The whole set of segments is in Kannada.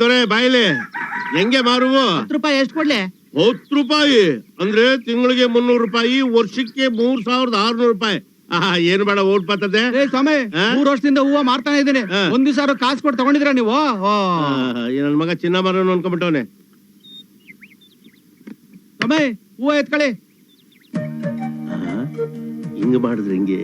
ದೊರೆ ಬಾಯಿಲೆ ಹೆಂಗೆ ಮಾರುವು? 10 ರೂಪಾಯಿ ಎಷ್ಟು ಕೊಡ್ಲಿ? 10 ರೂಪಾಯಿ ಅಂದ್ರೆ ತಿಂಗಳಿಗೆ 300 ರೂಪಾಯಿ, ವರ್ಷಕ್ಕೆ 3600 ರೂಪಾಯಿ. ಏನು ಬೇಡ ಓಟ್ ಬರ್ತದೆ. ಸ್ವಾಮಿ 3 ವರ್ಷದಿಂದ ಹೂವ ಮಾರ್ತಾನೆ ಇದ್ದೀನಿ. ಒಂದ್ ದಿವಸ ಕಾಸು ಕೊಟ್ಟು ತಗೊಂಡಿದ್ರ ನೀವು? ನನ್ ಮಗ ಚಿನ್ನ ಮಾರೋನು ಅನ್ಕೊಂಡ್ಬಿಟ್ಟವನೆ. ಸ್ವಾಮಿ ಹೂವ ಎತ್ಕೊಳ್ಳಿ. ಹಿಂಗ ಮಾಡಿದ್ರೆ ಹಿಂಗೆ.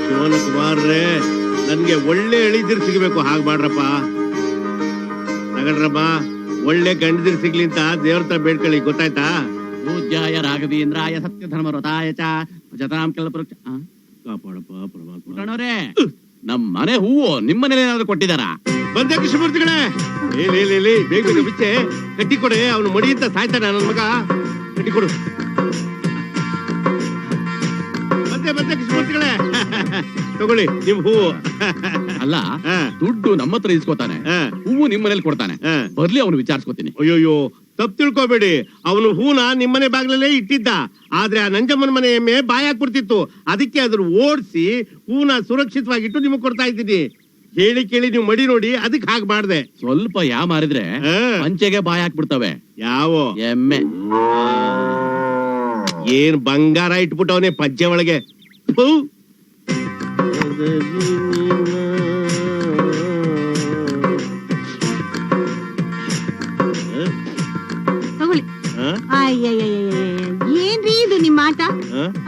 ಶಿವನಕುಮಾರ್ರೆ, ನನ್ಗೆ ಒಳ್ಳೆ ಎಳಿದಿರ್ ಸಿಗ್ಬೇಕು, ಹಾಗೆ ಮಾಡ್ರಪ್ಪ. ತಗಳ್ರಮ್ಮ, ಒಳ್ಳೆ ಗಂಡದಿರ್ ಸಿಗ್ಲಿ ಅಂತ ದೇವ್ರ ತರ ಬೇಡ್ಕೊಳ್ಳಿ, ಗೊತ್ತಾಯ್ತಾ? ಪೂಜ್ಯಾಯ ರಾಘವೇಂದ್ರಾಯ ಸತ್ಯ ಧರ್ಮ ವ್ರತಾಯ ಚ ಜತಾಂ ಕಲ್ಪವೃಕ್ಷ. ಕಾಪಾಡಪ್ಪ ಪರಮಾತ್ಮ. ನಮ್ ಮನೆ ಹೂವು ನಿಮ್ ಮನೇಲಿ ಏನಾದ್ರು ಕೊಟ್ಟಿದಾರ? ಬಂದೆ ಕೃಷ್ಣಮೂರ್ತಿಗಳೇ, ಬೇಗ ಬೇಗ ಬಿಚ್ಚೆ ಕಟ್ಟಿ ಕೊಡೆ. ಅವನು ಮಡಿ ಅಂತ ಸಾಯ್ತಾನೆ ನನ್ನ ಮಗ. ಕಟ್ಟಿ ಕೊಡು. ಬಂದೆ ಕೃಷ್ಣಮೂರ್ತಿಗಳೇ, ತಗೊಳ್ಳಿ ನಿಮ್ ಹೂವು. ಅಲ್ಲ, ದುಡ್ಡು ನಮ್ಮ ಹತ್ರ ಇಸ್ಕೋತಾನೆ, ಹೂವು ನಿಮ್ ಮನೇಲಿ ಕೊಡ್ತಾನೆ. ಬರ್ಲಿ ಅವನು ವಿಚಾರಿಸ್ಕೋತೀನಿ. ಅಯ್ಯೋಯ್ಯೋ, ತಪ್ಪು ತಿಳ್ಕೊಬೇಡಿ. ಅವನು ಹೂನ ನಿಮ್ಮನೆ ಬಾಗ್ಲಲ್ಲೇ ಇಟ್ಟಿದ್ದ. ಆದ್ರೆ ಆ ನಂಜಮ್ಮನ ಮನೆ ಎಮ್ಮೆ ಬಾಯಿ ಹಾಕ್ಬಿಡ್ತಿತ್ತು. ಅದಕ್ಕೆ ಅದ್ರ ಓಡಿಸಿ ಹೂನ ಸುರಕ್ಷಿತವಾಗಿಟ್ಟು ನಿಮಗ್ ಕೊಡ್ತಾ ಇದ್ದೀನಿ. ಹೇಳಿ ಕೇಳಿ ನೀವು ಮಡಿ ನೋಡಿ, ಅದಕ್ಕೆ ಹಾಗೆ ಮಾಡ್ದೆ. ಸ್ವಲ್ಪ ಮಾರಿದ್ರೆ ಪಂಚೆಗೆ ಬಾಯಿ ಹಾಕ್ಬಿಡ್ತವೆ. ಯಾವ ಎಮ್ಮೆ ಏನ್ ಬಂಗಾರ ಇಟ್ಬಿಟ್ಟವನೇ ಪಂಚೆ ಒಳಗೆ. ಏನ್ರಿ ಇದು ನಿಮ್ ಆಟ?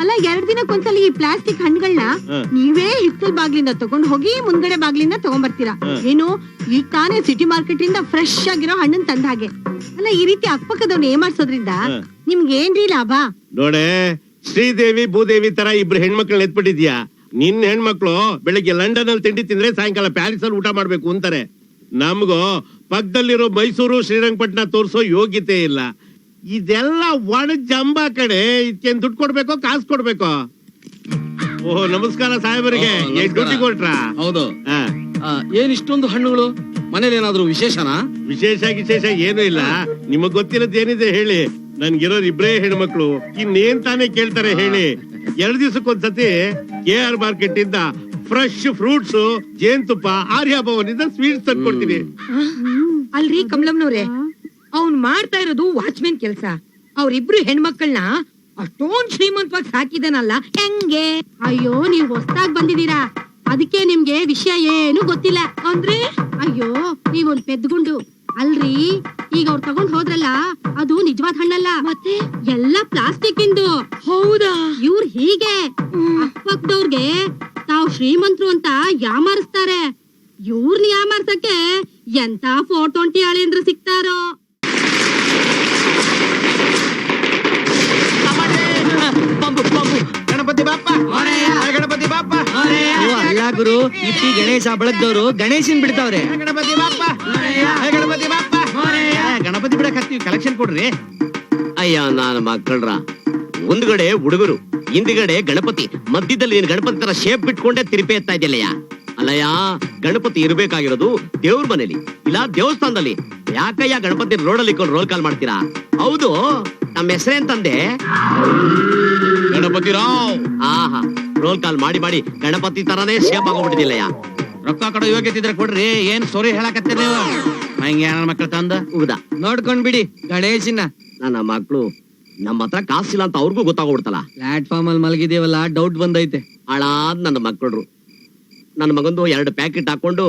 ಅಲ್ಲ, 2 ದಿನಕ್ಕೊಂದ್ಸಲ ಈ ಪ್ಲಾಸ್ಟಿಕ್ ಹಣ್ಣುಗಳನ್ನ ನೀವೇ ಹಿತ್ತಲ್ ಬಾಗ್ಲಿಂದ ತಗೊಂಡ್ ಹೋಗಿ ಮುಂದ್ಗಡೆ ಬಾಗ್ಲಿಂದ ತಗೊಂಡ್ ಬರ್ತೀರಾ. ಏನು ಈಗ ತಾನೇ ಸಿಟಿ ಮಾರ್ಕೆಟ್ ಇಂದ ಫ್ರೆಶ್ ಆಗಿರೋ ಹಣ್ಣನ್ ತಂದ ಹಾಗೆ. ಅಲ್ಲ, ಈ ರೀತಿ ಅಕ್ಕಪಕ್ಕದವ್ನ ಏಮಾರ್ಸೋದ್ರಿಂದ ನಿಮ್ಗೆ ಏನ್ರಿ ಲಾಭ? ನೋಡೆ, ಶ್ರೀದೇವಿ ಭೂದೇವಿ ತರ ಇಬ್ರು ಹೆಣ್ಮಕ್ಳನ್ನ ಎತ್ಬಿಟ್ಟಿದ್ಯಾ. ನಿನ್ ಹೆಣ್ಮಕ್ಳು ಬೆಳಿಗ್ಗೆ ಲಂಡನ್ ಅಲ್ಲಿ ತಿಂಡಿ ತಿಂದ್ರೆ ಸಾಯಂಕಾಲ ಪ್ಯಾರಿಸ್ ಅಲ್ಲಿ ಊಟ ಮಾಡ್ಬೇಕು ಅಂತಾರೆ. ನಮ್ಗೋ ಪಕ್ಕದಲ್ಲಿರೋ ಮೈಸೂರು ಶ್ರೀರಂಗಪಟ್ಟಣ ತೋರ್ಸೋ ಯೋಗ್ಯತೆ ಇಲ್ಲ. ಇದೆಲ್ಲ ಒಣ ಜಂಬ ಕಡೆ. ಇದಕ್ಕೇನ್ ದುಡ್ಡು ಕೊಡ್ಬೇಕೋ ಕಾಸು ಕೊಡ್ಬೇಕೋ? ಓಹ್, ನಮಸ್ಕಾರ ಸಾಹೇಬರಿಗೆ. ಡ್ಯೂಟಿ ಕೊಟ್ರಾ? ಹೌದು. ಏನ್ ಇಷ್ಟೊಂದು ಹಣ್ಣುಗಳು? ಮನೇಲಿ ಏನಾದ್ರು ವಿಶೇಷನಾ? ವಿಶೇಷ ಏನೂ ಇಲ್ಲ. ನಿಮಗ್ ಗೊತ್ತಿರೋದ್ ಏನಿದೆ ಹೇಳಿ? ನನ್ಗಿರೋರ್ ಇಬ್ರೇ ಹೆಣ್ಮಕ್ಳು, ಇನ್ನೇನ್ ತಾನೇ ಕೇಳ್ತಾರೆ ಹೇಳಿ? 2 ದಿವಸಕ್ಕೊಂದ್ಸತಿ KR ಮಾರ್ಕೆಟ್ ಇಂದ ಫ್ರೆಶ್ ಫ್ರೂಟ್ಸ್, ಜೇನುತುಪ್ಪ, ಆರ್ಯಾಭವನಿಂದ ಸ್ವೀಟ್ಸ್ ತಂದ್ಕೊಡ್ತೀನಿ. ಅಲ್ರಿ ಕಮಲಮ್ನವ್ರೆ, ಅವ್ನ್ ಮಾಡ್ತಾ ಇರೋದು ವಾಚ್ಮೆನ್ ಕೆಲ್ಸ. ಅವ್ರಿಬ್ರು ಹೆಣ್ಮಕ್ಳನ್ನ ಅಷ್ಟೊಂದ್ ಶ್ರೀಮಂತವಾಗಿ ಸಾಕಿದನಲ್ಲ, ಹೆಂಗೆ? ಅಯ್ಯೋ, ನೀವ್ ಹೊಸ್ದಾಗ್ ಬಂದಿದೀರಾ, ಅದಕ್ಕೆ ನಿಮ್ಗೆ ವಿಷಯ ಏನು ಗೊತ್ತಿಲ್ಲ ಅಂದ್ರೆ. ಅಯ್ಯೋ, ನೀವೊಂದ್ ಪೆದ್ಗುಂಡು ಅಲ್ರಿ. ಈಗ ಅವ್ರು ತಗೊಂಡ್ ಹೋದ್ರಲ್ಲ, ಅದು ನಿಜವಾದ ಹಣ್ಣಲ್ಲ, ಮತ್ತೆ ಎಲ್ಲ ಪ್ಲಾಸ್ಟಿಕ್ ಇಂದು. ಹೌದಾ? ಇವ್ರು ಹೀಗೆ ಅಕ್ಕಪಕ್ಕದವ್ರಿಗೆ ತಾವ್ ಶ್ರೀಮಂತರು ಅಂತ ಯಾಮಾರಿಸ್ತಾರೆ. ಇವ್ರನ್ನ ಯಾಮಾರ್ಸಕ್ಕೆ ಎಂತ 420 ಅಳಿಯಂದ್ರು ಸಿಗ್ತಾರೋ. ಗಣಪತಿ ಬಾಪ್ಪ, ಗಣಪತಿ ಬಾಪ್ಪ. ಅಲ್ಲ ಗುರು, ಇಟ್ಟಿ ಗಣೇಶ ಬೆಳಗ್ದವ್ರು ಗಣೇಶನ್ ಬಿಡ್ತಾವ್ರೆ. ಗಣಪತಿ ಬಾಪ್ಪ, ಗಣಪತಿ ಬಾಪ್ಪ. ಗಣಪತಿ ಬಿಡಕ್ ಹತ್ತೀವಿ, ಕಲೆಕ್ಷನ್ ಕೊಡ್ರಿ. ಅಯ್ಯ ನಾನು ಮಕ್ಕಳ್ರ, ಮುಂದ್ಗಡೆ ಹುಡುಗರು, ಹಿಂದ್ಗಡೆ ಗಣಪತಿ, ಮಧ್ಯದಲ್ಲಿ ನೀನ್ ಗಣಪತಿ ತರ ಶೇಪ್ ಬಿಟ್ಕೊಂಡೆ ತಿರುಪೆ ಎತ್ತಾ ಇದೆಯಲ್ಲಯ್ಯ. ಅಲ್ಲಯ್ಯ, ಗಣಪತಿ ಇರ್ಬೇಕಾಗಿರೋದು ದೇವ್ರ ಮನೇಲಿ, ಇಲ್ಲ ದೇವಸ್ಥಾನದಲ್ಲಿ. ಯಾಕಯ್ಯ ಗಣಪತಿ ರೋಡಲ್ಲಿ ರೋಲ್ ಕಾಲ್ ಮಾಡ್ತೀರಾ? ಹೌದು, ನಮ್ಮ ಹೆಸರೇಂತಂದೆ? ಗಣಪತಿ ರಾವ್. ಆಹಾ, ರೋಲ್ ಕಾಲ್ ಮಾಡಿ ಮಾಡಿ ಗಣಪತಿ ತರಾನೇ ಶೇಪ್ ಆಗೋಗ್ಬಿಟ್ಟಿದಿಲ್ಲಯ್ಯ. ರೊಕ್ಕ ಕೊಡೋ ಯೋಗ್ಯತೆ ಇದ್ರೆ ಕೊಡ್ರಿ, ಏನ್ ಸೋರಿ ಹೇಳಕತ್ತೀರಿ ನೀವು? ಹಂಗೆ ಮಕ್ಳು ತಂದ ಹೌದಾ? ನೋಡ್ಕೊಂಡ್ ಬಿಡಿ ಗಣೇಶನ. ನನ್ನ ಮಕ್ಳು ನಮ್ಮ ಹತ್ರ ಕಾಸಿಲ್ಲ ಅಂತ ಅವ್ರಿಗೂ ಗೊತ್ತಾಗ್ಬಿಡ್ತಲ್ಲ. ಪ್ಲಾಟ್ಫಾರ್ಮ್ ಅಲ್ಲಿ ಮಲಗಿದೇವಲ್ಲ, ಡೌಟ್ ಬಂದೈತೆ. ಹಾಳಾದ್ ನನ್ನ ಮಕ್ಕಳು. ನನ್ನ ಮಗಂದು 2 ಪ್ಯಾಕೆಟ್ ಹಾಕೊಂಡು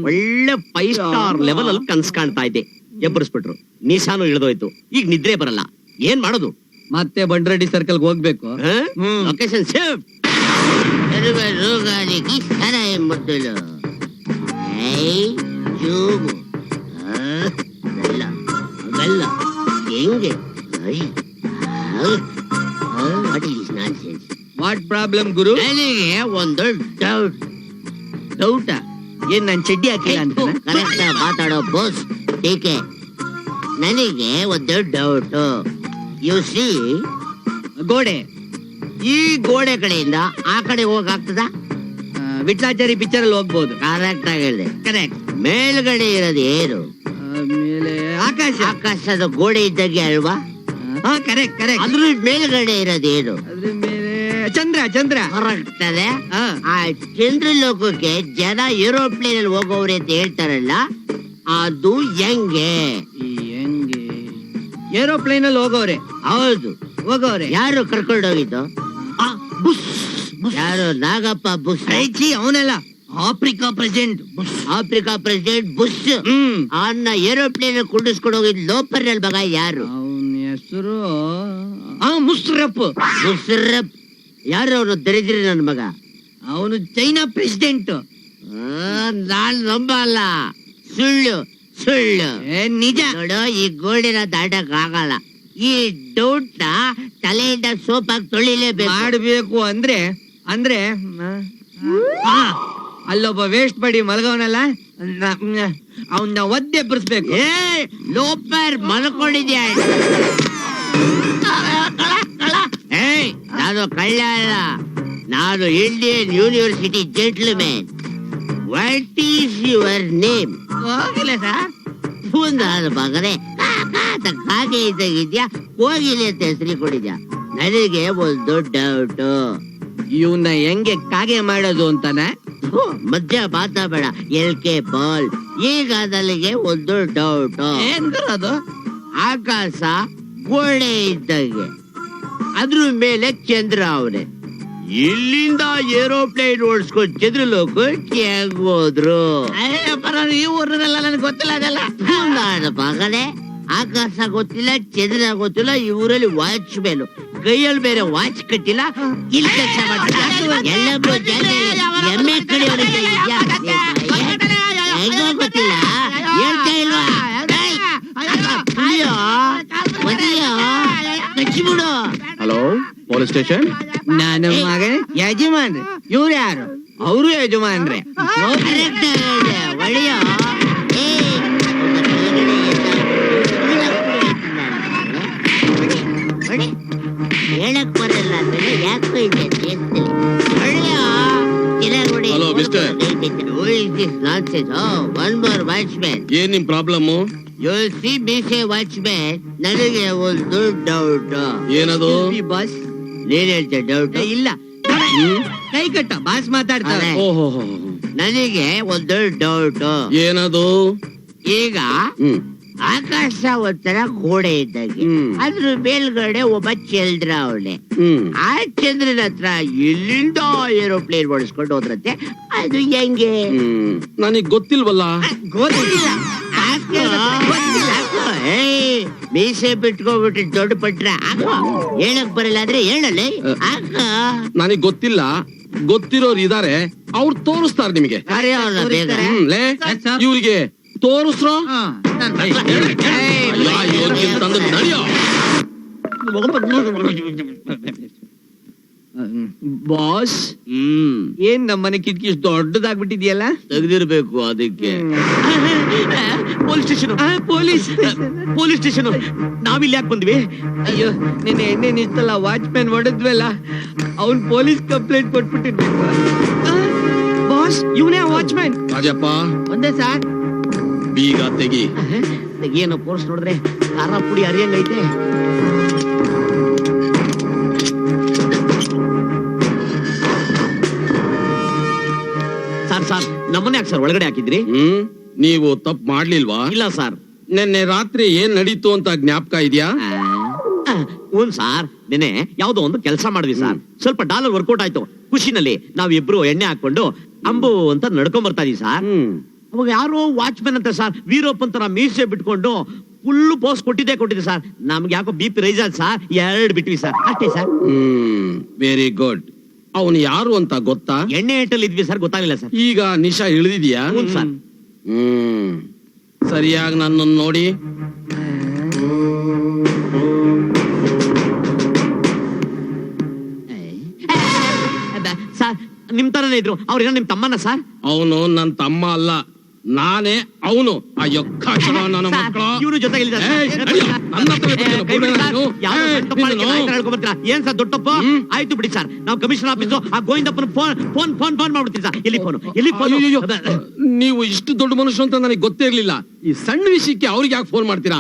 ಒಳ್ಳೆ 5 ಸ್ಟಾರ್ ಲೆವೆಲ್ ಅಲ್ಲಿ ಕನ್ಸ್ ಕಾಣ್ತಾ ಇದ್ದೆ. ಎಬ್ಬರಿಸ್ಬಿಟ್ರು, ನಿಶಾನು ಇಳಿದೋಯ್ತು. ಈಗ ನಿದ್ರೆ ಬರಲ್ಲ, ಏನ್ ಮಾಡೋದು? ಮತ್ತೆ ಬಂಡ್ರೆಡ್ಡಿ ಸರ್ಕಲ್ ಹೋಗ್ಬೇಕು. Location shift. ಹೆಂಗೆ? ವಾಟ್ ಪ್ರಾಬ್ಲಮ್ ಗುರು? ನನಗೆ ಒಂದು ಡೌಟ. ಏನ್ ನನ್ ಚಡ್ಡಿ ಹಾಕಿಲ್ಲ ಅಂತ ಕರೆಕ್ಟ್ ಮಾತಾಡೋ ಬೋಸ್. ಟೀಕೆ, ನನಗೆ ಒಂದು ಡೌಟ್. ಯು ಸಿ, ಗೋಡೆ, ಈ ಗೋಡೆ ಕಡೆಯಿಂದ ಆ ಕಡೆ ಹೋಗಾಗ್ತದ? ವಿಟ್ಲಾಚಾರಿ ಪಿಕ್ಚರ್ ಅಲ್ಲಿ ಹೋಗ್ಬೋದು. ಕರೆಕ್ಟ್ ಆಗಿ ಹೇಳಿದೆ. ಕರೆಕ್ಟ್. ಮೇಲ್ಗಡೆ ಇರೋದು ಏನು? ಮೇಲೆ ಆಕಾಶ. ಆಕಾಶದ ಗೋಡೆ ಇದ್ದಾಗೆ ಅಲ್ವಾ? Correct correct. ಅದ್ರ ಮೇಲ್ಗಡೆ ಇರೋದೇನು? ಅದ್ರ ಮೇಲೆ ಚಂದ್ರ ಚಂದ್ರ. ಹೊರಗ್ತದೆ. ಹಾ. ಆ ಚಂದ್ರ ಲೋಕಕ್ಕೆ ಜನ ಏರೋಪ್ಲೇನ್ ಅಲ್ಲಿ ಹೋಗೋವ್ರೆ ಅಂತ ಹೇಳ್ತಾರಲ್ಲ, ಅದು ಹೆಂಗೆ? ಹೆಂಗೆ? ಏರೋಪ್ಲೇನ್ ಅಲ್ಲಿ ಹೋಗೋರೆ. ಹೌದು. ಹೋಗೋರೆ. ಯಾರು ಕರ್ಕೊಂಡು ಹೋಗಿದ್ದು? ಯಾರು? ನಾಗಪ್ಪ ಬುಷ್. ಅವನಲ್ಲ, Africa president. Africa president Bush ಅವನ್ನ ಏರೋಪ್ಲೇನ್ ಕುಂಡಿಸ್ಕೊಂಡು ಹೋಗಿದ್ ಲೋಪರ್ ಮಗ ಯಾರು? ಅವನ ಹೆಸರು ಮುಷ್ರಫ್. ಮುಷರಫ್. ಯಾರು ಅವನು? ದರಿದ್ರಿ ನನ್ ಮಗ. ಅವನು ಚೈನಾ ಪ್ರೆಸಿಡೆಂಟ್. ನಾನ್ ನಂಬಲ್ಲ. ಸುಳ್ಳು ಸುಳ್ಳು. ನಿಜ. ನೋಡು, ಈ ಗೋಲ್ಡಿನ ದಾಟಕ್ ಆಗಲ್ಲ. ಈ ಡೌಟ್ ನ ತಲೆಯಿಂದ ಸೋಪಾಗಿ ತೊಳಿಲೇಬೇಕು. ಮಾಡ್ಬೇಕು ಅಂದ್ರೆ ಅಂದ್ರೆ ಅಲ್ಲೊಬ್ಬ ವೇಸ್ಟ್ ಬಡಿ ಮಲಗವನಲ್ಲ, ಅವನ್ನ ಒದ್ದೆ ಎಬ್ಬರಿಸ್ಬೇಕು. ಏ ಲೋಪರ್ ಮಲ್ಕೊಂಡಿದ್ಯಾ? ಏಯ್, ನಾನು ಕಳ್ಳ ಅಲ್ಲ, ನಾನು Indian university gentleman. What is your name? ಹೋಗಿಲ್ಲ ಸರ್. ನಾನು ಮಗನೇ ಕಾಗೆ ಇದ್ದಾಗಿದ್ಯಾ, ಹೋಗಿಲ್ಲ ಅಂತ ಹೆಸರಿ ಕೊಡಿದ್ಯಾ? ನನಗೆ ಒಂದು ಡೌಟ್. ಇವನ್ನ ಹೆಂಗೆ ಕಾಗೆ ಮಾಡೋದು ಅಂತಾನೆ. ಮಧ್ಯ ಮಾತಾಬೇಡ, LK ಬಾಲ್. ಈಗ ನನಗೆ ಒಂದು ಡೌಟ್. ಅದು ಆಕಾಶ ಗೋಡೆ ಇದ್ದಂಗೆ, ಅದ್ರ ಮೇಲೆ ಚಂದ್ರ ಅವನೇ. ಇಲ್ಲಿಂದ ಏರೋಪ್ಲೇನ್ ಓಡಿಸ್ಕೊಂಡು ಚಂದ್ರ ಲೋಕಕ್ಕೆ ಹೆಂಗ್ ಹೋದ್ರು? ಈ ಊರಲ್ಲ, ನನಗೆ ಗೊತ್ತಿಲ್ಲ ಅದೆಲ್ಲ. ನಾನು ಮಗನೇ, ಆಕಾಶ ಗೊತ್ತಿಲ್ಲ, ಚಂದ್ರ ಗೊತ್ತಿಲ್ಲ, ಈ ಊರಲ್ಲಿ ವಾಚ್ ಮ್ಯಾನ್ ಕೈಯಲ್ಲಿ ಬೇರೆ ವಾಚ್ ಕಟ್ಟಿಲ್ಲ, ಇಲ್ಲಿ ಕೆಲಸ ಮಾಡ್ತಿಲ್ಲ. ಎಲ್ಲರೂ ಎಮ್ಮೆ ಕಡೆಯವರಿಗೆ ಹೆಂಗೋ ಗೊತ್ತಿಲ್ಲ, ಹೇಳ್ತಾ ಇಲ್ವಾ? ಕಚ್ಚಿಬಿಡು. Hello, police station. ನಾನು ಮಗನೇ ಯಜಮಾನ್ರಿ. ಇವ್ರು ಯಾರು? ಅವರು ಯಜಮಾನ್ರೆ. ಕರೆಕ್ಟ್ ಹೇಳಿದೆ, ಒಳ್ಳೆಯ. ಹೇಳಕ್ ಬರಲ್ಲ ಅಂದ್ರೆ ಯಾಕೋ ಇದೆ ದೇಶದಲ್ಲಿ. ಒಳ್ಳೆಯ ಚೆನ್ನಾಗಿ. Hello, mister. One more watchman. ಏನ್ ನಿಮ್ ಪ್ರಾಬ್ಲಮ್? ಯು ಸಿ ಮೀಸೆ ವಾಚ್ಮ್ಯಾನ್, ನನಗೆ ಒಂದು ಡೌಟ್. ಏನದು? ಬಾಸ್ ನೀನ್ ಹೇಳ್ತೆ ಡೌಟ್? ಇಲ್ಲ, ಕೈ ಕಟ್ಟ ಬಾಸ್ ಮಾತಾಡ್ತಾರೆ. ಓಹೋ, ನನಗೆ ಒಂದು ಡೌಟ್. ಏನದು? ಈಗ ಆಕಾಶ ಒಂಥರ ಗೋಡೆ ಇದ್ದಂಗೆ, ಅದ್ರ ಮೇಲ್ಗಡೆ ಒಬ್ಬ ಚಂದ್ರ ಅವಳೆ. ಆ ಚಂದ್ರನ ಹತ್ರ ಇಲ್ಲಿಂದ ಏರೋಪ್ಲೇನ್ ಓಡಿಸ್ಕೊಂಡು ಹೋದ್ರಂತೆ, ಅದು ಹೆಂಗೆ? ನನಗ್ ಗೊತ್ತಿಲ್ವಲ್ಲ. ಗೊತ್ತಿಲ್ಲ. ಮೀಸೆ ಬಿಟ್ಕೋಬಿಟ್ಟು ದೊಡ್ಡ ಪಟ್ರ ಹೇಳಕ್ ಬರಲ್ಲ ಅಂದ್ರೆ ಹೇಳಲ್ಲ. ನನಗ್ ಗೊತ್ತಿಲ್ಲ, ಗೊತ್ತಿರೋರು ಇದಾರೆ, ಅವ್ರು ತೋರಿಸ್ತಾರೆ ನಿಮಗೆ. ಕರೆಯೋಲ್ಲ ಬೇಗ. ಇವ್ರಿಗೆ ತೋರಿಸ್ರೋ? ಬಾಸ್, ಏನ್ ನಮ್ಮನೆ ಕಿಟಕಿ ದೊಡ್ಡದಾಗ್ಬಿಟ್ಟಿದ್ಯಲ್ಲ? ತೆಗ್ದಿರ್ಬೇಕು ಅದಕ್ಕೆ. Police station, police police station. ನಾವಿಲ್ಲಿ ಯಾಕೆ ಬಂದ್ವಿ? ಅಯ್ಯೋ, ನಿನ್ನೆ ಎಣ್ಣೆ ನಿಂತಲ್ಲ ವಾಚ್ಮ್ಯಾನ್ ಹೊಡೆದ್ವಲ್ಲ, ಅವ್ನ್ ಪೊಲೀಸ್ ಕಂಪ್ಲೇಂಟ್ ಕೊಟ್ಬಿಟ್ಟಿರ್ಬೇಕು. ಬಾಸ್, ಇವನೇ ವಾಚ್ಮ್ಯಾನ್. ರಾಜಪ್ಪ, ಒಂದೇ ಸಾರ್. ಬೀಗ ತೆಗಿ. ಏನೋ ಪೋಸ್ಟ್ ನೋಡಿದ್ರೆ ಖಾರ ಪುಡಿ ಅರಿಯಂಗೈತೆ. ಸರ್, ನಮ್ಮನ್ನ ಯಾಕೆ ಸರ್ ಒಳಗಡೆ ಹಾಕಿದ್ರಿ? ನೀವು ತಪ್ಪು ಮಾಡ್ಲಿಲ್ವಾ? ಇಲ್ಲ ಸರ್. ನಿನ್ನೆ ರಾತ್ರಿ ಏನ್ ನಡೀತು ಅಂತ ಜ್ಞಾಪಕ ಇದೆಯಾ? ಹ್ಞೂ ಸರ್, ನೆನೆ ಯಾವ್ದೋ ಒಂದು ಕೆಲಸ ಮಾಡಿದ್ವಿ ಸರ್. ಸ್ವಲ್ಪ ಡಾಲರ್ ವರ್ಕೌಟ್ ಆಯ್ತು. ಖುಷಿನಲ್ಲಿ ನಾವಿಬ್ರು ಎಣ್ಣೆ ಹಾಕೊಂಡು ಅಂಬು ಅಂತ ನಡ್ಕೊಂಡ್ ಬರ್ತಾ ಇದೀವಿ ಸರ್. ಅವಾಗ ಯಾರೋ ವಾಚ್ಮ್ಯಾನ್ ಅಂತ ಸರ್, ವೀರಪ್ಪ ಅಂತರ ಮೀಸೆ ಬಿಟ್ಕೊಂಡು ಫುಲ್ ಪೋಸ್ ಕೊಟ್ಟಿದ್ದೆ ಸರ್. ನಮ್ಗೆ ಯಾಕೋ BP ರೈಸ್ ಆಯ್ತು ಸರ್, 2 ಬಿಟ್ವಿ ಸರ್, ಅಷ್ಟೇ ಸರ್. Very good. ಅವನು ಯಾರು ಅಂತ ಗೊತ್ತಾ? ಎಣ್ಣೆ ಏಟಲ್ಲಿ ಇದ್ವಿ ಸರ್, ಗೊತ್ತಾಗಿಲ್ಲ ಸರ್. ಈಗ ನಿಶಾ ಇಳಿದಿದ್ಯಾ? ಹ್ಞೂ ಸರ್. ಸರಿಯಾಗಿ ನನ್ನನ್ನು ನೋಡಿ. ಸರ್, ನಿಮ್ ತರನೇ ಇದ್ರು. ಅವ್ರೇನೋ ನಿಮ್ ತಮ್ಮನ ಸರ್? ಅವನು ನನ್ನ ತಮ್ಮ ಅಲ್ಲ, ನಾನೇ ಅವನು. ಅಯ್ಯೋ ಕಾಶವ ನನ್ನ ಮಕ್ಕಳು. ಇವನು ಜೊತೆಗೆ ಏನ್ ಸರ್ ದೊಡ್ಡಪ್ಪ? ಆಯ್ತು ಬಿಡಿ ಸರ್, ನಾವು ಕಮಿಷನರ್ ಆಫೀಸು ಆ ಗೋವಿಂದಪ್ಪನ ಫೋನ್ ಮಾಡ್ಬಿಡ್ತೀವಿ ಸರ್. ಎಲ್ಲಿ ಫೋನ್? ನೀವು ಇಷ್ಟು ದೊಡ್ಡ ಮನುಷ್ಯ ಅಂತ ನನಗೆ ಗೊತ್ತೇ ಇರ್ಲಿಲ್ಲ. ಈ ಸಣ್ಣ ವಿಷಯಕ್ಕೆ ಅವ್ರಿಗೆ ಯಾಕೆ ಫೋನ್ ಮಾಡ್ತೀರಾ?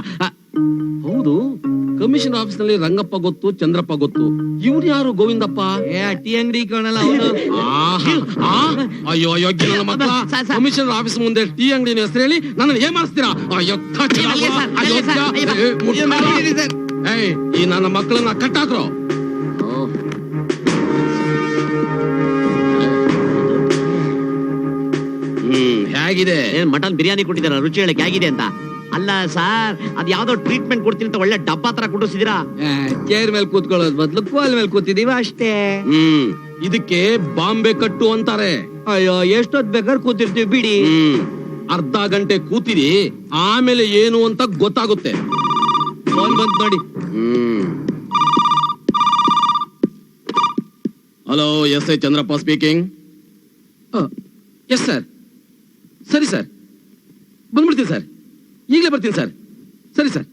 ಹೌದು, ಕಮಿಷನ್ ಆಫೀಸ್ ನಲ್ಲಿ ರಂಗಪ್ಪ ಗೊತ್ತು, ಚಂದ್ರಪ್ಪ ಗೊತ್ತು. ಇವ್ರು ಯಾರು ಗೋವಿಂದಪ್ಪ? ಏ ಟೀ ಅಂಗಡಿ ಕಾಣಲ್ಲ ಅವನು. ಆಹಾ, ಆ? ಅಯ್ಯೋ ಅಯ್ಯೋ ನನ್ನ ಮಕ್ಕಳ, ಕಮಿಷನರ್ ಆಫೀಸ್ ಮುಂದೆ ಟೀ ಅಂಗಡಿ ಹೆಸರು ಹೇಳಿ ನನ್ನ ಏನ್ ಮಾಡಿಸ್ತೀರಾ? ಅಯ್ಯೋ ಈ ನನ್ನ ಮಕ್ಕಳನ್ನ ಕಟ್ಟಾಕ್ರೋ. ಹೇಗಿದೆ? ಏನ್ ಮಟನ್ ಬಿರಿಯಾನಿ ಕೊಟ್ಟಿದಾರ, ರುಚಿ ಹೇಳಕ್ ಹೇಗಿದೆ ಅಂತ? ಅಲ್ಲ ಸರ್, ಅದ್ ಯಾವ್ದೋ ಟ್ರೀಟ್ಮೆಂಟ್ ಕೊಡ್ತೀನಿ ಅಂತ ಒಳ್ಳೆ ಡಬ್ಬಾ ತರ ಕೊಟ್ಟಿಸಿದಿರಾ. ಚೇರ್ ಮೇಲೆ ಕೂತ್ಕೊಳ್ಳೋದ್ ಬದ್ಲು ಕೋಲ್ ಮೇಲೆ ಕೂತಿದೀವ ಅಷ್ಟೇ. ಇದಕ್ಕೆ ಬಾಂಬೆ ಕಟ್ಟು ಅಂತಾರೆ. ಅಯ್ಯೋ ಎಷ್ಟೊತ್ ಬೇಕಾದ್ರೆ ಕೂತಿರ್ತೀವಿ ಬಿಡಿ. ಅರ್ಧ ಗಂಟೆ ಕೂತಿರಿ, ಆಮೇಲೆ ಏನು ಅಂತ ಗೊತ್ತಾಗುತ್ತೆ. ಫೋನ್ ಬಂತ್ ನೋಡಿ. Hello, S I Chandrappa speaking. Yes sir. ಸರಿ ಸರ್, ಬಂದ್ಬಿಡ್ತೀನಿ ಸರ್, ಈಗಲೇ ಬರ್ತೀನಿ ಸರ್. ಸರಿ ಸರ್.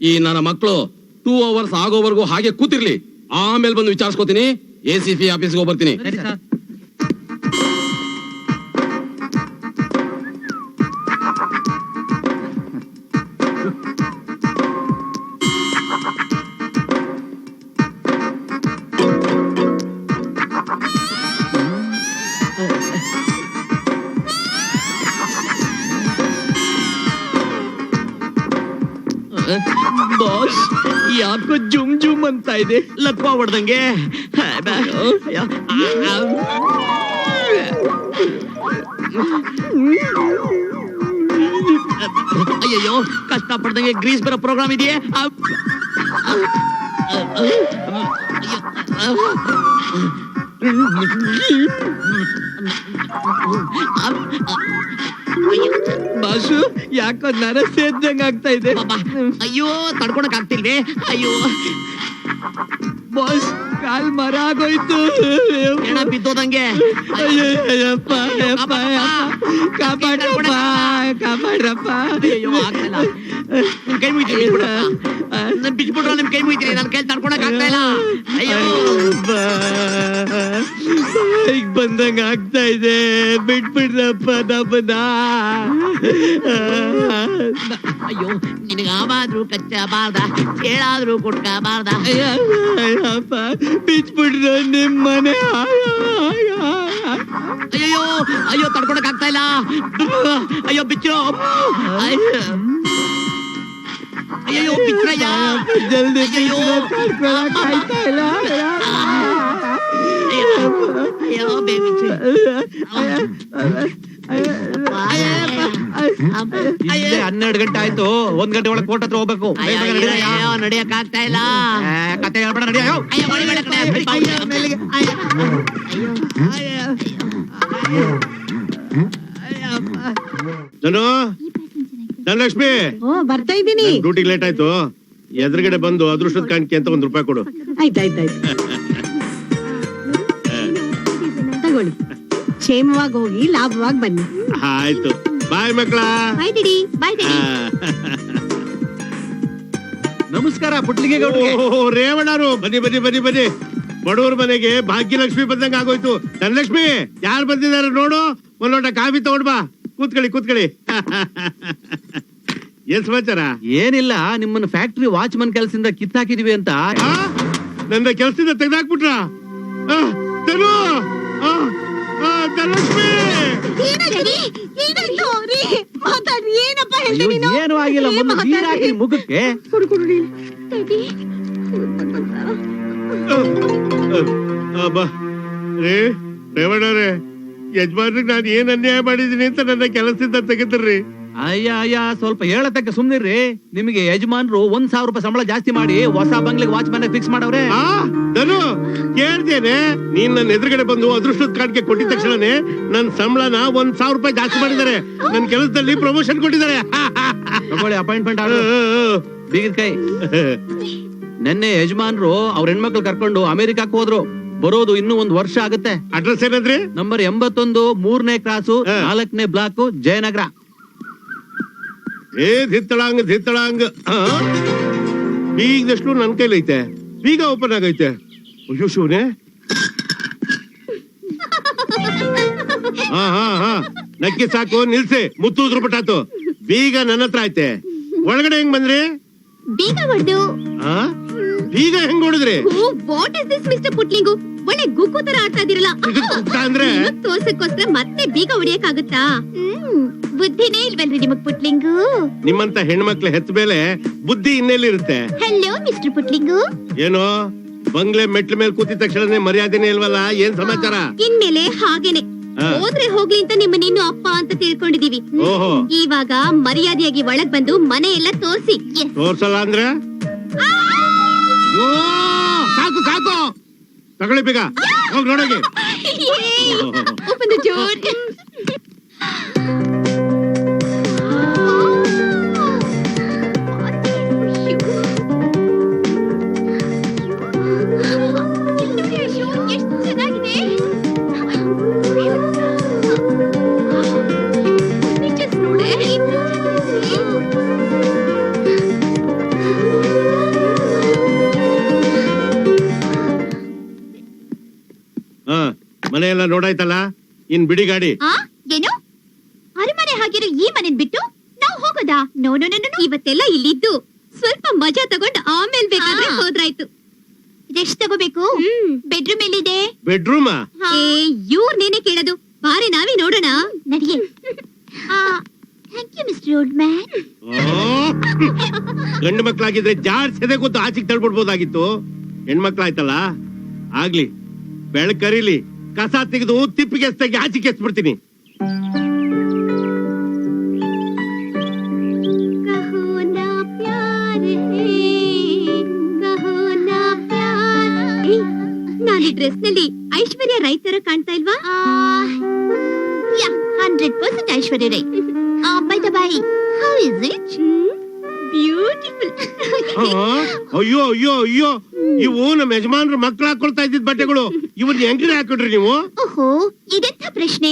ಈ ನನ್ನ ಮಕ್ಕಳು 2 hours ಆಗೋವರೆಗೂ ಹಾಗೆ ಕೂತಿರ್ಲಿ, ಆಮೇಲೆ ಬಂದು ವಿಚಾರಿಸ್ಕೋತೀನಿ. ACP ಆಫೀಸ್ಗೆ ಹೋಗ್ಬರ್ತೀನಿ. ಬಾಸ್ ಯಾಕೋ ಜುಮ್ ಜುಮ್ ಅಂತ ಇದೆ. ಲಕ್ವಾ ಹೊಡ್ದಂಗೆ. ಅಯ್ಯಯ್ಯೋ, ಕಷ್ಟ ಪಡ್ದಂಗೆ ಗ್ರೀಸ್ ಬರೋ ಪ್ರೋಗ್ರಾಮ್ ಇದೆಯೇ? ಬಾಸು ಯಾಕೋ ನರ ಸೇದ್ದಂಗ ಆಗ್ತಾ ಇದೆ. ಅಯ್ಯೋ, ತಡ್ಕೊಳಕ್ ಆಗ್ತಿಲ್ವೇ? ಅಯ್ಯೋ ಬಾಸ್, ಕಾಲ್ ಮರ ಆಗೋಯ್ತು. ಹೆಣ ಬಿದ್ದೋದಂಗೆ. ಅಯ್ಯಪ್ಪ ಕಾಪಾಡ್ರಪ್ಪ, ಕಾಪಾಡ್ರಪ್ಪ. ಅಯ್ಯೋ, ಆಗ್ತಿಲ್ಲ. ನಿಮ್ ಕೈ ಮುಗಿತೀನಿ, ಬಿಚ್ಬಿಟ್ರ ನಿಮ್ ಕೈ ಮುಗಿತೀನಿ. ನನ್ ಕೈ ತಡ್ಕೊಳಕ್ ಆಗ್ತಾ ಇಲ್ಲ. ಅಯ್ಯೋ, ಈಗ ಬಂದಂಗ ಆಗ್ತಾ ಇದೆ. ಬಿಟ್ಬಿಡ್ರಪ್ಪ ನಮ್ಮನ್ನ. ಅಯ್ಯೋ, ನಿನಗಾವಾದ್ರೂ ಕಚ್ಚಬಾರ್ದ, ಹೇಳಾದ್ರೂ ಕೊಟ್ಕಬಾರ್ದ. ಅಯ್ಯಪ್ಪ ಬಿಚ್ಬಿಡ್ರ ನಿಮ್ಮನೆ. ಅಯ್ಯೋ ಅಯ್ಯೋ, ತಡ್ಕೊಳಕ್ ಆಗ್ತಾ ಇಲ್ಲ. ಅಯ್ಯೋ ಬಿಚ್ಚು. ಅಯ್ಯೋ ಬಿಚ್ರಯ್ಯ, ಜಲ್ದಿ ಅಯ್ಯೋ. ಆಗ್ತಾ ಇಲ್ಲ. ಅಯ್ಯೋ ಬೇಗ ಬಿಚ್ಚು. ಇಲ್ಲೇ 12 ಗಂಟೆ ಆಯ್ತು. 1 ಗಂಟೆ ಒಳಗೆ ಕೋರ್ಟ್ ಹತ್ರ ಹೋಗ್ಬೇಕು. ಅಯ್ಯೋ, ನಡಿಯಕ್ ಆಗ್ತಾ ಇಲ್ಲ. ಕತೆ ಹೇಳ್ಬೇಡ, ನಡಿಯ. ಅಯ್ಯೋ, ಹೊಡಿಬೇಡ ಕಣೆ. ಜನು, ಧನಲಕ್ಷ್ಮಿ, ಓ ಬರ್ತಾ ಇದ್ದೀನಿ. ಡ್ಯೂಟಿಗೆ ಲೇಟ್ ಆಯ್ತು. ಎದುರುಗಡೆ ಬಂದು ಅದೃಷ್ಟದ ಕಾಣಿಕೆ ಅಂತ ₹1 ಕೊಡು. ಆಯ್ತಾಯ್ತಾಯ್ತು, ತಗೊಳ್ಳಿ. ಕ್ಷೇಮವಾಗಿ ಹೋಗಿ ಲಾಭವಾಗಿ ಬನ್ನಿ. ಆಯ್ತು, ಬಾಯ್ ಮಕ್ಕಳ. ಬಾಯ್ ಡಿಡಿ. ಬಾಯ್ ಡಿಡಿ. ನಮಸ್ಕಾರ ಪುಟ್ಲಿಗೆ ಗೌಡ್ರಿಗೆ. ಓ ರೇವಣ್ಣರು, ಬನ್ನಿ ಬನ್ನಿ ಬನ್ನಿ ಬನ್ನಿ. ಬಡವ್ರ ಮನೆಗೆ ಭಾಗ್ಯಲಕ್ಷ್ಮಿ ಬಂದಂಗ ಆಗೋಯ್ತು. ಧನಲಕ್ಷ್ಮಿ, ಯಾರು ಬಂದಿದ್ದಾರೆ ನೋಡು. ಒಂದ್ ಲೋಟ ಕಾಫಿ ತಗೊಂಡ್ ಬಾ. ಕೂತ್ಕೊಳ್ಳಿ ಕೂತ್ಕೊಳ್ಳಿ. ಏನ್ ಸಮಾಚಾರ? ಏನಿಲ್ಲ, ನಿಮ್ಮನ್ನ ಫ್ಯಾಕ್ಟರಿ ವಾಚ್ಮನ್ ಕೆಲಸದಿಂದ ಕಿತ್ತಾಕಿದೀವಿ ಅಂತ. ನನ್ನ ಕೆಲ್ಸದಿಂದ ತೆಗ್ದಾಕ್ಬಿಟ್ರ? ಧನು, ಧನಲಕ್ಷ್ಮಿ. ಏನು ಆಗಿಲ್ಲ, ಮೊದಲು ನೀರ್ ಹಾಕಿ ಮುಖಕ್ಕೆ. ರೇವಣ್ಣವ್ರೆ, ಯಜಮಾನ್ರಿಗೆ ನಾನು ಏನ್ ಅನ್ಯಾಯ ಮಾಡಿದೀನಿ ಅಂತ ನನ್ನ ಕೆಲಸದಿಂದ ತೆಗೆದ್ರಿ. ಅಯ್ಯ ಅಯ್ಯ, ಸ್ವಲ್ಪ ಹೇಳತಕ್ಕ ಸುಮ್ನಿರ್ರಿ. ನಿಮಗೆ ಯಜಮಾನ್ರು ₹1,000 ಸಂಬಳ ಜಾಸ್ತಿ ಮಾಡಿ ಹೊಸ ಬಂಗ್ಲೆಗೆ ವಾಚ್ಮನ್ ಫಿಕ್ಸ್ ಮಾಡವ್ರೆ. ಧನು, ಕೇಳ್ದೇನೆ? ನೀನ್ ನನ್ನ ಎದುರುಗಡೆ ಬಂದು ಅದೃಷ್ಟದ ಕಾಣಿಕೆ ಕೊಟ್ಟಿದ ತಕ್ಷಣನೇ ನನ್ನ ಸಂಬಳನ ₹1,000 ಜಾಸ್ತಿ ಮಾಡಿದ್ದಾರೆ. ನನ್ನ ಕೆಲಸದಲ್ಲಿ ಪ್ರಮೋಷನ್ ಕೊಟ್ಟಿದ್ದಾರೆ. ತಗೊಳ್ಳಿ, ಅಪಾಯಿಂಟ್ಮೆಂಟ್ ಆರ್ಡರ್. ಬೀಗದ ಕೈ. ನೆನ್ನೆ ಯಜಮಾನ್ರು ಅವ್ರ ಹೆಣ್ಮಕ್ಳು ಕರ್ಕೊಂಡು ಅಮೆರಿಕಕ್ಕೆ ಹೋದ್ರು. ಬರೋದು ಇನ್ನೂ 1 ವರ್ಷ ಆಗುತ್ತೆ. ಅಡ್ರೆಸ್ ಏನಂದ್ರಿ? ನಂಬರ್ 81, 3ನೇ ಕ್ರಾಸು, 4ನೇ ಬ್ಲಾಕ್, ಜಯನಗರ. ಧಿತ್ತಳಾಂಗ್ ಧಿತ್ತಳಾಂಗ್. ಬೀಗದಷ್ಟು ನನ್ ಕೈಲೈತೆ. ಬೀಗ ಓಪನ್ ಆಗೈತೆ. ಅಯ್ಯೋ ಶಿವನೇ. ಹಾ ನಕ್ಕಿ ಸಾಕು, ನಿಲ್ಸಿ. ಮುತ್ತೂದ್ರು ಪಟಾತು. ಬೀಗ ನನ್ನ ಹತ್ರ ಐತೆ. ಒಳಗಡೆ ಹೆಂಗ್ ಬಂದ್ರಿ? ಬೀಗ ಹೊಡೆದು. ಆ? ಈಗ ಹೆಂಗ್ ಹೊಡೆದ್ರಿ? ವಾಟ್ ಇಸ್ ದಿಸ್ ಮಿಸ್ಟರ್ ಪುಟ್ಲಿಂಗು? ಒಳ್ಳೆ ಗುಕ್ಕು ತರ ಆಡ್ತಾ ಇದೀರಲ್ಲ. ಇದು ಗುಕ್ಕ ಅಂದ್ರೆ? ತೋರ್ಸಕ್ಕೋಸ್ಕರ ಮತ್ತೆ ಬೀಗ ಹೊಡಿಯಕ್ಕಾಗತ್ತಾ? ಬುದ್ಧಿನೇ ಇಲ್ವಲ್ರಿ ನಿಮಗ್ ಪುಟ್ಲಿಂಗು? ನಿಮ್ಮಂತ ಹೆಣ್ಮಕ್ಳು ಹೆತ್ತ ಮೇಲೆ ಬುದ್ಧಿ ಇನ್ನೆಲ್ಲಿರುತ್ತೆ? Hello mister ಪುಟ್ಲಿಂಗು. ಏನೋ ಬಂಗ್ಲೆ ಮೆಟ್ಲ ಮೇಲೆ ಕೂತಿದ ತಕ್ಷಣ ಮರ್ಯಾದೆನೇ ಇಲ್ವಲ್ಲ, ಏನ್ ಸಮಾಚಾರ? ಇನ್ಮೇಲೆ ಹಾಗೇನೆ ಹಾ. ಹೋದ್ರೆ ಹೋಗ್ಲಿ ಅಂತ ನಿಮ್ಮನ್ನ ಇನ್ನು ಅಪ್ಪ ಅಂತ ತಿಳ್ಕೊಂಡಿದೀವಿ. ಓಹೋ, ಇವಾಗ ಮರ್ಯಾದೆಯಾಗಿ ಒಳಗ್ ಬಂದು ಮನೆ ಎಲ್ಲ ತೋರ್ಸಿ. Yes. ತೋರ್ಸಲ್ಲ ಅಂದ್ರೆ? ಓ, ಸಾಕು ಸಾಕು, ತಗೊಳ್ಳಿ ಬೇಗ, ಹೋಗ್ ನೋಡೋಗಿ. Open the door. ಎಷ್ಟ್ ಚೆನ್ನಾಗಿದೆ. Just ನೋಡೆ. ಹಾ, ಮನೆ ಎಲ್ಲ ನೋಡಾಯ್ತಲ್ಲ, ಇನ್ ಬಿಡಿ ಗಾಡಿ. ಆ ಏನು ಅರಮನೆ ಹಾಗಿರೋ ಈ ಮನೆ ಬಿಟ್ಟು ನಾವು ಹೋಗೋದಾ? ನೋ ನೋ ನೋ ನೋ, ಇವತ್ತೆಲ್ಲ ಇಲ್ಲಿದ್ದು ಸ್ವಲ್ಪ ಮಜಾ ತಗೊಂಡು ಆಮೇಲೆ ಬೇಕಾದ್ರೆ ಹೋದ್ರಾಯ್ತು. ರೆಸ್ಟ್ ತಗೋಬೇಕು. ಬೆಡ್ರೂಮ್ ಎಲ್ಲಿದೆ? ಬೆಡ್ರೂಮಾ? ಏ ಇವ್ರನ್ನೇನೆ ಕೇಳೋದು, ಬಾರಿ ನಾವೇ ನೋಡೋಣ. ನಡಿಯೇ. Thank you mister old man. ಗಂಡು ಮಕ್ಳಾಗಿದ್ರೆ ಜಾರ್ ಸೆದೆ ಕೂತು ಆಚೆಗೆ ತಳ್ಬಿಡ್ಬೋದಾಗಿತ್ತು. ಹೆಣ್ಮಕ್ಳಾಯ್ತಲ್ಲ, ಆಗ್ಲಿ, ಬೆಳಕರಿಲಿ, ಕಸ ತೆಗೆದು ತಿಪ್ಪಿಗೆ ತೆಗಿ ಆಚೆಗೆ ಎಸ್ಬಿಡ್ತೀನಿ. ನಾನು ಈ ಡ್ರೆಸ್ ನಲ್ಲಿ ಐಶ್ವರ್ಯ ರೈ ತರ ಕಾಣ್ತಾ ಇಲ್ವಾ? 100% Aishwarya Rai. By the by, how is it? Beautiful. ಅಯ್ಯೋ ಅಯ್ಯೋ ಅಯ್ಯೋ, ಇವು ನಮ್ಮ ಯಜಮಾನ್ರ ಮಕ್ಳು ಹಾಕೊಳ್ತಾ ಇದ್ದಿದ್ ಬಟ್ಟೆಗಳು, ಇವನ್ ಹೆಂಗ್ರಿ ಹಾಕೊಂಡ್ರಿ ನೀವು? ಓಹೋ, ಇದೆಂತ ಪ್ರಶ್ನೆ?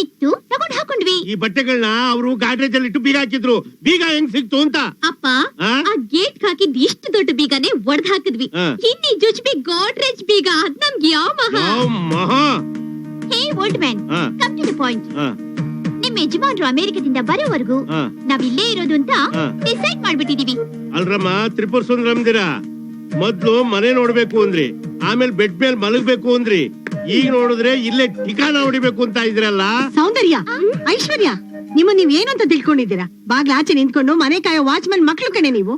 ಇತ್ತು, ತಗೊಂಡ್ ಹಾಕೊಂಡ್ವಿ. ಈ ಬಟ್ಟೆಗಳನ್ನ ಅವರು ಗಾಡ್ರೇಜ್ ಅಲ್ಲಿ ಇಟ್ಟು ಬೀಗ ಹಾಕಿದ್ರು, ಬೀಗ ಹೆಂಗ್ ಸಿಕ್ತು ಅಂತ. ಅಪ್ಪ, ಆ ಗೇಟ್ ಹಾಕಿದ್ ಇಷ್ಟು ದೊಡ್ಡ ಬೀಗನೆ ಒಡೆದ್ ಹಾಕಿದ್ವಿ. ಇನ್ನಿ ಜುಜ್ಬಿ ಗೋಡ್ರೇಜ್ ಬೀಗ, ಅದ್ ನಮ್ಗೆ ಯಾವ ಮಹಾ. Hey old man, come to the point. ನಿಮ್ ಯಜಮಾನ್ರು ಅಮೆರಿಕದಿಂದ ಬರೋವರೆಗೂ ನಾವ್ ಇಲ್ಲೇ ಇರೋದು ಅಂತ ಡಿಸೈಡ್ ಮಾಡ್ಬಿಟ್ಟಿದೀವಿ. ಅಲ್ರಮ್ಮ ತ್ರಿಪುರ ಸುಂದರಮ್ದಿರ, ಮೊದ್ಲು ಮನೆ ನೋಡ್ಬೇಕು ಅಂದ್ರಿ, ಆಮೇಲೆ ಬೆಡ್ ಮೇಲೆ ಮಲಗ್ಬೇಕು ಅಂದ್ರಿ, ಈಗ ನೋಡಿದ್ರೆ ಇಲ್ಲೇ ಠಿಕಾಣ ಹೊಡಿಬೇಕು ಅಂತ ಇದ್ರಲ್ಲ. ಸೌಂದರ್ಯ, ಐಶ್ವರ್ಯ, ನೀವ್ ಏನಂತ ತಿಳ್ಕೊಂಡಿದ್ದೀರಾ? ಬಾಗ್ಲ ಆಚೆ ನಿಂತ್ಕೊಂಡು ಮನೆ ಕಾಯೋ ವಾಚ್ಮನ್ ಮಕ್ಳು ಕಣೆ ನೀವು.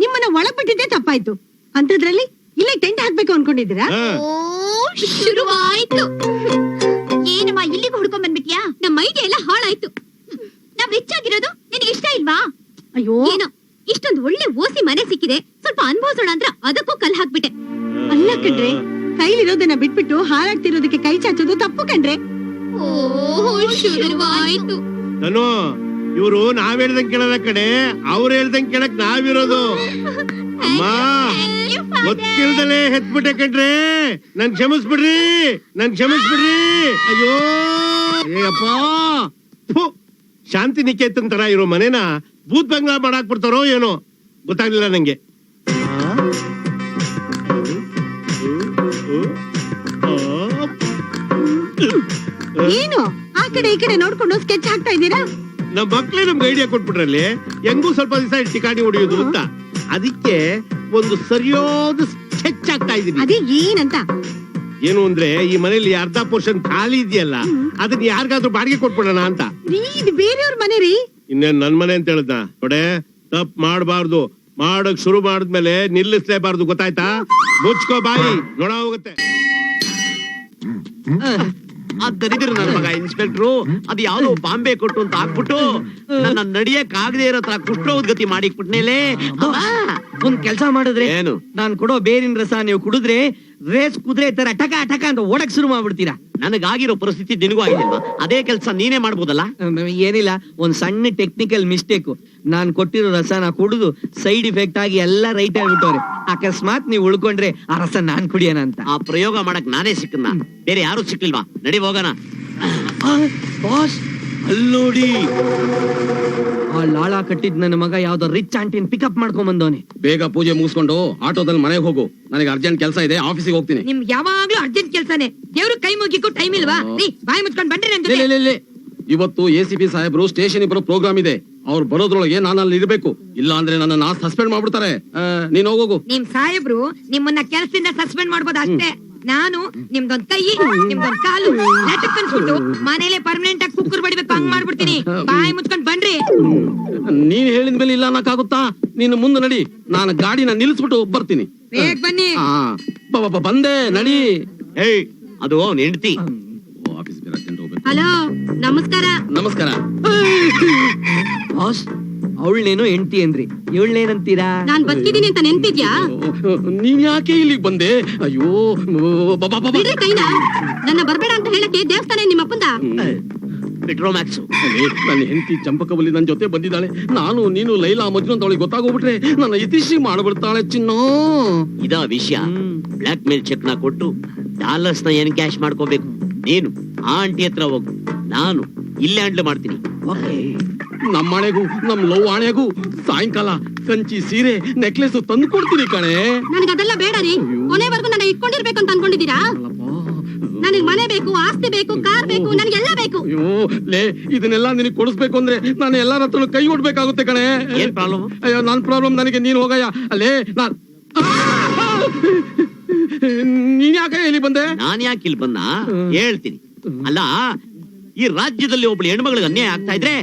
ನಿಮ್ಮನ್ನ ಒಳಗ್ ಬಿಟ್ಟಿದ್ದೆ ತಪ್ಪಾಯ್ತು. ಅಂತದ್ರಲ್ಲಿ ಇಲ್ಲೇ ಟೆಂಟ್ ಹಾಕ್ಬೇಕು ಅನ್ಕೊಂಡಿದ್ದೀರಾ? ಓ, ಶುರುವಾಯ್ತು. ಏನಮ್ಮ ಇಲ್ಲಿಗೆ ಹುಡ್ಕೊಂಡ್ ಬಂದ್ಬಿಟ್ಯಾ? ನಮ್ಮ ಐಡಿಯಾ ಎಲ್ಲ ಹಾಳಾಯ್ತು. ನಾವ್ ರಿಚ್ ಆಗಿರೋದು ನಿನಗೆ ಇಷ್ಟ ಇಲ್ವಾ? ಅಯ್ಯೋ, ಏನೋ ಇಷ್ಟೊಂದು ಒಳ್ಳೆ ಓಸಿ ಮನೆ ಸಿಕ್ಕಿದೆ, ಸ್ವಲ್ಪ ಅನ್ಭವಿಸೋಣ ಅಂದ್ರ ಅದಕ್ಕೂ ಕಲ್ ಹಾಕ್ಬಿಟ್ಟೆ. ಅಲ್ಲ ಕಣ್ರೆ, ಕೈಲಿರೋದನ್ನ ಬಿಟ್ಬಿಟ್ಟು ಹಾಳಾಗ್ತಿರೋದಕ್ಕೆ ಕೈ ಚಾಚೋದು ತಪ್ಪು ಕಣ್ರೆ. ಓ, ಶುರುವಾಯ್ತು. ನಾನು ಇವ್ರು ನಾವ್ ಹೇಳ್ದಂಗ್ ಕೇಳಲ್ಲ ಕಡೆ, ಅವ್ರು ಹೇಳ್ದಂಗ್ ಕೇಳಕ್ ನಾವಿರೋದು. ಅಮ್ಮ, ಗೊತ್ತಿಲ್ದಲೇ ಹೆತ್ಬಿಟ್ಟೆ ಕಣ್ರೆ, ನನ್ ಕ್ಷಮಿಸ್ಬಿಡ್ರಿ, ಅಯ್ಯೋ ಅಯ್ಯಪ್ಪ. ಶಾಂತಿ ನಿಕೇತನ್ ತರ ಇರೋ ಮನೇನ ಭೂತ್ ಬಂಗ್ಲಾ ಮಾಡಾಕ್ ಬಿಡ್ತಾರೋ ಏನೋ ಗೊತ್ತಾಗ್ಲಿಲ್ಲ ನಂಗೆ. ಏನು ಆ ಕಡೆ ಈ ಕಡೆ ನೋಡ್ಕೊಂಡು ಸ್ಕೆಚ್ ಹಾಕ್ತಾ ಇದ್ದೀರಾ? ನಮ್ ಮಕ್ಳೇ ನಮ್ಗೆ ಐಡಿಯಾ ಕೊಟ್ಬಿಟ್ರಲ್ಲಿ ಹೆಂಗೂ ಸ್ವಲ್ಪ ದಿವಸ ಟಿಕಾಣಿ ಹೊಡಿಯೋದು ಅಂತ. ಅದಕ್ಕೆ ಒಂದು ಸರಿಯಾದ ಸ್ಕೆಚ್ ಆಗ್ತಾ ಇದೀನಿ. ಅದೇ ಏನಂತ? ಏನು ಅಂದ್ರೆ, ಈ ಮನೇಲಿ ಅರ್ಧ ಪೋರ್ಷನ್ ಖಾಲಿ ಇದೆಯಲ್ಲ, ಅದನ್ನ ಯಾರಿಗಾದ್ರೂ ಬಾಡಿಗೆ ಕೊಟ್ಬಿಡೋಣ ಅಂತ. ಇದು ಬೇರೆಯವ್ರ ಮನೆ ರೀ. ಇನ್ನೇನ್ ನನ್ ಮನೆ ಅಂತ ಹೇಳ್ದ ನೋಡೆ. ತಪ್ಪು ಮಾಡಬಾರ್ದು, ಮಾಡಕ್ ಶುರು ಮಾಡಿದ್ಮೇಲೆ ನಿಲ್ಲಿಸ್ಲೇಬಾರ್ದು, ಗೊತ್ತಾಯ್ತಾ? ಮುಚ್ಕೋ ಬಾಯಿ, ನೋಡ ಹೋಗುತ್ತೆ. ದರಿದ್ರ ನನ್ನ ಮಗ ಇನ್ಸ್ಪೆಕ್ಟ್ರು ಅದು ಯಾವ್ದೋ ಬಾಂಬೆ ಕೊಟ್ಟು ಅಂತ ಹಾಕ್ಬಿಟ್ಟು ನನ್ನ ನಡಿಯಕ್ ಆಗದೆ ಇರೋ ತರ ಕುಷ್ಠೋದ್ಗತಿ ಮಾಡಿಕ್ಬಿಟ್ನೇಲೆ. ಒಂದ್ ಕೆಲ್ಸ ಮಾಡಿದ್ರೆ ಏನು? ನಾನ್ ಕೊಡೋ ಬೇರಿನ ರಸ ನೀವು ಕುಡಿದ್ರೆ ರೇಸ್ ಕುದುರೆ ತರ ಟಕ ಟಕ ಅಂತ ಓಡಕ್ ಶುರು ಮಾಡ್ಬಿಡ್ತೀರಾ. ನನಗಾಗಿರೋ ಪರಿಸ್ಥಿತಿ ನಿನಗೂ ಆಗಿಲ್ವಾ? ಅದೇ ಕೆಲಸ ನೀನೇ ಮಾಡ್ಬೋದಲ್ಲ. ಏನಿಲ್ಲ, ಒಂದ್ ಸಣ್ಣ ಟೆಕ್ನಿಕಲ್ ಮಿಸ್ಟೇಕ್. ನಾನ್ ಕೊಟ್ಟಿರೋ ರಸನ ಕುಡಿದು ಸೈಡ್ ಇಫೆಕ್ಟ್ ಆಗಿ ಎಲ್ಲ ರೈಟ್ ಆಗ್ಬಿಟ್ಟವ್ರೆ. ಅಕಸ್ಮಾತ್ ನೀವು ಉಳ್ಕೊಂಡ್ರೆ ಆ ರಸ ನಾನ್ ಕುಡಿಯೋಣ ಅಂತ. ಆ ಪ್ರಯೋಗ ಮಾಡಕ್ ನಾನೇ ಸಿಕ್ಕನ್ನ, ಬೇರೆ ಯಾರು ಸಿಕ್ಲಿಲ್ವಾ? ನಡಿ ಹೋಗೋಣ. ಬಾಸ್ ಅಲ್ಲೋಡಿ, ಆ ಲಾಳ ಕಟ್ಟಿದ್ ನನ್ನ ಮಗ ಯಾವ್ದೋ ರಿಚ್ ಆಂಟಿನ್ ಪಿಕಪ್ ಮಾಡ್ಕೊಂಡ್ ಬಂದವನೆ. ಬೇಗ ಪೂಜೆ ಮುಗಿಸ್ಕೊಂಡು ಆಟೋದಲ್ಲಿ ಮನೆಗೆ ಹೋಗು, ನನಗೆ ಅರ್ಜೆಂಟ್ ಕೆಲಸ ಇದೆ, ಆಫೀಸಿಗೆ ಹೋಗ್ತೀನಿ. ನಿಮ್ಗೆ ಯಾವಾಗ್ಲೂ ಅರ್ಜೆಂಟ್ ಕೆಲ್ಸಾನೆ. ದೇವ್ರು ಕೈ ಮುಗಿಕ್ಕೂ ಟೈಮ್ ಇಲ್ವಾ? ರೀ, ಬಾಯಿ ಮುಚ್ಕೊಂಡ್ ಬನ್ರಿ ನನ್ ಜೊತೆ. ಇವತ್ತು ACP ಸಾಹೇಬ್ರು ಸ್ಟೇಷನ್ ಬರೋ ಪ್ರೋಗ್ರಾಮ್ ಇದೆ. ಅವ್ರು ಬರೋದ್ರೊಳಗೆ ನಾನು ಅಲ್ಲಿ ಇರ್ಬೇಕು, ಇಲ್ಲ ಅಂದ್ರೆ ನನ್ನ ಸಸ್ಪೆಂಡ್ ಮಾಡ್ಬಿಡ್ತಾರೆ. ನೀನ್ ಹೋಗು. ನಿಮ್ ಸಾಹೇಬ್ರು ನಿಮ್ಮನ್ನ ಕೆಲಸದಿಂದ ಸಸ್ಪೆಂಡ್ ಮಾಡ್ಬೋದು ಅಷ್ಟೇ. ನಾನು ನಿಮ್ದೊಂದ್ ಕೈ ನಿಮ್ದೊಂದ್ ಕಾಲು ಲಟಕ್ಕನ್ಸ್ಬಿಟ್ಟು ಮನೇಲೆ ಪರ್ಮನೆಂಟ್ ಆಗಿ ಕುಕ್ಕರ್ ಬಡಿಬೇಕು ಹಂಗ್ ಮಾಡ್ಬಿಡ್ತೀನಿ. ಬಾಯಿ ಮುಚ್ಕೊಂಡ್ ಬನ್ರಿ. ನೀನ್ ಹೇಳಿದ ಮೇಲೆ ಇಲ್ಲ ಅನ್ನಕ್ಕಾಗುತ್ತಾ? ನೀನು ಮುಂದೆ ನಡಿ, ನಾನು ಗಾಡಿನ ನಿಲ್ಲಿಸ್ಬಿಟ್ಟು ಬರ್ತೀನಿ. ಬೇಗ ಬನ್ನಿ. ಬಂದೆ, ನಡಿ. ಏಯ್, ಅದು ಅವ್ನ ಹೆಂಡತಿ. ಆಫೀಸ್ ಅರ್ಜೆಂಟ್ ಹೋಗ್ಬೇಕು. ಹಲೋ, ನಮಸ್ಕಾರ. ನಮಸ್ಕಾರ. ಬಾಸ್, ಅವಳನೇನೋ ಹೆಂಡತಿ ಅಂದ್ರಿ, ಇವಳನೇನಂತೀರಾ? ನಾನ್ ಬದುಕಿದೀನಿ ಅಂತ ನೆನ್ಪಿದ್ಯಾ? ನೀನ್ ಯಾಕೆ ಇಲ್ಲಿಗೆ ಬಂದೆ? ಅಯ್ಯೋ ಬಿಡ್ರಿ ಕೈನ. ನನ್ನ ಬರ್ಬೇಡ ಅಂತ ಹೇಳಕ್ಕೆ ದೇವಸ್ಥಾನ ನಿಮ್ಮ ಅಪ್ಪಂದ. ಪೆಟ್ರೋಮ್ಯಾಕ್ಸ್. ನನ್ನ ಹೆಂಡತಿ ಚಂಪಕವಲ್ಲಿ ನನ್ ಜೊತೆ ಬಂದಿದ್ದಾಳೆ. ನಾನು ನೀನು ಲೈಲಾ ಮಜ್ನು ಅಂತ ಅವಳಿಗೆ ಗೊತ್ತಾಗೋಗ್ಬಿಟ್ರೆ ನನ್ನ ಇತಿಶ್ರೀ ಮಾಡ್ಬಿಡ್ತಾಳೆ. ಚಿನ್ನ, ಇದ ವಿಷಯ. ಬ್ಲಾಕ್ ಮೇಲ್ ಚೆಕ್ ನ ಕೊಟ್ಟು ಡಾಲರ್ಸ್ ನ ಏನ್ ಕ್ಯಾಶ್ ಮಾಡ್ಕೋಬೇಕು. ನೀನು ಆ ಆಂಟಿ ಹತ್ರ ಹೋಗು, ನಾನು ಇಲ್ಲೇ ಹ್ಯಾಂಡ್ಲ್ ಮಾಡ್ತೀನಿ. ನಮ್ಮ ಮನೆಗೂ ನಮ್ ಲವ್ ಆಣೆಗೂ ಸಾಯಂಕಾಲ ಕಂಚಿ ಸೀರೆ ನೆಕ್ಲೆಸ್ ತಂದು ಕೊಡ್ತೀನಿ ಕಣೆ. ನನಗೆ ಅದೆಲ್ಲ ಬೇಡ ರೀ. ಕೊನೆವರೆಗೂ ನನ್ನ ಇಟ್ಕೊಂಡಿರ್ಬೇಕು ಅಂತ ಅನ್ಕೊಂಡಿದ್ದೀರಾ? ನನಗ್ ಮನೆ ಬೇಕು, ಆಸ್ತಿ ಬೇಕು, ಕಾರ್ ಬೇಕು, ನನಗೆಲ್ಲ ಬೇಕು. ಅಯ್ಯೋ ಲೇ, ಇದನ್ನೆಲ್ಲ ನಿನಗೆ ಕೊಡಿಸ್ಬೇಕು ಅಂದ್ರೆ ನಾನು ಎಲ್ಲಾರ ಹತ್ರ ಕೈ ಕೊಡ್ಬೇಕಾಗುತ್ತೆ ಕಣೆ. ಏನ್ ಪ್ರಾಬ್ಲಮ್? ಅಯ್ಯೋ, ನನ್ ಪ್ರಾಬ್ಲಮ್ ನನಗೆ ನೀನ್ ಹೋಗಯ್ಯ. ಅಲ್ಲೇ ನೀನ್ ಯಾಕೆ ಇಲ್ಲಿ ಬಂದೆ? ನಾನ್ ಯಾಕೆ ಇಲ್ಲಿ ಬಂದ ಹೇಳ್ತೀನಿ. ಅಲ್ಲ, ಈ ರಾಜ್ಯದಲ್ಲಿ ಒಬ್ಳು ಹೆಣ್ಮಗಳಿಗೆ ಅನ್ಯಾಯ ಆಗ್ತಾ ಇದ್ರೆ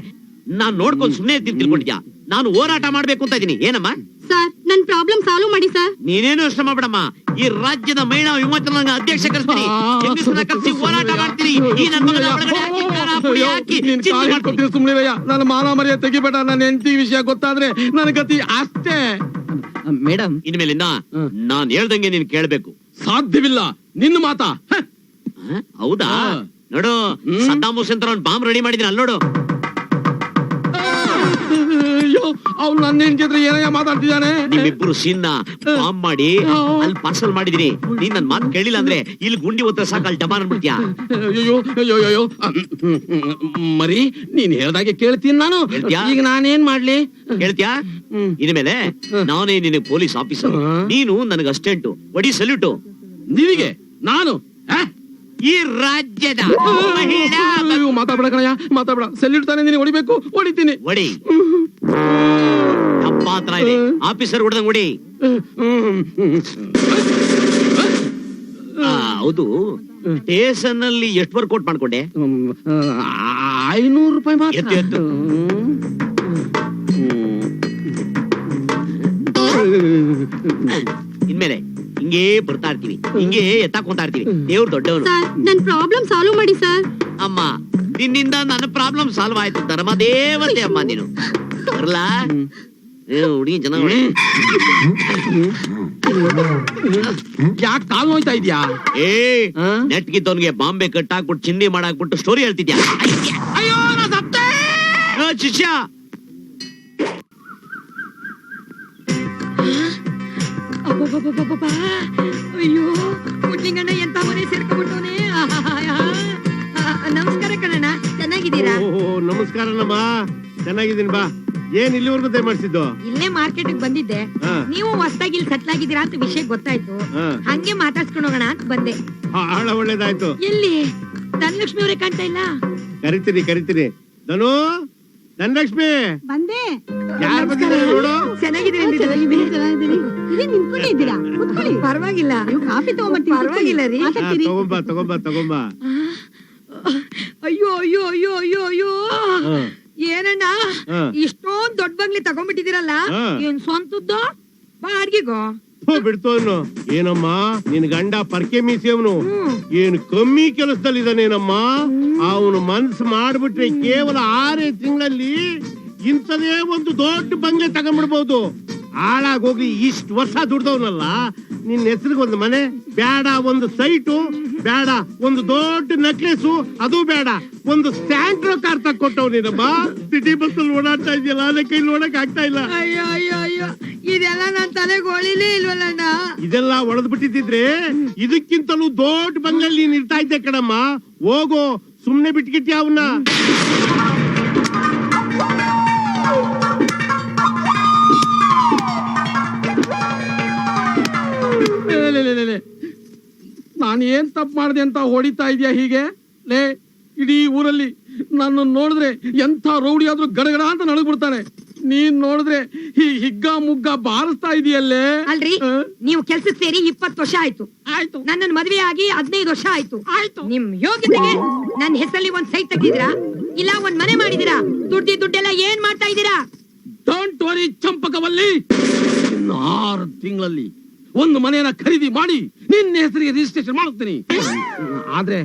ನಾನ್ ನೋಡ್ಕೊಂಡು ಸುಮ್ಮನೆ ಇರ್ತೀನಿ ತಿಳ್ಕೊಂಡಿದ್ಯಾ? ನಾನು ಹೋರಾಟ ಮಾಡ್ಬೇಕು ಅಂತ ಇದೀನಿ. ಏನಮ್ಮ? ಸರ್, ನನ್ ಪ್ರಾಬ್ಲಮ್ ಸಾಲ್ವ್ ಮಾಡಿ ಸರ್. ನೀನೇನು ಇಷ್ಟ ಮಾಡ್ಬೇಡಮ್ಮ. ಈ ರಾಜ್ಯದ ಮಹಿಳಾ ವಿಮೋಚನಾ ಅಧ್ಯಕ್ಷ ಕರೆಸ್ತೀನಿ, ಹೆಂಗಸರನ್ನ ಕರೆಸಿ ಹೋರಾಟ ಮಾಡ್ತೀನಿ. ಈ ನನ್ನ ಮಗನ ಒಳಗಡೆ ಹಾಕಿ, ಖಾರ ಪುಡಿ ಹಾಕಿ ಚಿಂದಿ ಮಾಡ್ತೀನಿ. ಸುಮ್ನಿರಯ್ಯ, ನನ್ನ ಮಾನ ಮರ್ಯಾದೆ ತೆಗಿಬೇಡ. ನನ್ನ ಹೆಂಡತಿ ವಿಷಯ ಗೊತ್ತಾದ್ರೆ ನನ್ನ ಗತಿ ಅಷ್ಟೇ. ಮೇಡಮ್, ಇನ್ಮೇಲಿಂದ ನಾನ್ ಹೇಳ್ದಂಗೆ ನೀನ್ ಕೇಳ್ಬೇಕು. ಸಾಧ್ಯವಿಲ್ಲ ನಿನ್ನ ಮಾತಾ. ಹೌದಾ? ನೋಡು, ಸದ್ದಾಮ್ ಹುಸೇನ್ ತರ ಬಾಂಬ್ ರೆಡಿ ಮಾಡಿದೀನಿ, ಅಲ್ಲಿ ನೋಡು. ಅಯ್ಯೋ, ಅವ್ನು ನನ್ನ ಹೆಂಡತಿ ಹತ್ರ ಏನಯ್ಯ ಮಾತಾಡ್ತಿದ್ದಾನೆ? ನಿಮ್ಮಿಬ್ರು ಸೀನ್ ಬಾಂಬ್ ಮಾಡಿ ಅಲ್ಲಿ ಪಾರ್ಸಲ್ ಮಾಡಿದೀನಿ. ನೀನ್ ನನ್ ಮಾತು ಕೇಳಿಲ್ಲ ಅಂದ್ರೆ ಇಲ್ಲಿ ಗುಂಡಿ ಒತ್ತ ಸಾಕು, ಅಲ್ಲಿ ಡಮಾನ್ ಅನ್ಬಿಡ್ತೀಯ. ಅಯ್ಯೋ ಅಯ್ಯೋ ಅಯ್ಯೋ, ಮರಿ ನೀನ್ ಹೇಳ್ದಾಗೆ ಕೇಳ್ತೀನಿ ನಾನು. ಈಗ ನಾನೇನ್ ಮಾಡ್ಲಿ? ಹೇಳ್ತೀಯಾ? ಇನ್ಮೇಲೆ ನಾನೇ ನಿನಗೆ ಪೊಲೀಸ್ ಆಫೀಸರ್, ನೀನು ನನಗೆ ಅಸ್ಟೆಂಟು. ಒಡಿ ಸಲ್ಯೂಟು ನಿನಗೆ. ನಾನು ಈ ರಾಜ್ಯದ ಮಹಿಳಾ. ಮಾತಾಡ್ಬೇಡ ಕಣಯ್ಯ, ಮಾತಾಡ್ಬೇಡ. ಸೆಲ್ಯೂಟ್ ತಾನೆ ನಿನಗೆ ಹೊಡಿಬೇಕು, ಹೊಡಿತೀನಿ. ಒಡಿ. ಅಪ್ಪ ಹತ್ರ ಇದೆ, ಆಫೀಸರ್ ಹೊಡೆದಂಗ್ ಹೊಡಿ. ಹೌದು, ಸ್ಟೇಷನ್ ಅಲ್ಲಿ ಎಷ್ಟು ವರ್ಕೌಟ್ ಮಾಡ್ಕೊಂಡೆ? 500 ರೂಪಾಯಿ ಮಾತ್ರ. ಎತ್ತು ಎತ್ತು. ಇನ್ಮೇಲೆ ಹಿಂಗೇ ಬರ್ತಾ ಇರ್ತೀವಿ, ಹಿಂಗೇ ಎತ್ತಾಕೊಂತಾ ಇರ್ತೀವಿ. ದೇವ್ರು ದೊಡ್ಡವನು. ಸರ್, ನನ್ ಪ್ರಾಬ್ಲಮ್ ಸಾಲ್ವ್ ಮಾಡಿ ಸರ್. ಅಮ್ಮ, ನಿನ್ನಿಂದ ನನ್ನ ಪ್ರಾಬ್ಲಮ್ ಸಾಲ್ವ್ ಆಯ್ತು. ಧರ್ಮ ದೇವತೆ ಅಮ್ಮ ನೀನು. ಬರ್ಲಾ? ಹುಡುಗಿ ಜನ ಯಾಕೆ ಕಾಲ್ ನೋಯ್ತಾ ಇದ್ಯಾ? ನೆಟ್ಗಿದ್ದವನ್ಗೆ ಬಾಂಬೆ ಕಟ್ಟಾಕ್ಬಿಟ್ಟು ಚಿಂದಿ ಮಾಡಾಕ್ಬಿಟ್ಟು ಸ್ಟೋರಿ ಹೇಳ್ತಿದ್ಯಾ? ಅಯ್ಯೋ, ನಾ ಸತ್ತೆ. ಶಿಷ್ಯ, ಅಯ್ಯೋ, ಮುಟ್ಲಿಂಗಣ್ಣ ಎಂತ ಮನೆ ಸೇರ್ಕೊಂಡ್ಬಿಟ್ಟವನೇ. ನಮಸ್ಕಾರ ಕಣಣ್ಣ, ಚೆನ್ನಾಗಿದ್ದೀರಾ? ನಮಸ್ಕಾರನಮ್ಮ, ಚೆನ್ನಾಗಿದ್ದೀನಿ. ಬಾ. ಏನ್ ಇಲ್ಲಿವರೆಗೂ ದಯಮಾಡ್ಸಿದ್ದು? ಇಲ್ಲೇ ಮಾರ್ಕೆಟ್ ಬಂದಿದ್ದೆ. ನೀವು ಹೊಸದಾಗಿ ಇಲ್ಲಿ ಸೆಟ್ಲ್ ಆಗಿದ್ದೀರಾ ಅಂತ ವಿಷಯ ಗೊತ್ತಾಯ್ತು. ಹಂಗೆ ಮಾತಾಡ್ಸ್ಕೊಂಡು ಹೋಗೋಣ ಅಂತ ಬಂದೆ. ಬಹಳ ಒಳ್ಳೇದಾಯ್ತು. ಎಲ್ಲಿ ಧನಲಕ್ಷ್ಮಿ ಅವರೇ ಕಾಣ್ತಾ ಇಲ್ಲ? ಕರಿತೀನಿ. ಧನು, ಧನಲಕ್ಷ್ಮಿ ಬಂದೆ. ಯಾರು ಬಂದಿದ್ದಾರೆ ನೋಡು. ಇಲ್ಲಿ ನಿಂತ್ಕೊಂಡಿದ್ದೀರಾ? ಕೂತ್ಕೊಳ್ಳಿ. ಪರವಾಗಿಲ್ಲ, ನೀವು ಕಾಫಿ ತಗೊಂಡ್ಬರ್ತೀನಿ. ಪರವಾಗಿಲ್ಲ ರೀ. ಮಾತಾಡ್ತೀರಿ? ತಗೊಂಬಾ. ಅಯ್ಯೋ ಅಯ್ಯೋ ಅಯ್ಯೋ ಅಯ್ಯೋ ಅಯ್ಯೋ, ಏನಣ್ಣ ಇಷ್ಟೊಂದ್ ದೊಡ್ಡ ಬಂಗ್ಲೆ ತಗೊಂಡ್ಬಿಟ್ಟಿದ್ದೀರಲ್ಲ? ಏನ್ ಸ್ವಂತದ್ದು ಬಾಡ್ಗಿಗೋ? ಬಿಡ್ತು ಅನ್ನು. ಏನಮ್ಮ, ನಿನ್ ಗಂಡ ಪರ್ಕೆ ಮೀಸಿಯವನು ಏನು ಕಮ್ಮಿ ಕೆಲಸದಲ್ಲಿದ್ದಾನೇನಮ್ಮ. ಅವನು ಮನ್ಸು ಮಾಡ್ಬಿಟ್ರೆ ಕೇವಲ 6 ತಿಂಗಳಲ್ಲಿ ಇಂಥದೇ ಒಂದು ದೊಡ್ಡ ಬಂಗ್ಲೆ ತಗೊಂಡ್ಬಿಡ್ಬಹುದು. ಹಾಳಾಗೋಗ್ಲಿ, ಇಷ್ಟು ವರ್ಷ ದುಡ್ದವನಲ್ಲ. ನಿನ್ನ ಹೆಸರಿಗೆ ಒಂದು ಮನೆ ಬೇಡ, ಒಂದು ಸೈಟು ಬೇಡ, ಒಂದು ದೊಡ್ಡ ನೆಕ್ಲೆಸು ಅದು ಬೇಡ, ಒಂದು ಸ್ಟ್ಯಾಂಡ್ರೋ ಕಾರ್ ತಕ್ಕೊಟ್ಟವನೇನಮ್ಮ. ಸಿಟಿ ಬಸ್ ಅಲ್ಲಿ ಓಡಾಡ್ತಾ ಇದೆಯಲ್ಲ, ಅದೇ ಕೈ ನೋಡಕ್ ಆಗ್ತಾ ಇಲ್ಲ. ಅಯ್ಯೋ ಅಯ್ಯೋ ಅಯ್ಯೋ, ಇದೆಲ್ಲ ನನ್ ತಲೆಗೆ ಹೊಳಿಲೇ ಇಲ್ವಲ್ಲಣ್ಣ. ಇದೆಲ್ಲ ಒಳದ್ ಬಿಟ್ಟಿದ್ರೆ ಇದಕ್ಕಿಂತಲೂ ದೊಡ್ಡ ಬಂಗ್ಲಲ್ಲಿ ನೀನ್ ಇರ್ತಾ ಇದ್ದೆ ಕಣಮ್ಮ. ಹೋಗೋ, ಸುಮ್ನೆ ಬಿಟ್ಕಿಟ್ಟಿ ಅವನ್ನ. ನಾನು ಏನ್ ತಪ್ಪು ಮಾಡಿದೆ ಅಂತ ಹೊಡಿತಾ ಇದೀಯ ಹೀಗೆ? ಲೇ, ಇಡೀ ಊರಲ್ಲಿ ನನ್ನ ನೋಡಿದ್ರೆ ಎಂಥ ರೌಡಿ ಆದ್ರೂ ಗಡಗಡ ಅಂತ ನಡಗ್ಬಿಡ್ತಾನೆ. ನೀನ್ ನೋಡಿದ್ರೆ ಹಿಗ್ಗ ಮುಗ್ಗ ಬಾರಿಸ್ತಾ ಇದೆಯಲ್ಲೇ. ಅಲ್ರಿ ಆ? ನೀವು ಕೆಲ್ಸಕ್ಕೆ ಸೇರಿ 20 ವರ್ಷ ಆಯ್ತು. ಆಯ್ತು ನನ್ನನ್ ಮದ್ವೆ ಆಗಿ 15 ವರ್ಷ ಆಯ್ತು. ಆಯ್ತು. ನಿಮ್ ಯೋಗ್ಯತೆಗೆ ನನ್ನ ಹೆಸರಲ್ಲಿ ಒಂದ್ ಸೈಟ್ ತೆಗ್ದಿರಾ ಇಲ್ಲ ಒಂದ್ ಮನೆ ಮಾಡಿದಿರಾ? ದುಡ್ಡೆಲ್ಲ ಏನ್ ಮಾಡ್ತಾ ಇದ್ದೀರಾ? ಡೋಂಟ್ ವರಿ ಚಂಪಕವಲ್ಲಿ, ಇನ್ನು 6 ತಿಂಗಳಲ್ಲಿ ಒಂದು ಮನೆಯನ್ನ ಖರೀದಿ ಮಾಡಿ ನಿನ್ನ ಹೆಸರಿಗೆ ರಿಜಿಸ್ಟ್ರೇಷನ್ ಮಾಡ್ತೀನಿ. ಆದ್ರೆ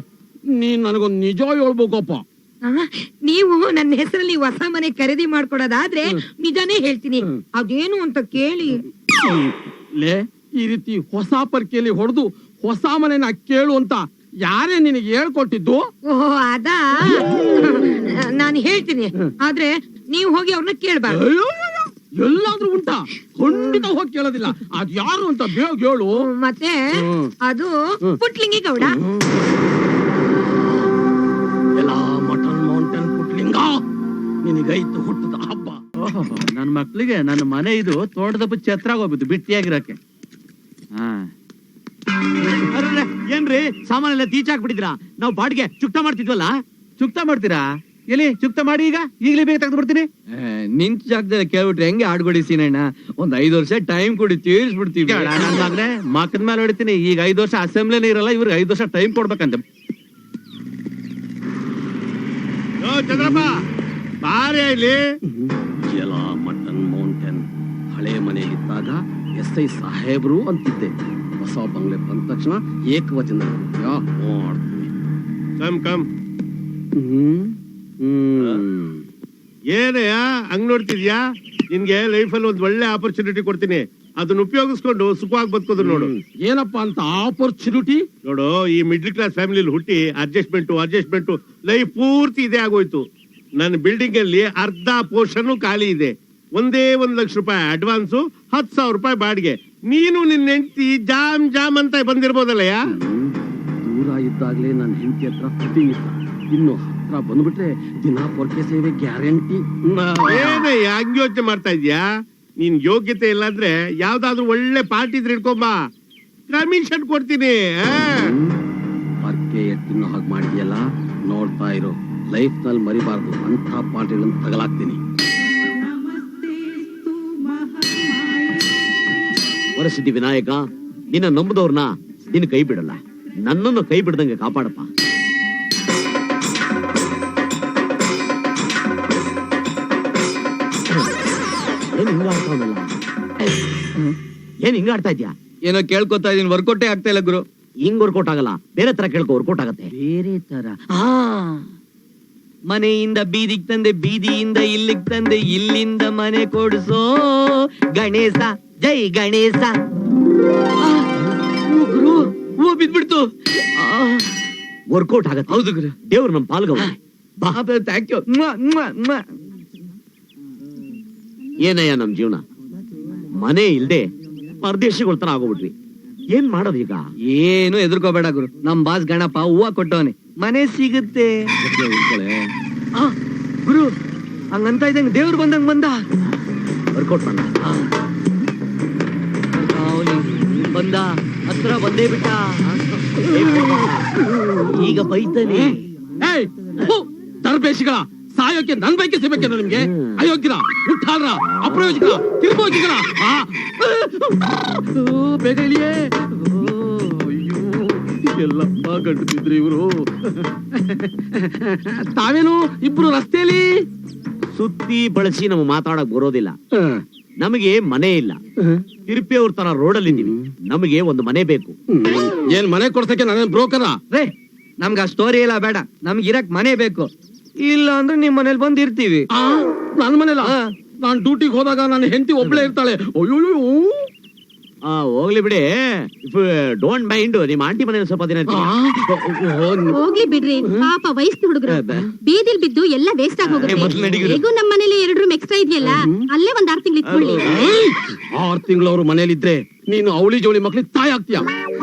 ನೀನ್ ನನಗೊಂದು ನಿಜ ಹೇಳ್ಬೇಕಪ್ಪ. ಆ, ನೀವು ನನ್ನ ಹೆಸರಲ್ಲಿ ಹೊಸ ಮನೆ ಖರೀದಿ ಮಾಡ್ಕೊಡೋದಾದ್ರೆ ನಿಜಾನೇ ಹೇಳ್ತೀನಿ. ಅದೇನು ಅಂತ ಕೇಳಿ. ಲೇ, ಈ ರೀತಿ ಹೊಸ ಪರ್ಕೆಯಲ್ಲಿ ಹೊಡೆದು ಹೊಸ ಮನೆನ ಕೇಳು ಅಂತ ಯಾರೇ ನಿನಗೆ ಹೇಳ್ಕೊಟ್ಟಿದ್ದು? ಓಹೋ ಅದಾ, ನಾನು ಹೇಳ್ತೀನಿ. ಆದ್ರೆ ನೀವು ಹೋಗಿ ಅವ್ರನ್ನ ಕೇಳ್ಬಾರ್ದು. ಅಯ್ಯೋ, ಎಲ್ಲಾದ್ರೂ ಉಂಟಾ? ಖಂಡಿತ ಹೋಗಿ ಕೇಳೋದಿಲ್ಲ. ಅದ್ ಯಾರು ಅಂತ ಬೇಗ ಹೇಳು. ಮತ್ತೆ ಅದು ಪುಟ್ಲಿಂಗಿ ಗೌಡ. ಎಲ್ಲ ಮಟನ್ ಮೌಂಟೇನ್ ಪುಟ್ಲಿಂಗ, ನಿನಗೈತು ಹುಟ್ಟದ ಹಬ್ಬ. ನನ್ ಮಕ್ಳಿಗೆ ನನ್ನ ಮನೆ ಇದು ತೋಟದಪ್ಪ ಛತ್ರ ಹೋಗ್ಬಿಟ್ಟು ಬಿಟ್ಟಿಯಾಗಿರಕ್ಕೆ. ಏನ್ರಿ ಸಾಮಾನೆಲ್ಲ ತೀಚ್ ಹಾಕ್ಬಿಟ್ಟಿದ್ರಾ? ನಾವು ಬಾಡಿಗೆ ಚುಕ್ತ ಮಾಡ್ತಿದ್ವಲ್ಲ. ಚುಕ್ತ ಮಾಡ್ತೀರಾ? ಎಲ್ಲಿ ಚುಕ್ತ ಮಾಡಿ ಈಗ ಈಗಲೇ ಬೇಗ ತೆಗೆದು ಬಿಡ್ತೀನಿ. ನಿಂತ ಜಾಗದಲ್ಲಿ ಕೇಳ್ಬಿಟ್ರೆ ಹೆಂಗೆ ಆಡ್ಗೊಡಿಸಿನಣ್ಣ? ಒಂದ್ 5 ವರ್ಷ ಟೈಮ್ ಕೊಡಿ, ತೀರ್ಸ್ಬಿಡ್ತೀವಿ. ಅಂದ್ರೆ ಮಕ್ಕದ ಮೇಲೆ ಹೊಡಿತೀನಿ. ಈಗ 5 ವರ್ಷ ಅಸೆಂಬ್ಲಿನೇ ಇರಲ್ಲ, ಇವ್ರಿಗೆ 5 ವರ್ಷ ಟೈಮ್ ಕೊಡ್ಬೇಕಂತ. ಚಂದ್ರಪ್ಪ ಬಾರಿ ಇಲ್ಲಿ. ಎಲ್ಲ ಮಟನ್ ಮೌಂಟೇನ್ ಹಳೆ ಮನೆಯಲ್ಲಿದ್ದಾಗ SI ಸಾಹೇಬ್ರು ಅಂತಿದ್ದೆ. ಹೊಸ ಬಂಗ್ಲೆ ಬಂದ ತಕ್ಷಣ ಏಕವಚನ ಮಾಡ್ತೀನಿ. Come come. ಏನಯ್ಯ ಹಂಗ್ ನೋಡ್ತಿದ್ಯಾ? ನಿನ್ಗೆ ಲೈಫಲ್ಲಿ ಒಂದ್ ಒಳ್ಳೆ ಆಪರ್ಚುನಿಟಿ ಕೊಡ್ತೀನಿ, ಅದನ್ನ ಉಪಯೋಗಿಸ್ಕೊಂಡು ಸುಖವಾಗಿ ಬದುಕೋದು ನೋಡು. ಏನಪ್ಪಾ ಅಂತ ಆಪರ್ಚುನಿಟಿ? ನೋಡು, ಈ ಮಿಡ್ಲ್ ಕ್ಲಾಸ್ ಫ್ಯಾಮಿಲಿ ಹುಟ್ಟಿ ಅಡ್ಜಸ್ಟ್ಮೆಂಟ್ ಲೈಫ್ ಪೂರ್ತಿ ಇದೇ ಆಗೋಯ್ತು. ನನ್ನ ಬಿಲ್ಡಿಂಗ್ ಅಲ್ಲಿ ಅರ್ಧ ಪೋರ್ಷನ್ ಖಾಲಿ ಇದೆ. ಒಂದೇ 1 ಲಕ್ಷ ರೂಪಾಯಿ ಅಡ್ವಾನ್ಸು, 10,000 ರೂಪಾಯಿ ಬಾಡಿಗೆ. ನೀನು ನಿನ್ನ ಹೆಂಡತಿ ಜಾಮ್ ಅಂತ ಬಂದಿರ್ಬೋದಲ್ಲಯ್ಯ. ದೂರ ಇದ್ದಾಗ್ಲೇ ನನ್ನ ಹೆಂಡತಿ ಹತ್ರ ಕುಟಿ ಇತ್ತ. ಇನ್ನು ಹತ್ರ ಬಂದ್ಬಿಟ್ರೆ ದಿನ ಪೊರ್ಕೆ ಸೇವೆ ಗ್ಯಾರಂಟಿ. ಏನಯ್ಯ ಹಂಗ್ ಯೋಚನೆ ಮಾಡ್ತಾ ಇದ್ಯಾ? ನೀನ್ ಯೋಗ್ಯತೆ ಇಲ್ಲ ಅಂದ್ರೆ ಯಾವ್ದಾದ್ರು ಒಳ್ಳೆ ಪಾರ್ಟಿ ಇದ್ರೆ ಇಟ್ಕೊಂಬಾ, ಕಮಿಷನ್ ಕೊಡ್ತೀನಿ. ಪರ್ಕೆ ಎತ್ತಿನ ಹಾಗೆ ಮಾಡಿದ್ಯಲ್ಲ, ನೋಡ್ತಾ ಇರೋ. ಲೈಫ್ ನಲ್ಲಿ ಮರಿಬಾರ್ದು ಅಂತ ಪಾರ್ಟಿಗಳನ್ನು ತಗಲಾಕ್ತೀನಿ. ವರಸಿದ್ಧಿ ವಿನಾಯಕ, ನಿನ್ನ ನಂಬುದವ್ರನ್ನ ನಿನ್ನ ಕೈ ಬಿಡಲ್ಲ, ನನ್ನನ್ನು ಕೈ ಬಿಡದಂಗೆ ಕಾಪಾಡಪ್ಪ. ಏನ್ ಹಿಂಗ ಆಡ್ತಾ ಇದ್ಯಾ? ಏನೋ ಕೇಳ್ಕೊತಾ ಇದೀನಿ, ವರ್ಕೌಟೇ ಆಗ್ತಾ ಇಲ್ಲ ಗುರು. ಹಿಂಗ್ ವರ್ಕೌಟ್ ಆಗಲ್ಲ, ಬೇರೆ ತರ ಕೇಳ್ಕೊ, ವರ್ಕೌಟ್ ಆಗತ್ತೆ. ಬೇರೆ ತರ. ಮನೆಯಿಂದ ಬೀದಿಗ್ ತಂದೆ, ಬೀದಿಯಿಂದ ಇಲ್ಲಿಗ್ ತಂದೆ, ಇಲ್ಲಿಂದ ಮನೆ ಕೊಡ್ಸೋ ಗಣೇಶ, ಜೈ ಗಣೇಶ. ಗುರು ಹೂ ಬಿದ್ಬಿಡ್ತು. ವರ್ಕೌಟ್ ಆಗತ್ತೆ. ಹೌದು ಗುರು, ದೇವ್ರು ನಮ್ ಪಾಲ್ಗವ. Thank you. ಏನಯ್ಯ ನಮ್ ಜೀವನ? ಮನೆ ಇಲ್ದೆ ಪರದೇಶಿಗಳ ತರ ಆಗೋಗ್ಬಿಟ್ವಿ. ಏನ್ ಮಾಡೋದು ಈಗ? ಏನು ಎದುರ್ಕೋಬೇಡ ಗುರು, ನಮ್ ಬಾಸ್ ಗಣಪ ಹೂವ ಕೊಟ್ಟವನೆ, ಮನೆ ಸಿಗುತ್ತೆ. ಗುರು ಹಂಗಂತ ಇದ್ದಂಗ ದೇವ್ರು ಬಂದ. ವರ್ಕೌಟ್ ಮಾಡ ಬಂದ, ಹತ್ರ ಬಂದೇ ಬಿಟ್ಟ. ಈಗ ಬೈತಾನೆ. ದರ್ಬೇಶಿಗಳ ಸಾಯೋಕೆ ನನ್ ಬೈಕೆ ಸಿಗ್ಬೇಕೇನೋ ನಿಮ್ಗೆ? ಅಯೋಗ್ಯರ, ಮುಟ್ಟಾಳ್ರ, ಅಪ್ರಯೋಜಕ, ತಿರುಗೋಜಿಗಳ. ಬೇಗ ಇಳಿಯೇ. ಅಯ್ಯೋ, ಎಲ್ಲಪ್ಪ ಗಂಟುತ್ತಿದ್ರು ಇವರು. ತಾವೇನು ಇಬ್ರು ರಸ್ತೆಯಲ್ಲಿ ಸುತ್ತಿ ಬಳಸಿ ನಮ್ಗೆ ಮಾತಾಡಕ್ ಬರೋದಿಲ್ಲ. ನಮಗೆ ಮನೆ ಇಲ್ಲ, ತಿರುಪಿ ಅವ್ರ ತರ ರೋಡಲ್ಲಿ ಇದೀವಿ. ನಮಗೆ ಒಂದು ಮನೆ ಬೇಕು. ಏನ್ ಮನೆ ಕೊಡ್ಸಕ್ಕೆ ನಾನೇನ್ ಬ್ರೋಕರ? ರೇ, ನಮ್ಗ ಆ ಸ್ಟೋರಿ ಎಲ್ಲ ಬೇಡ, ನಮ್ಗೆ ಇರಕ್ ಮನೆ ಬೇಕು. ಇಲ್ಲ ಅಂದ್ರೆ ನಿಮ್ ಮನೇಲಿ ಬಂದ್ ಇರ್ತೀವಿ. ನನ್ ಮನೇಲ ನಾನ್ ಡ್ಯೂಟಿಗೆ ಹೋದಾಗ ನನ್ನ ಹೆಂಡತಿ ಒಬ್ಳೆ ಇರ್ತಾಳೆ. ಅಯ್ಯೋ, ಹೋಗ್ಲಿ ಬಿಡಿ. ಡೋಂಟ್ ಮೈಂಡ್, ನಿಮ್ ಆಂಟಿ ಮನೇಲಿ ಸ್ವಲ್ಪ ದಿನ ಹೋಗ್ಲಿ ಬಿಡ್ರಿ, ಪಾಪ ವಯಸ್ಸು ಹುಡುಗರು ಬೀದಿಲ್ ಬಿದ್ದು ಎಲ್ಲ ವೇಸ್ಟ್ ಆಗಿ ಹೋಗುತ್ತೆ. ಹೇಗೂ ನಮ್ಮ ಮನೇಲಿ 2 ರೂಮ್ ಎಕ್ಸ್ಟ್ರಾ ಇದೆಯಲ್ಲ, ಅಲ್ಲೇ ಒಂದ್ 6 ತಿಂಗಳು ಇಟ್ಕೊಳ್ಳಿ. 6 ತಿಂಗಳು ಅವ್ರು ಮನೇಲಿದ್ರೆ ನೀನು ಅವಳಿ ಜೋಳಿ ಮಕ್ಳಿಗೆ ತಾಯಿ ಆಗ್ತೀಯ.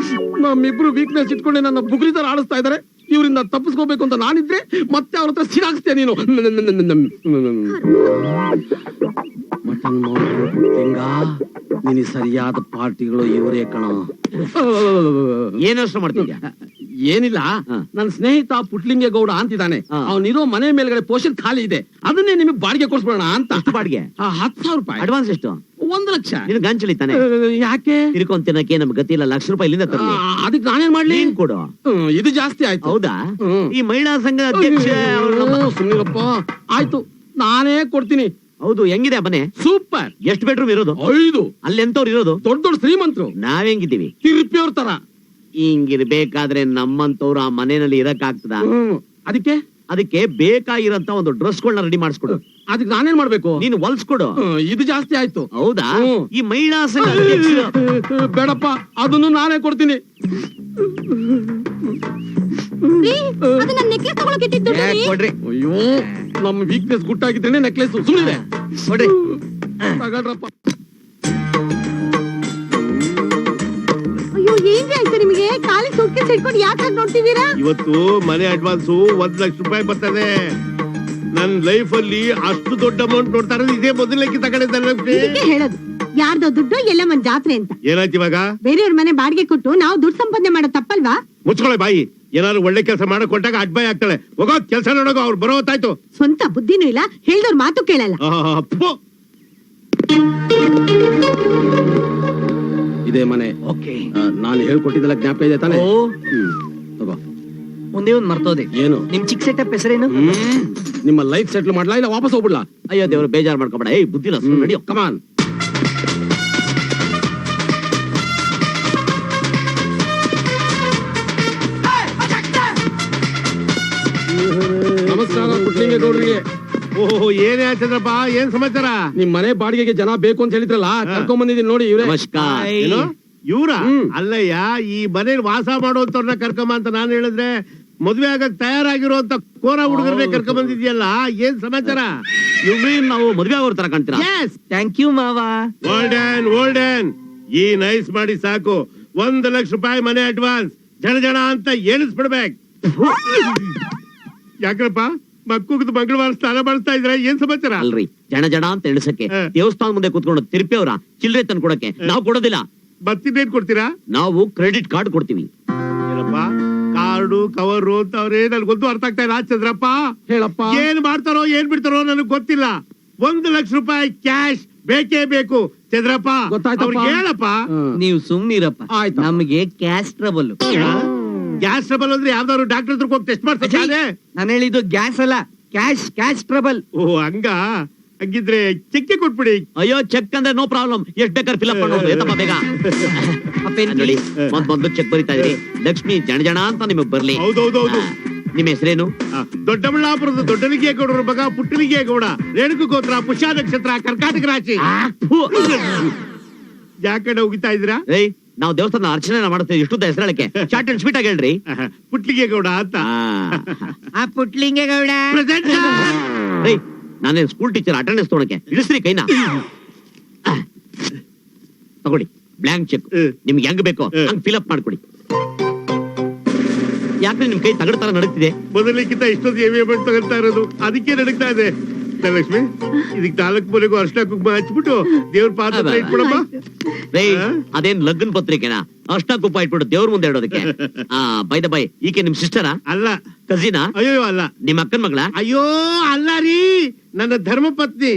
ನಮ್ಮಿಬ್ರು ವೀಕ್ನೆಸ್ ಇಟ್ಕೊಂಡೆ ನನ್ನ ಬುಗುರಿ ತರ ಆಡಿಸ್ತಾ ಇದಾರೆ. ಇವರಿಂದ ತಪ್ಪಿಸ್ಕೋಬೇಕು ಅಂತ ನಾನಿದ್ರೆ ಮತ್ತೆ ಅವ್ರ ಹತ್ರ ಸಿಡಾಕ್ಸ್ತೀಯ ನೀನು. ಮಟನ್ ಹಿಂಗ ನಿನಗೆ ಸರಿಯಾದ ಪಾರ್ಟಿಗಳು ಇವರೇ ಕಣ. ಏನಷ್ಟು ಮಾಡ್ತಿದ್ಯಾ? ಏನಿಲ್ಲ ಹಾ. ನನ್ನ ಸ್ನೇಹಿತ ಪುಟ್ಲಿಂಗೇಗೌಡ ಅಂತಿದ್ದಾನೆ. ಹಾ. ಅವನಿರೋ ಮನೆ ಮೇಲ್ಗಡೆ ಪೋಷನ್ ಖಾಲಿ ಇದೆ, ಅದನ್ನೇ ನಿಮಗೆ ಬಾಡಿಗೆ ಕೊಡ್ಸ್ಬಿಡೋಣ ಅಂತ. ಎಷ್ಟು ಬಾಡಿಗೆ? 10,000 ರೂಪಾಯಿ. ಅಡ್ವಾನ್ಸ್ ಎಷ್ಟು? 1 ಲಕ್ಷ. ನಿನ್ ಗಂಚಲಿ ತಾನೆ? ಯಾಕೆ? ತಿರ್ಕೊಂಡ್ ತಿನ್ನಕ್ಕೆ ನಮ್ಗೆ ಗತಿ ಇಲ್ಲ, ಲಕ್ಷ ರೂಪಾಯಿ ಇಲ್ಲಿಂದ ತರಲಿ. ಅದಕ್ಕೆ ನಾನೇನ್ ಮಾಡ್ಲಿ? ನೀನ್ ಕೊಡು. ಇದು ಜಾಸ್ತಿ ಆಯ್ತು. ಹೌದಾ? ಹ್ಮ್. ಈ ಮಹಿಳಾ ಸಂಘದ ಅಧ್ಯಕ್ಷ ಅವ್ರು ನಮ್ಮ- ಸುಮ್ಮನಿರಪ್ಪ. ಆಯ್ತು, ನಾನೇ ಕೊಡ್ತೀನಿ. ಹೌದು, ಹೆಂಗಿದೆ ಆ ಮನೆ? ಸೂಪರ್. ಎಷ್ಟು ಬೆಡ್ರೂಮ್ ಇರೋದು? 5. ಅಲ್ಲಿ ಎಂತವ್ರು ಇರೋದು? ದೊಡ್ಡ ದೊಡ್ಡ ಶ್ರೀಮಂತರು, ನಾವೆಂಗಿದ್ದೀವಿ? ತಿರುಪಿಯವ್ರ ತರ. ಹಿಂಗಿರ್ಬೇಕಾದ್ರೆ ನಮ್ಮಂತವ್ರು ಆ ಮನೆಯಲ್ಲಿ ಇರಕ್ ಆಗ್ತದ? ಅದಕ್ಕೆ ಅದಕ್ಕೆ ಬೇಕಾಗಿರಂತ ಒಂದು ಡ್ರೆಸ್ಗಳನ್ನ ರೆಡಿ ಮಾಡಿಸ್ಕೊಡು. ಅದಕ್ಕೆ ನಾನೇನ್ ಮಾಡ್ಬೇಕು? ನೀನು ಹೊಲ್ಸ್ಕೊಡು. ಇದು ಜಾಸ್ತಿ ಆಯ್ತು. ಹೌದಾ? ಹ್ಮ್. ಈ ಮಹಿಳಾ ಸಂಘ ಅಧ್ಯಕ್ಷರು- ಬೇಡಪ್ಪ, ಅದನ್ನು ನಾನೇ ಕೊಡ್ತೀನಿ. ಅದು ನನ್ನ ನೆಕ್ಲೆಸ್ ತಗೊಳಕ್ ಇಟ್ಟಿದ್ದು ಏ, ಕೊಡ್ರಿ ಅಯ್ಯೋ, ನಮ್ಮ ವೀಕ್ನೆಸ್ ಗುಟ್ಟಾಗಿದ್ದೇನೆ ನೆಕ್ಲೆಸ್. ಸುಮ್ಮನೆ ಕೊಡ್ರಿ. ತಗೊಳ್ರಪ್ಪ. ಅಯ್ಯೋ ಏನ್ರಿ ಆಯ್ತು ನಿಮಗೆ? ಖಾಲಿ ಸುಟ್ಕೇಸ್ ಇಟ್ಕೊಂಡು ಯಾಕೆ ಹಾಗೆ ನೋಡ್ತಿದ್ದೀರಾ? ಇವತ್ತು ಮನೆ ಅಡ್ವಾನ್ಸು 1 ಲಕ್ಷ ರೂಪಾಯಿ ಬರ್ತದೆ. ನನ್ ಲೈಫ್ ಅಲ್ಲಿ ಅಷ್ಟು ದೊಡ್ಡ ಅಮೌಂಟ್ ನೋಡ್ತಾ ಇರೋದು ಇದೇ ಮೊದಲಕ್ಕೆ ತಗೊಂಡಿದ್ದಾರೆ. ಇದಕ್ಕೆ ಹೇಳೋದು ಯಾರ್ದೋ ದುಡ್ಡು ಎಲ್ಲಮ್ಮನ್ ಜಾತ್ರೆ ಅಂತ. ಏನಾಯ್ತು ಇವಾಗ? ಬೇರೆಯವ್ರ ಮನೆ ಬಾಡಿಗೆ ಕೊಟ್ಟು ನಾವು ದುಡ್ಡು ಸಂಪಾದನೆ ಮಾಡೋದು ತಪ್ಪಲ್ವಾ? ಮುಚ್ಕೊಳ್ಳೆ ಬಾಯಿ. ಏನಾದ್ರು ಒಳ್ಳೆ ಕೆಲಸ ಮಾಡಕ್ ಕೊಟ್ಟಾಗ ಅಡ್ಬಾಯ್ ಆಗ್ತಾಳೆ. ಹೋಗೋ ಕೆಲಸ ನೋಡೋಗೋ, ಅವ್ರು ಬರೋ ಹೊತ್ತಾಯ್ತು. ಸ್ವಂತ ಬುದ್ಧಿನೂ ಇಲ್ಲ, ಹೇಳ್ದವ್ರ ಮಾತು ಕೇಳಲ್ಲ. ಅಪ್ಪು. ಇದೇ ಮನೆ. ಓಕೆ. ನಾನು ಹೇಳ್ಕೊಟ್ಟಿದ್ದೆಲ್ಲ ಜ್ಞಾಪಕ ಇದೆ ತಾನೆ? ಓ, ತಗೋ. ಒಂದೇ ಒಂದ್ ಮರ್ತೋದೆ. ಏನು? ನಿಮ್ ಚಿಕ್ಕ ಸೆಟಪ್ ಹೆಸರೇನು? ನಿಮ್ಮ ಲೈಫ್ ಸೆಟ್ಲ್ ಮಾಡ್ಲಾ ಇಲ್ಲ ವಾಪಸ್ ಹೋಗ್ಬಿಡ್ಲಾ? ಅಯ್ಯೋ ದೇವ್ರು, ಬೇಜಾರ್ ಮಾಡ್ಕೊಬೇಡ. ಏಯ್ ಬುದ್ಧಿಲ್ಲ, ನಡೆಯೋ. ಕಮಾನ್. ನಮಸ್ಕಾರ ಪುಟ್ಲಿಂಗೇಗೌಡ್ರಿಗೆ. ಓಹೋ, ಏನೇ ಚಂದ್ರಪ್ಪ, ಏನ್ ಸಮಾಚಾರ? ನಿಮ್ ಮನೆ ಬಾಡಿಗೆಗೆ ಜನ ಬೇಕು ಅಂತ ಹೇಳಿದ್ರಲ್ಲ, ಕರ್ಕೊಂಡ್ ಬಂದಿದ್ದೀನಿ ನೋಡಿ. ಇವ್ರೆ. ನಮಸ್ಕಾರ. ಏನು ಇವ್ರ? ಹ್ಮ್. ಅಲ್ಲಯ್ಯ, ಈ ಮನೇಲಿ ವಾಸ ಮಾಡೋಂತವ್ರನ್ನ ಕರ್ಕೊಂಬ ಅಂತ ನಾನು ಹೇಳಿದ್ರೆ, ಮದ್ವೆ ಆಗಕ್ ತಯಾರಾಗಿರುವಂತ ಕೋರ ಹುಡುಗರನ್ನೇ ಕರ್ಕೊಂಡ್ ಬಂದಿದ್ಯಲ್ಲ, ಏನ್ ಸಮಾಚಾರ? ಇವ್ರೇನ್ ನಾವು ಮದ್ವೆ ಆಗೋರ್ ತರ ಕಾಣ್ತೀರಾ? ಥ್ಯಾಂಕ್ ಯು ಮಾವಾ. ಓಲ್ಡನ್ ಈ ನೈಸ್ ಮಾಡಿ ಸಾಕು. 1 ಲಕ್ಷ ರೂಪಾಯಿ ಮನೆ ಅಡ್ವಾನ್ಸ್ ಜನ ಅಂತ ಏಳಿಸ್ಬಿಡ್ಬೇಕು. ಯಾಕ್ರಪ್ಪ ಮಕ್ಕಳು ಮಂಗಳವಾರ ಸ್ನಾನ ಮಾಡಿಸ್ತಾ ಇದ್ರೆ ಏನ್ ಸಮಾಚಾರ? ಅಲ್ರಿ, ಜನ ಅಂತ ಎಣಿಸಕ್ಕೆ ಹ. ದೇವಸ್ಥಾನ ಮುಂದೆ ಕೂತ್ಕೊಂಡು ತಿರುಪಿ ಅವರ ಚಿಲ್ಲರೆ ತಂದು ಕೊಡಕ್ಕೆ ನಾವು ಕೊಡೋದಿಲ್ಲ. ಮತ್ತಿನ್ನೇನ್ ಕೊಡ್ತೀರಾ? ನಾವು ಕ್ರೆಡಿಟ್ ಕಾರ್ಡ್ ಕೊಡ್ತೀವಿ. ಏನಪ್ಪ ಕಾರ್ಡು ಕವರು ಅಂತ ಅವ್ರೇ ನನ್ಗೊಂದು ಅರ್ಥ ಆಗ್ತಾ ಇಲ್ಲ ಚಂದ್ರಪ್ಪ. ಹೇಳಪ್ಪ. ಏನ್ ಮಾಡ್ತಾರೋ ಏನ್ ಬಿಡ್ತಾರೋ ನನಗ್ ಗೊತ್ತಿಲ್ಲ. 1 ಲಕ್ಷ ರೂಪಾಯಿ ಕ್ಯಾಶ್ ಬೇಕೇ ಬೇಕು ಚಂದ್ರಪ್ಪ. ಗೊತ್ತಾಯ್ತಪ್ಪ. ಅವ್ರಿಗೆ ಹೇಳಪ್ಪ. ನೀವು ಸುಮ್ನಿರಪ್ಪ. ಆಯ್ತು. ನಮಗೆ ಕ್ಯಾಸ್ ಟ್ರಬಲ್. ಗ್ಯಾಸ್ ಟ್ರಬಲ್ ಅಂದ್ರೆ ಯಾವ್ದಾದ್ರು ಡಾಕ್ಟರ್ ಹತ್ರ ಹೋಗಿ ಟೆಸ್ಟ್ ಮಾಡ್ತಾರೆ. ನಾನು ಹೇಳಿದ್ದು ಗ್ಯಾಸ್ ಅಲ್ಲ, ಕ್ಯಾಶ್ ಟ್ರಬಲ್. ಓ ಹಂಗ? ಹಂಗಿದ್ರೆ ಚೆಕ್ಕೆ ಕೊಟ್ಬಿಡಿ. ಅಯ್ಯೋ, ಚೆಕ್ ಅಂದ್ರೆ ನೋ ಪ್ರಾಬ್ಲಮ್. ಎಷ್ಟ್ ಬೇಕಾದ್ರೆ ಫಿಲ್ ಅಪ್ ಮಾಡೋದು. ಎತ್ತಪ್ಪ ಬೇಗ. ನೋಡಿ, ಮೊದ್ಲು ಚೆಕ್ ಬರಿತಾ ಇದ್ರಿ. ಲಕ್ಷ್ಮಿ ಜನ ಅಂತ ನಿಮಗ್ ಬರ್ಲಿ. ಹೌದೌದೌದು. ನಿಮ್ಮ ಹೆಸರೇನು? ದೊಡ್ಡಬಳ್ಳಾಪುರದ ದೊಡ್ಡಲಿಗೆ ಗೌಡರ ಮಗ ಪುಟ್ಟಲಿಗೆ ಗೌಡ. ರೇಣುಕು ಗೋತ್ರ, ಪುಷ್ಯ ನಕ್ಷತ್ರ, ಕರ್ಕಾಟಕ ರಾಶಿ. ಯಾಕಡೆ ಹೋಗಿತಾ ಇದ್ದೀರಾ? ಏಯ್, ನಾವು ದೇವಸ್ಥಾನ ಅರ್ಚನೆ ಮಾಡ್ತೀವಿ. ಇಷ್ಟುದ್ದ ಹೆಸರಳಕ್ಕೆ ಶಾರ್ಟ್ ಅಂಡ್ ಸ್ವೀಟ್ ಆಗಿ ಹೇಳ್ರಿ. ಪುಟ್ಲಿಗೆ ಗೌಡ ಅಂತ. ಆ ಪುಟ್ಲಿಂಗೇಗೌಡ. Present sir. ಏಯ್, ನಾನೇನ್ ಸ್ಕೂಲ್ ಟೀಚರ್ ಅಟೆಂಡೆನ್ಸ್ ತೊಗೊಳಕ್ಕೆ? ಇಳಿಸ್ರಿ ಕೈನ. ತಗೊಳ್ಳಿ ಬ್ಲಾಂಕ್ ಚೆಕ್. ನಿಮ್ಗೆ ಹೆಂಗ್ ಬೇಕೋ ಹಂಗ್ ಫಿಲ್ ಅಪ್ ಮಾಡ್ಕೊಡಿ. ಯಾಕ್ರೆ ನಿಮ್ ಕೈ ತಗಡ ತರ ನಡೀತಿದೆ? ಮೊದಲಿಕ್ಕಿಂತ ಇಷ್ಟೊಂದು ಎವಿಮೆಂಟ್ ತಗೊಳ್ತಾ ಇರೋದು, ಅದಕ್ಕೆ ನಡೀತಾ ಇದೆ. ಲಕ್ಷ್ಮಿ, ಇದಕ್ಕೆ 4 ಮೂಲೆಗೂ ಅರ್ಶಿನ ಕುಂಕುಮ ಹಚ್ಬಿಟ್ಟು ದೇವ್ರ ಪಾತ್ರ ಇಟ್ಬಿಡಮ್ಮ. ಅದೇನ್ ಲಗ್ನ ಪತ್ರಿಕೆನಾ? ಅಷ್ಟಕ್ಕೂಪ ಇಟ್ಬಿಟ್ಟು ದೇವ್ರ ಮುಂದೆ ಇಡೋದಕ್ಕೆ? ಬೈ ದ ಬೈ, ಈಕೆ ನಿಮ್ ಸಿಸ್ಟರಾ? ಅಲ್ಲ. ಕಸಿನಾ? ಅಯ್ಯೋ ಅಲ್ಲ. ನಿಮ್ ಅಕ್ಕನ್ ಮಗಳ? ಅಯ್ಯೋ ಅಲ್ಲ ರೀ, ನನ್ನ ಧರ್ಮ ಪತ್ನಿ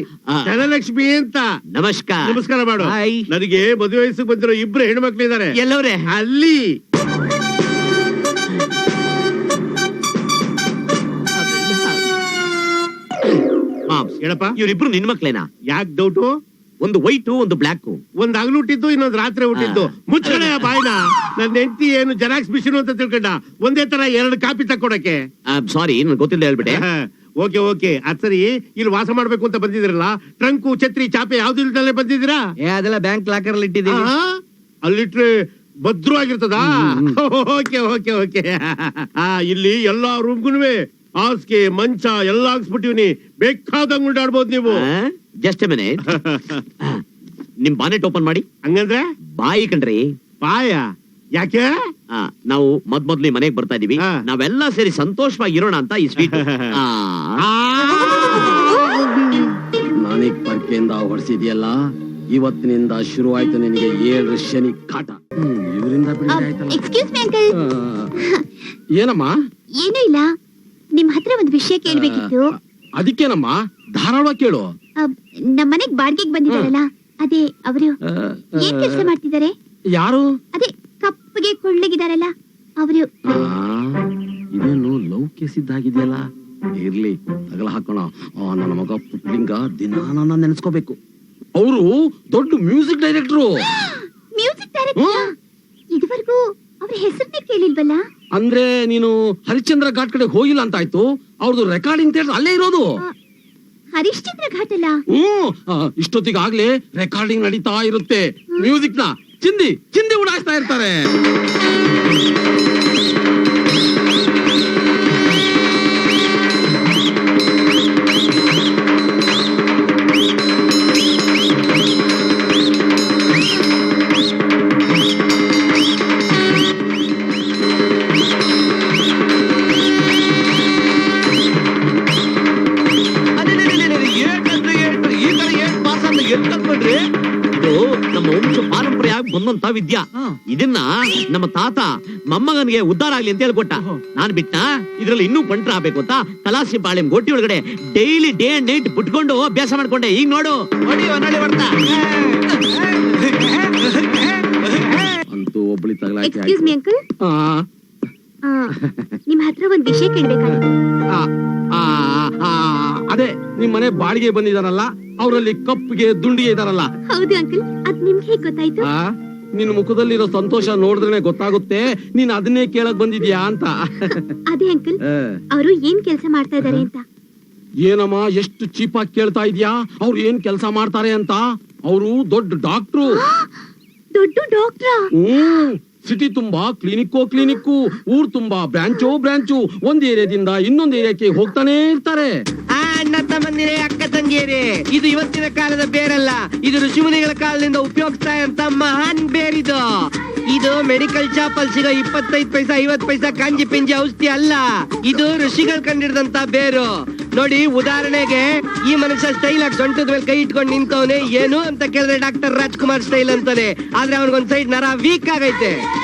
ಧನಲಕ್ಷ್ಮಿ ಅಂತ. ನಮಸ್ಕಾರ. ನಮಸ್ಕಾರ ಮಾಡು. ಹಾಯ್. ನನಗೆ ಮದುವೆ ವಯಸ್ಸಿಗೆ ಬಂದಿರೋ 2 ಹೆಣ್ಮಕ್ಳಿದ್ದಾರೆ. ಎಲ್ಲವ್ರೆ? ಅಲ್ಲಿ ಹೇಳಪ್ಪ. ಇವ್ರಿಬ್ರು ನಿನ್ ಮಕ್ಳೇನಾ? ಯಾಕೆ ಡೌಟು? ಒಂದು ವೈಟು, ಒಂದು ಬ್ಲಾಕ್. ಒಂದ್ ಹಗಲು ಹುಟ್ಟಿದ್ದು, ಇನ್ನೊಂದ್ ರಾತ್ರಿ ಹುಟ್ಟಿದ್ದು. ಮುಚ್ಚಳೆ ಬಾಯ್ನ. ನನ್ನ ಹೆಂಡತಿ ಏನು ಜೆರಾಕ್ಸ್ ಮಿಷಿನ್ ಅಂತ ತಿಳ್ಕೊಂಡ ಒಂದೇ ತರ 2 ಕಾಪಿ ತಕ್ಕೊಡಕ್ಕೆ. ಸಾರಿ, ನನ್ ಗೊತ್ತಿಲ್ಲ ಹೇಳ್ಬಿಟ್ಟೆ. ಓಕೆ ಅದ್ ಸರಿ. ಇಲ್ಲಿ ವಾಸ ಮಾಡ್ಬೇಕು ಅಂತ ಬಂದಿದ್ರಲ್ಲ, ಟ್ರಂಕು ಛತ್ರಿ ಚಾಪೆ ಯಾವ್ದು ಇಲ್ದಲ್ಲೇ ಬಂದಿದ್ದೀರಾ? ಅದೆಲ್ಲ ಬ್ಯಾಂಕ್ ಲಾಕರ್ ಅಲ್ಲಿ ಇಟ್ಟಿದ್ದೀವಿ. ಅಲ್ಲಿಟ್ರೆ ಭದ್ರವಾಗಿರ್ತದಾ? ಓಕೆ. ಇಲ್ಲಿ ಎಲ್ಲಾ ರೂಮ್ಗುನುವೆ ಹಾಸಿಗೆ ಮಂಚ ಎಲ್ಲ ಹಾಕ್ಸ್ಬಿಟ್ಟಿವ್ನಿ. ಬೇಕಾದಂಗ್ ಉಂಟಾಡ್ಬೋದು ನೀವು. Just A minute. ನಿಮ್ ಬಾನೆಟ್ ಓಪನ್ ಮಾಡಿ. ಹಂಗಂದ್ರೆ ಬಾಯಿ ಕಣ್ರಿ. ಪಾಯ ಯಾಕೆ? ನಾವು ಮೊದ್ಲು ಮನೆಗ್ ಬರ್ತಾ ಇದೀವಿ. ನಾವೆಲ್ಲ ಸೇರಿ ಸಂತೋಷವಾಗಿರೋಣ ಅಂತ ಈ ಸ್ವೀಟ್. ನಾನೀಗ ಪರ್ಕೆಯಿಂದ ಹೊಡ್ಸಿದ್ಯಲ್ಲ, ಇವತ್ತಿನಿಂದ ಶುರು ಆಯ್ತು ನಿನಗೆ 7 ಶನಿ ಕಾಟ. ಇವರಿಂದ ಎಕ್ಸ್ಕ್ಯೂಸ್ ಮೀ ಅಂಕಲ್, ಏನಮ್ಮ? ಏನೂ ಇಲ್ಲ, ನಿಮ್ ಹತ್ರ ಒಂದು ವಿಷಯ ಕೇಳ್ಬೇಕಿತ್ತು. ಅದಕ್ಕೇನಮ್ಮ, ಧಾರಾಳವಾಗಿ ಕೇಳು. ನಮ್ ಮನೆಗ್ ಬಾಡ್ಗೆಗ್ ಬಂದಿದಾರಲ್ಲ, ಅದೇ ಅವರು ಏನ್ ಕೆಲಸ ಮಾಡ್ತಿದ್ದಾರೆ? ಯಾರು? ಅದೇ ಕಪ್ಪಗೆ ಕೊಳ್ಳಗಿದಾರಲ್ಲ ಅವರು. ಇದೇನು ಲವ್ ಕೇಸ್ ಇದ್ದಾಗಿದೆಯಲ್ಲ. ಇರ್ಲಿ, ತಗಲ ಹಾಕೋಣ. ನನ್ನ ಮಗ ಪುಟ್ಲಿಂಗ ದಿನ ನನ್ನ ನೆನೆಸ್ಕೋಬೇಕು. ಅವರು ದೊಡ್ಡ ಮ್ಯೂಸಿಕ್ ಡೈರೆಕ್ಟ್ರು. Music director? ಇದುವರೆಗೂ ಅವ್ರ ಹೆಸರನ್ನೇ ಕೇಳಿಲ್ವಲ್ಲ. ಅಂದ್ರೆ ನೀನು ಹರಿಶ್ಚಂದ್ರ ಘಾಟ್ ಕಡೆ ಹೋಗಿಲ್ಲ ಅಂತ ಆಯ್ತು. ಅವ್ರದ್ದು ರೆಕಾರ್ಡಿಂಗ್ ಥಿಯೇಟರ್ ಅಲ್ಲೇ ಇರೋದು. ಹರಿಶ್ಚಂದ್ರ ಘಾಟ್ ಅಲ್ಲ? ಇಷ್ಟೊತ್ತಿಗಾಗ್ಲೇ ರೆಕಾರ್ಡಿಂಗ್ ನಡೀತಾ ಇರುತ್ತೆ. ಮ್ಯೂಸಿಕ್ ನ ಚಿಂದಿ ಚಿಂದಿ ಉಡಾಯಿಸ್ತಾ ಇರ್ತಾರೆ. ಇದು ನಮ್ಮ ವಂಶ ಪಾರಂಪರೆಯಾಗಿ ಬಂದಂತ ವಿದ್ಯಾ. ಇದನ್ನ ನಮ್ಮ ತಾತ ಮೊಮ್ಮಗನಿಗೆ ಉದ್ಧಾರ ಆಗ್ಲಿ ಅಂತ ಹೇಳ್ಕೊಟ್ಟ. ನಾನ್ ಬಿಟ್ಟ ಇದ್ರಲ್ಲಿ ಇನ್ನೂ ಬಂಟ್ರ ಆಗ್ಬೇಕು ಅಂತ ಕಲಾಸಿ ಬಾಳೆಂ ಗೋಟಿ ಒಳಗಡೆ ಡೈಲಿ ಡೇ ಅಂಡ್ ನೈಟ್ ಬಿಟ್ಕೊಂಡು ಅಭ್ಯಾಸ ಮಾಡ್ಕೊಂಡೆ. ಈಗ ನೋಡು, ಅಂತೂ ಒಬ್ಳಿ ಎಕ್ಸ್ಕ್ಯೂಸ್ ಮೀ ಅಂಕಲ್, ನಿಮ್ ಹತ್ರ ಒಂದ್ ವಿಷಯ ಕೇಳ್ಬೇಕಾಗಿತ್ತು. ಅದೇ ನಿಮ್ ಮನೆ ಬಾಡಿಗೆ ಬಂದಿದಾರಲ್ಲ, ಅವರಲ್ಲಿ ಕಪ್ಪಿಗೆ ದುಂಡಿಗೆ ಇದಾರಲ್ಲ. ಹೌದು ಅಂಕಲ್, ಅದ್ ನಿಮ್ಗೆ ಹೇಗ್ ಗೊತ್ತಾಯ್ತು? ನಿನ್ ಮುಖದಲ್ಲಿರೋ ಸಂತೋಷ ನೋಡಿದ್ರೆ ಗೊತ್ತಾಗುತ್ತೆ ನೀನ್ ಅದನ್ನೇ ಕೇಳಕ್ ಬಂದಿದ್ಯಾ ಅಂತ. ಅದೇ ಅಂಕಲ್, ಅವರು ಏನ್ ಕೆಲಸ ಮಾಡ್ತಾ ಇದಾರೆ ಅಂತ. ಏನಮ್ಮ, ಎಷ್ಟು ಚೀಪಾಗಿ ಕೇಳ್ತಾ ಇದ್ಯಾ? ಅವ್ರು ಏನ್ ಕೆಲಸ ಮಾಡ್ತಾರೆ ಅಂತ? ಅವರು ದೊಡ್ಡ ಡಾಕ್ಟ್ರು. ದೊಡ್ಡ ಡಾಕ್ಟ್ರಾ? ಸಿಟಿ ತುಂಬಾ ಕ್ಲಿನಿಕ್ಕು, ಊರ್ ತುಂಬಾ ಬ್ರಾಂಚು. ಒಂದ್ ಏರಿಯಾದಿಂದ ಇನ್ನೊಂದ್ ಏರಿಯಾಕ್ಕೆ ಹೋಗ್ತಾನೆ ಇರ್ತಾರೆ. ಅಣ್ಣ ತಮ್ಮಂದಿರೇ, ಅಕ್ಕ ತಂಗಿಯರೇ, ಇದು ಇವತ್ತಿನ ಕಾಲದ ಬೇರಲ್ಲ, ಇದು ಋಷಿಮುನಿಗಳ ಕಾಲದಿಂದ ಉಪಯೋಗಿಸ್ತಾ ಇರಂತ ಮಹಾನ್ ಬೇರಿದು. ಇದು ಮೆಡಿಕಲ್ ಶಾಪ್ ಅಲ್ಲಿ ಸಿಗೋ 25 ಪೈಸಾ 50 ಪೈಸಾ ಕಾಂಜಿ ಪಿಂಜಿ ಔಷಧಿ ಅಲ್ಲ. ಇದು ಋಷಿಗಳು ಕಂಡಿಡ್ದಂತ ಬೇರು. ನೋಡಿ, ಉದಾಹರಣೆಗೆ ಈ ಮನುಷ್ಯ ಸ್ಟೈಲ್ ಆಗಿ ಸೊಂಟದ ಮೇಲೆ ಕೈ ಇಟ್ಕೊಂಡು ನಿಂತವನೆ. ಏನು ಅಂತ ಕೇಳಿದ್ರೆ ಡಾಕ್ಟರ್ ರಾಜ್ಕುಮಾರ್ ಸ್ಟೈಲ್ ಅಂತಾನೆ. ಆದ್ರೆ ಅವನಿಗೊಂದ್ ಸೈಡ್ ನರ ವೀಕ್ ಆಗೈತೆ.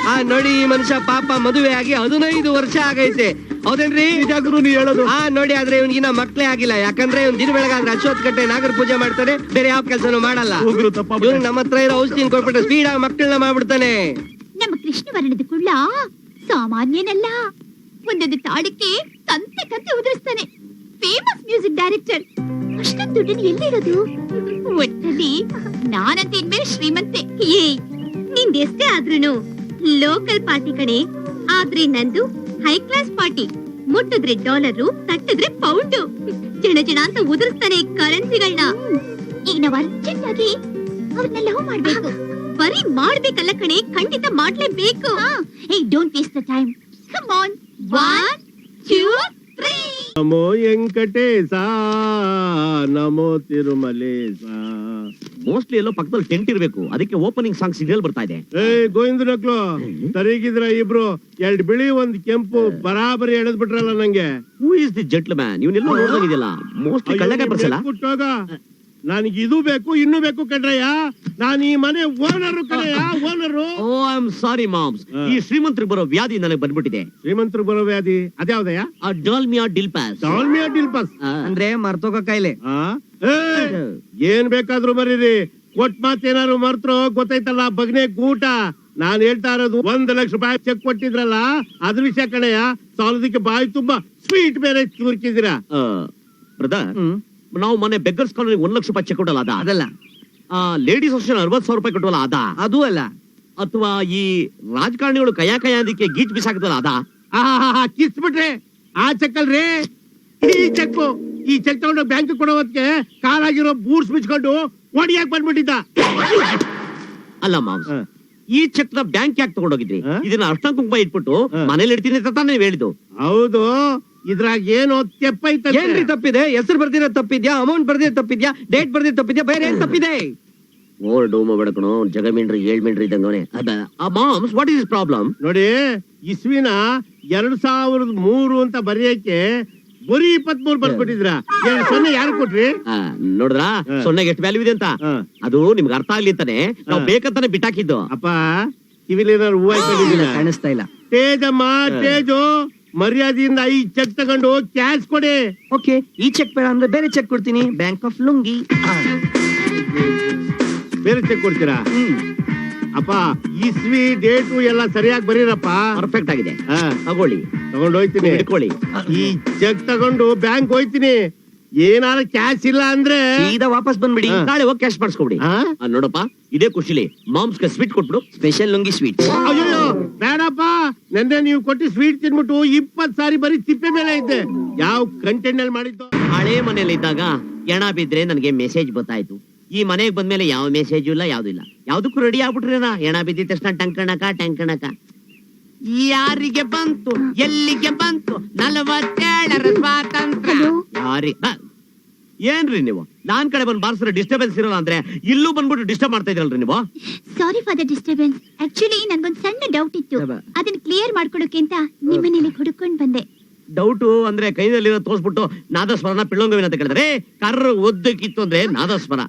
ನೋಡಿ, ಈ ಮನುಷ್ಯ ಪಾಪ ಮದುವೆ ಆಗಿ 15 ವರ್ಷ ಆಗೈತೆ. ಹೌದೇನ್ರಿ? ಹೇಳೋದು. ನೋಡಿ, ಆದ್ರೆ ಇವ್ನಿಗಿನ್ನ ಮಕ್ಳೇ ಆಗಿಲ್ಲ. ಯಾಕಂದ್ರೆ ಇವ್ನು ದಿನ ಬೆಳಗಾದ್ರೆ ಅಶ್ವತ್ಥಕಟ್ಟೆ ನಾಗರ ಪೂಜೆ ಮಾಡ್ತಾನೆ, ಬೇರೆ ಯಾವ ಕೆಲಸನೂ ಮಾಡಲ್ಲ. ಇವ್ನು ನಮ್ಮ ಹತ್ರ ಇರೋ ಔಷಧಿನ ಕೊಟ್ಬಿಟ್ರೆ ಸ್ಪೀಡ್ ಆಗಿ ಮಕ್ಕಳನ್ನ ಮಾಡ್ಬಿಡ್ತಾನೆ. ನಮ್ಮ ಕೃಷ್ಣವರ್ಣದ ಕುಳ್ಳ ಸಾಮಾನ್ಯನಲ್ಲ. ಒಂದೊಂದು ತಾಳಕ್ಕೆ ಕಂತೆ ಉದುರಿಸ್ತಾನೆ. Famous music director. ಅಷ್ಟೊಂದು ದುಡ್ಡನ್ನು ಎಲ್ಲಿರೋದು? ಒಟ್ಟಲ್ಲಿ ನಾನಂತ ಇನ್ಮೇಲೆ ಶ್ರೀಮಂತೆ. ನಿಂದೆಷ್ಟೇ ಆದ್ರೂನು ಲೋಕಲ್ ಪಾರ್ಟಿ ಕಡೆ, ಆದ್ರೆ ನಂದು ಹೈ ಕ್ಲಾಸ್ ಪಾರ್ಟಿ. ಮುಟ್ಟಿದ್ರೆ ಡಾಲರು, ತಟ್ಟಿದ್ರೆ ಪೌಂಡು. ಜನ ಅಂತ ಉದುರಿಸ್ತಾನೆ ಕರೆನ್ಸಿಗಳನ್ನ. ಈಗ ನಾವು ಅರ್ಜೆಂಟ್ ಆಗಿ ಅವ್ರನ್ನ ಲವ್ ಮಾಡ್ಬೇಕು. ಬರೀ ಮಾಡ್ಬೇಕಲ್ಲ ಕಣೆ, ಖಂಡಿತ ಮಾಡ್ಲೇಬೇಕು. Don't waste the time. Come on, 1 2 3. Namo Venkatesha, Namo Tirumalesha. Mostly ಎಲ್ಲೋ ಪಕ್ಕದಲ್ಲಿ ಟೆಂಟ್ ಇರ್ಬೇಕು, ಅದಕ್ಕೆ ಓಪನಿಂಗ್ ಸಾಂಗ್ ಸಿಗ್ನಲ್ ಬರ್ತಾ ಇದೆ. ಗೋವಿಂದ ನಕ್ಲು ಸರಿಗಿದ್ರ ಇಬ್ರು, 2 ಬಿಳಿ 1 ಕೆಂಪು ಬರಾಬರಿ ಎಳೆದ್ ಬಿಟ್ರಲ್ಲ ನಂಗೆ. Who is the gentleman? ಇವನ್ನೆಲ್ಲೋ ನೋಡ್ದಂಗಿದೆಯಲ್ಲ. ಮೋಸ್ಟ್ಲಿ ಕಳ್ಳಗ ಬರ್ಸಲ್ಲ. ನನಗೆ ಇದು ಬೇಕು, ಇನ್ನೂ ಬೇಕು ಕಣ್ರಯ್ಯ. ನಾನು ಈ ಮನೆ ಓನರು ಕಣಯ್ಯ, owner. Oh, I am sorry ma'ams. ಈ ಶ್ರೀಮಂತರಿಗೆ ಬರೋ ವ್ಯಾಧಿ ನನಗೆ ಬಂದ್ಬಿಟ್ಟಿದೆ. ಶ್ರೀಮಂತರು ಬರೋ ವ್ಯಾಧಿ ಅದ್ಯಾವ್ದಯ್ಯ? ಡಾಲ್ಮಿಯಾ ಡಿಲ್ಪಾಸ್. ಡಾಲ್ಮಿಯಾ ಡಿಲ್ಪಾಸ್ ಅಂದ್ರೆ ಮರ್ತೋಗ ಕಾಯಿಲೆ. ಏನ್ ಬೇಕಾದ್ರೂ ಬರೀರಿ, ಕೊಟ್ ಮಾತೇನಾದ್ರು ಮರ್ತರು ಗೊತ್ತೈತಲ್ಲ ಬಗ್ನೆ ಗೂಟ. ನಾನ್ ಹೇಳ್ತಾ ಇರೋದು 1 ಲಕ್ಷ ರೂಪಾಯಿ ಚೆಕ್ ಕೊಟ್ಟಿದ್ರಲ್ಲ, ಅದ್ರ ವಿಷಯ ಕಣಯ್ಯ. ಸಾಲದಕ್ಕೆ ಬಾಯಿ ತುಂಬಾ ಸ್ವೀಟ್ ಬೇರೆ ತುರ್ಕಿದ್ದೀರಾ. ಬ್ರದರ್, ನಾವು ಮೊನ್ನೆ ಬೆಗ್ಗರ್ಸ್ ಕಾಲೋನಿ 1 ಲಕ್ಷ ರೂಪಾಯಿ ಚೆಕ್ ಕೊಟ್ಟಲ್ಲ, ಅದಲ್ಲ. ಲೇಡೀಸ್ ಅಷ್ಟೇ 40,000 ರೂಪಾಯಿ ಕೊಟ್ಟವಲ್ಲ, ಅದ? ಅದು ಅಲ್ಲ. ಅಥವಾ ಈ ರಾಜಕಾರಣಿಗಳು ಕಯ ಅದಕ್ಕೆ ಗೀಚ್ ಬಿಸಾಕ್ತಲ್ಲ, ಅದ? ಕಿಸ್ ಬಿಟ್ರೆ ಆ ಚೆಕ್ ಅಲ್ರಿ, ಈ ಚೆಕ್ ತಗೊಂಡು ಬ್ಯಾಂಕ್ ಕೊಡೋದಕ್ಕೆ ಕಾಲಾಗಿರೋ ಬೂಟ್ಸ್ ಬಿಚ್ಕೊಂಡು ಒಡಿಯಾಕ್ ಬಂದ್ಬಿಟ್ಟಿದ್ದ. ಅಲ್ಲ ಮಾಮ್ಸ್, ಈ ಚೆಕ್ ನ ಬ್ಯಾಂಕ್ ಯಾಕೆ ತಗೊಂಡೋಗಿದ್ರಿ? ಇದನ್ನ ಅರ್ಶನ ಕುಂಕುಮ ಇಟ್ಬಿಟ್ಟು ಮನೇಲಿ ಇಡ್ತೀನಿ ಅಂತ ತಾನೇ ಹೇಳಿದ್ದು. ಹೌದು, ಇದ್ರಾಗ ಏನೋ ತೆಪ್ಪೈತ. ಏನ್ರಿ ತಪ್ಪಿದೆ? ಹೆಸರು ಬರ್ದಿರೋ ತಪ್ಪಿದ್ಯಾ, ಅಮೌಂಟ್ ಬರ್ದಿರೋ ತಪ್ಪಿದ್ಯಾ, ಡೇಟ್ ಬರ್ದಿರೋ ತಪ್ಪಿದ್ಯಾ, ಬೇರೆ ಏನ್ ತಪ್ಪಿದೆ? ಓರ್ ಡೋಮ ಬಡಕಣೋ, ಜಗಮೀನ್ರಿ 7 ಮೀನ್ರಿ ಇದ್ದಂಗವನೆ. Moms, what is problem? ನೋಡಿ, ಇಸ್ವಿನ 2003 ಅಂತ ಬರೆಯಕ್ಕೆ ಬರೀ 23 ಬರ್ಬಿಟ್ಟಿದ್ರ. 0 ಯಾರು ಕೊಟ್ರಿ? ನೋಡ್ರ, 0ಗೆ ಎಷ್ಟು ವ್ಯಾಲ್ಯೂ ಇದೆ ಅಂತ. ಅದು ನಿಮ್ಗೆ ಅರ್ಥ ಆಗ್ಲಿ ಅಂತಾನೆ ನಾವು ಬೇಕಂತಾನೆ ಬಿಟ್ಟಾಕಿದ್ದು. ಅಪ್ಪ, ಕಿವಿಲಿ ಏನಾದ್ರು ಹೂವು ಹಾಕೊಂಡಿದ್ದೀನ? ಕಾಣಿಸ್ತಾ ಇಲ್ಲ. ತೇಜಮ್ಮ ತೇಜು, ಮರ್ಯಾದೆಯಿಂದ ಈ ಚೆಕ್ ತಗೊಂಡು ಕ್ಯಾಶ್ ಕೊಡಿ. ಓಕೆ, ಈ ಚೆಕ್ ಬೇಡ ಅಂದ್ರೆ ಬೇರೆ ಚೆಕ್ ಕೊಡ್ತೀನಿ. Bank of lungi. ಬೇರೆ ಚೆಕ್ ಕೊಡ್ತೀರಾ? ಅಪ್ಪ, ಇಸ್ವಿ ಡೇಟು ಎಲ್ಲ ಸರಿಯಾಗಿ ಬರೀರಪ್ಪ. ಪರ್ಫೆಕ್ಟ್ ಆಗಿದೆ, ಹಾ, ತಗೊಳ್ಳಿ, ತಗೊಂಡು ಹೋಯ್ತೀನಿ. ಇಟ್ಕೊಳ್ಳಿ. ಈ ಚೆಕ್ ತಗೊಂಡು ಬ್ಯಾಂಕ್ ಹೋಯ್ತೀನಿ. ಏನಾರ ಕ್ಯಾಶ್ ಇಲ್ಲ ಅಂದ್ರೆ ಸೀದಾ ವಾಪಸ್ ಬಂದ್ಬಿಡಿ. ಹಾ. ನಾಳೆ ಹೋಗಿ ಕ್ಯಾಶ್ ಮಾಡಿಸ್ಕೊಬಿಡಿ. ಹಾ? ನೋಡಪ್ಪ, ಇದೇ ಖುಷಿಲಿ ಮಾಮ್ಸ್ಗೆ ಸ್ವೀಟ್ ಕೊಟ್ಬಿಡು. Special lungi sweet. ಅಯ್ಯೋ ಬೇಡಪ್ಪ, ನೆನ್ನೆ ನೀವು ಕೊಟ್ಟು ಸ್ವೀಟ್ ತಿನ್ಬಿಟ್ಟು 20 ಸಾರಿ ಬರೀ ತಿಪ್ಪೆ ಮೇಲೆ ಇದ್ದೆ. ಯಾವ ಕಂಟೆಂಟ್ ನಲ್ಲಿ ಮಾಡಿದ್ದು? ಹಳೆ ಮನೇಲಿ ಇದ್ದಾಗ ಎಣ ಬಿದ್ರೆ ನನಗೆ ಮೆಸೇಜ್ ಗೊತ್ತಾಯ್ತು. ಈ ಮನೆಗೆ ಬಂದ್ಮೇಲೆ ಯಾವ ಮೆಸೇಜ್ ಇಲ್ಲ, ಯಾವ್ದು ಇಲ್ಲ. ಯಾವ್ದಕ್ಕೂ ರೆಡಿ ಆಗ್ಬಿಟ್ರೇನಾ? ಎಣ ಬಿದ್ದ ತಕ್ಷಣ ಟಂಕಣಕ. ಯಾರಿಗೆ ಬಂತು, ಎಲ್ಲಿಗೆ ಬಂತು 47ರ ಸ್ವಾತಂತ್ರ್ಯ? ಏನ್ರಿ ನೀವು ನಾನ್ ಕಡೆ ಬಂದ್ ಬಾರ್ಸಿದ್ರೆ ಡಿಸ್ಟರ್ಬೆನ್ಸ್ ಇರಲ್ಲ ಅಂದ್ರೆ ಇಲ್ಲೂ ಬಂದ್ಬಿಟ್ಟು ಡಿಸ್ಟರ್ಬ್ ಮಾಡ್ತಾ ಇದ್ರಲ್ರಿ ನೀವು? Sorry for the disturbance. Actually ನನ್ಗೊಂದ್ ಸಣ್ಣ ಡೌಟ್ ಇತ್ತು, ಅದನ್ನ ಕ್ಲಿಯರ್ ಮಾಡ್ಕೊಡೋಕೆ ಅಂತ ನಿಮ್ಮನೇಲಿ ಹುಡುಕೊಂಡ್ ಬಂದೆ. ಡೌಟು ಅಂದ್ರೆ ಕೈನಲ್ಲಿರೋ ತೋರ್ಸ್ಬಿಟ್ಟು ನಾದಸ್ವರನ ಪಿಳ್ಳೊಂಗವಿ ಅಂತ ಕೇಳಿದ್ರೆ, ಕರ್ರ ಒದ್ದಕ್ಕಿತ್ತು ಅಂದ್ರೆ ನಾದಸ್ವರ,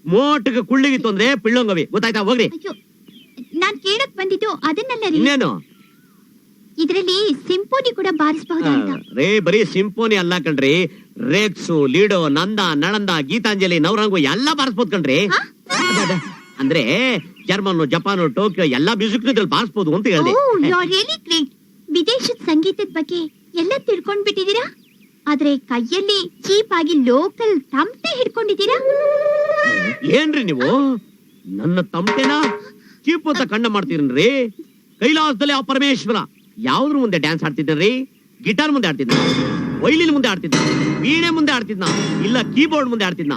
ಮೋಟಕ್ಕೆ ಕುಳ್ಳಿಗಿತ್ತು ಅಂದ್ರೆ ಪಿಳ್ಳೊಂಗವಿ. ಗೊತ್ತಾಯ್ತಾ? ಹೋಗ್ರಿ. ಅಯ್ಯೋ, ನಾನ್ ಕೇಳಕ್ ಬಂದಿದ್ದು ಅದನ್ನಲ್ಲ ರೀ. ಇನ್ನೇನು? ಇದ್ರಲ್ಲಿ ಸಿಂಪೋನಿ ಕೂಡ ಬಾರಿಸಬಹುದು ಅಂತ. ರೇ ಬರೀ ಸಿಂಪೋನಿ ಅಲ್ಲ ಕಣ್ರಿ, ರೇಕ್ಸು, ಲೀಡೋ, ನಂದ, ನಳಂದ, ಗೀತಾಂಜಲಿ, ನವರಂಗು ಎಲ್ಲ ಬಾರಿಸ್ಬೋದು ಕಣ್ರಿ. ಅಂದ್ರೆ ಜರ್ಮನ್, ಜಪಾನ್, ಟೋಕಿಯೋ ಎಲ್ಲಾ ಮ್ಯೂಸಿಕ್ ಬಾರಿಸ್ಬೋದು ಅಂತ ಹೇಳಿದೆ. You are really great. ವಿದೇಶದ ಸಂಗೀತದ ಬಗ್ಗೆ ಎಲ್ಲ ತಿಳ್ಕೊಂಡ್ ಬಿಟ್ಟಿದ್ದೀರಾ, ಆದ್ರೆ ಕೈಯಲ್ಲಿ ಚೀಪ್ ಆಗಿ ಲೋಕಲ್ ತಮಟೆ ಹಿಡ್ಕೊಂಡಿದ್ದೀರಾ. ಏನ್ರಿ ನೀವು ನನ್ನ ತಮಟೆನ ಚೀಪ್ ಅಂತ ಕಂಡ ಮಾಡ್ತೀರನ್ರಿ? ಕೈಲಾಸದಲ್ಲಿ ಆ ಪರಮೇಶ್ವರ ಯಾವ್ದ್ರ ಮುಂದೆ ಡ್ಯಾನ್ಸ್ ಆಡ್ತಿದ್ರಿ? ಗಿಟಾರ್ ಮುಂದೆ ಆಡ್ತಿದ್ನ, ವೈಲಿನ್ ಮುಂದೆ ಆಡ್ತಿದ್ನ, ವೀಣೆ ಮುಂದೆ ಆಡ್ತಿದ್ನ, ಇಲ್ಲ ಕೀಬೋರ್ಡ್ ಮುಂದೆ ಆಡ್ತಿದ್ನ?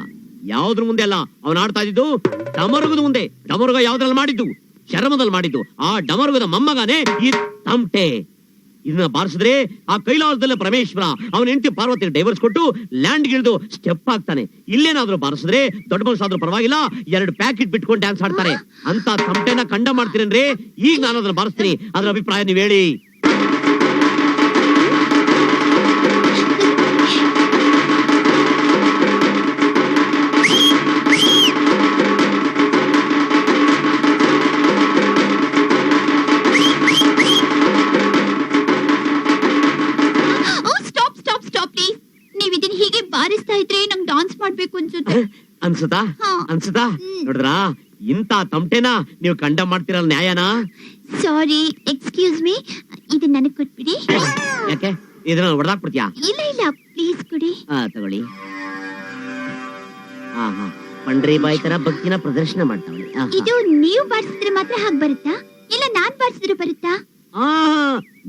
ಯಾವ್ದ್ರ ಮುಂದೆ ಅಲ್ಲ, ಅವನ್ ಆಡ್ತಾ ಇದ್ದು ಡಮರುಗದ ಮುಂದೆ. ಡಮರುಗ ಯಾವ್ದ್ರಲ್ಲಿ ಮಾಡಿದ್ದು? ಚರ್ಮದಲ್ಲಿ ಮಾಡಿದ್ದು. ಆ ಡಮರುಗದ ಮೊಮ್ಮಗನೇ ಈ ತಮಟೆ. ಇದನ್ನ ಬಾರಿಸಿದ್ರೆ ಆ ಕೈಲಾಸದಲ್ಲಿ ಪರಮೇಶ್ವರ ಅವನ ಹೆಂಡತಿ ಪಾರ್ವತಿ ಡೈವರ್ಸ್ ಕೊಟ್ಟು ಲ್ಯಾಂಡ್ ಗಿಳಿದು ಸ್ಟೆಪ್ ಆಗ್ತಾನೆ. ಇಲ್ಲೇನಾದ್ರೂ ಬಾರಿಸಿದ್ರೆ ದೊಡ್ಡ ಮನುಷ್ಯ ಪರವಾಗಿಲ್ಲ, 2 ಪ್ಯಾಕೆಟ್ ಬಿಟ್ಕೊಂಡು ಡ್ಯಾನ್ಸ್ ಆಡ್ತಾರೆ. ಅಂತ ತಮಟೆನ ಕಂಡ ಮಾಡ್ತೀರೇನ್ರಿ? ಈಗ ನಾನು ಅದನ್ನ ಬಾರಿಸ್ತೀನಿ, ಅದ್ರ ಅಭಿಪ್ರಾಯ ನೀವ್ ಹೇಳಿ. ಬಾರಿಸ್ತಾ ಇದ್ರೆ ನಂಗೆ ಡಾನ್ಸ್ ಮಾಡ್ಬೇಕು ಅನ್ಸುತ್ತೆ. ಅನ್ಸುತ್ತಾ? ಅನ್ಸುತ್ತಾ? ನೋಡ್ರಾ, ಇಂತ ತಮಟೆನ ನೀವು ಕಂಡ ಮಾಡ್ತಿರಲ್ಲ, ನ್ಯಾಯನಾ? ಸಾರಿ, ಎಕ್ಸ್ಕ್ಯೂಸ್ ಮೀ, ಇದನ್ನ ನನಗ್ ಕೊಟ್ಬಿಡಿ. ಯಾಕೆ ಇದನ್ನ ಹೊಡೆದಾಕ್ಬಿಡ್ತೀಯಾ? ಇಲ್ಲ ಪ್ಲೀಸ್ ಕೊಡಿ. ತಗೊಳ್ಳಿ. ಪಂಡ್ರಿ ಬಾಯಿ ತರ ಭಕ್ತಿನ ಪ್ರದರ್ಶನ ಮಾಡ್ತಾವಳಿ. ಇದು ನೀವು ಬಾರಿಸಿದ್ರೆ ಮಾತ್ರ ಹಾಗೆ ಬರುತ್ತಾ, ಇಲ್ಲ ನಾನ್ ಬಾರಿಸಿದ್ರೆ ಬರುತ್ತಾ?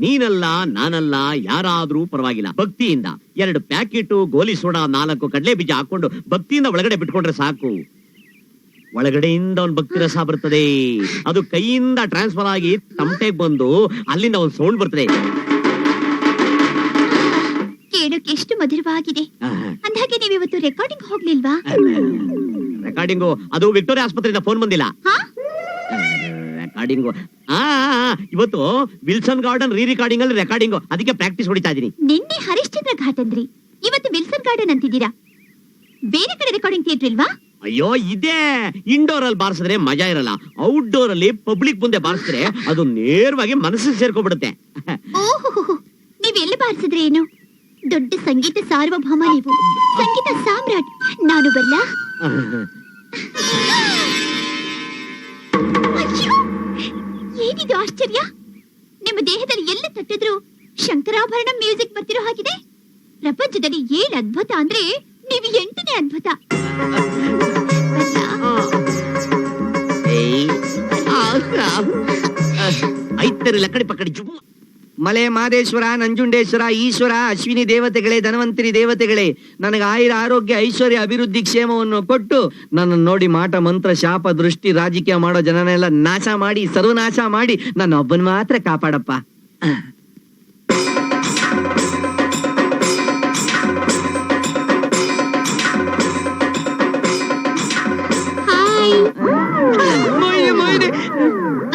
ನೀನಲ್ಲ, ನಾನಲ್ಲ, ಯಾರಾದ್ರೂ ಪರವಾಗಿಲ್ಲ, ಭಕ್ತಿಯಿಂದ 2 ಪ್ಯಾಕೆಟ್ ಗೋಲಿ ಸೋಡಾ, 4 ಕಡಲೆ ಬೀಜ ಹಾಕೊಂಡು ಭಕ್ತಿಯಿಂದ ಒಳಗಡೆ ಬಿಟ್ಕೊಂಡ್ರೆ ಸಾಕು. ಒಳಗಡೆಯಿಂದ ಒಂದ್ ಭಕ್ತಿ ರಸ ಬರ್ತದೆ. ಅದು ಕೈಯಿಂದ ಟ್ರಾನ್ಸ್ಫರ್ ಆಗಿ ತಮಟೆಗೆ ಬಂದು ಅಲ್ಲಿಂದ ಒಂದ್ ಸೌಂಡ್ ಬರ್ತದೆ. ಕೇಳೋಕೆ ಎಷ್ಟು ಮಧುರವಾಗಿದೆ. ಅಂದಾಗೆ ನೀವು ಇವತ್ತು ರೆಕಾರ್ಡಿಂಗ್ ಹೋಗ್ಲಿಲ್ವಾ? ರೆಕಾರ್ಡಿಂಗು ಅದು ವಿಕ್ಟೋರಿಯಾ ಆಸ್ಪತ್ರೆಯಿಂದ ಫೋನ್ ಬಂದಿಲ್ಲ. ರೆಕಾರ್ಡಿಂಗು ಇವತ್ತು ವಿಲ್ಸನ್ ಗಾರ್ಡನ್ ರಿಕಾರ್ಡಿಂಗ್ ಅಲ್ಲಿ ರೆಕಾರ್ಡಿಂಗು, ಅದಕ್ಕೆ ಪ್ರಾಕ್ಟೀಸ್ ಹೊಡಿತಾ ಇದೀನಿ. ನಿನ್ನೆ ಹರಿಶ್ಚಂದ್ರ ಘಾಟ್ ಅಂದ್ರಿ, ಇವತ್ತು ವಿಲ್ಸನ್ ಗಾರ್ಡನ್ ಅಂತಿದ್ದೀರಾ. ಬೇರೆ ಕಡೆ ರೆಕಾರ್ಡಿಂಗ್ ಥಿಯೇಟರ್ ಇಲ್ವಾ? ಅಯ್ಯೋ, ಇದೇ ಇಂಡೋರ್ ಅಲ್ಲಿ ಬಾರಿಸಿದ್ರೆ ಮಜಾ ಇರಲ್ಲ. ಔಟ್ಡೋರ್ ಅಲ್ಲಿ ಪಬ್ಲಿಕ್ ಮುಂದೆ ಬಾರಿಸಿದ್ರೆ ಅದು ನೇರವಾಗಿ ಮನಸ್ಸಿಗೆ ಸೇರ್ಕೊಬಿಡುತ್ತೆ. ಓಹೋ, ನೀವ್ ಎಲ್ಲಿ ಬಾರಿಸಿದ್ರೆ ಏನು? ದೊಡ್ಡ ಸಂಗೀತ ಸಾರ್ವಭೌಮ ನೀವು, ಸಂಗೀತ ಸಾಮ್ರಾಟ್. ನಾನು ಬರಲ್ಲ. ಏನಿದು ಆಶ್ಚರ್ಯ? ನಿಮ್ಮ ದೇಹದಲ್ಲಿ ಎಲ್ಲ ತಟ್ಟಿದ್ರು ಶಂಕರಾಭರಣ ಮ್ಯೂಸಿಕ್ ಬರ್ತಿರೋ ಹಾಗಿದೆ. ಪ್ರಪಂಚದಲ್ಲಿ 7 ಅದ್ಭುತ ಅಂದ್ರೆ ನೀವು 8ನೇ ಅದ್ಭುತ. ಲಕ್ಕಡಿ ಪಕ್ಕಡಿ ಜುಮ್ಮ. ಮಲೆ ಮಾದೇಶ್ವರ, ನಂಜುಂಡೇಶ್ವರ, ಈಶ್ವರ, ಅಶ್ವಿನಿ ದೇವತೆಗಳೇ, ಧನವಂತರಿ ದೇವತೆಗಳೇ, ನನಗೆ ಆಯುರ, ಆರೋಗ್ಯ, ಐಶ್ವರ್ಯ, ಅಭಿವೃದ್ಧಿ, ಕ್ಷೇಮವನ್ನು ಕೊಟ್ಟು ನನ್ನನ್ನು ನೋಡಿ ಮಾಟ, ಮಂತ್ರ, ಶಾಪ, ದೃಷ್ಟಿ, ರಾಜಕೀಯ ಮಾಡೋ ಜನನೆಲ್ಲ ನಾಶ ಮಾಡಿ, ಸರ್ವನಾಶ ಮಾಡಿ, ನನ್ನ ಒಬ್ಬನ್ ಮಾತ್ರ ಕಾಪಾಡಪ್ಪ.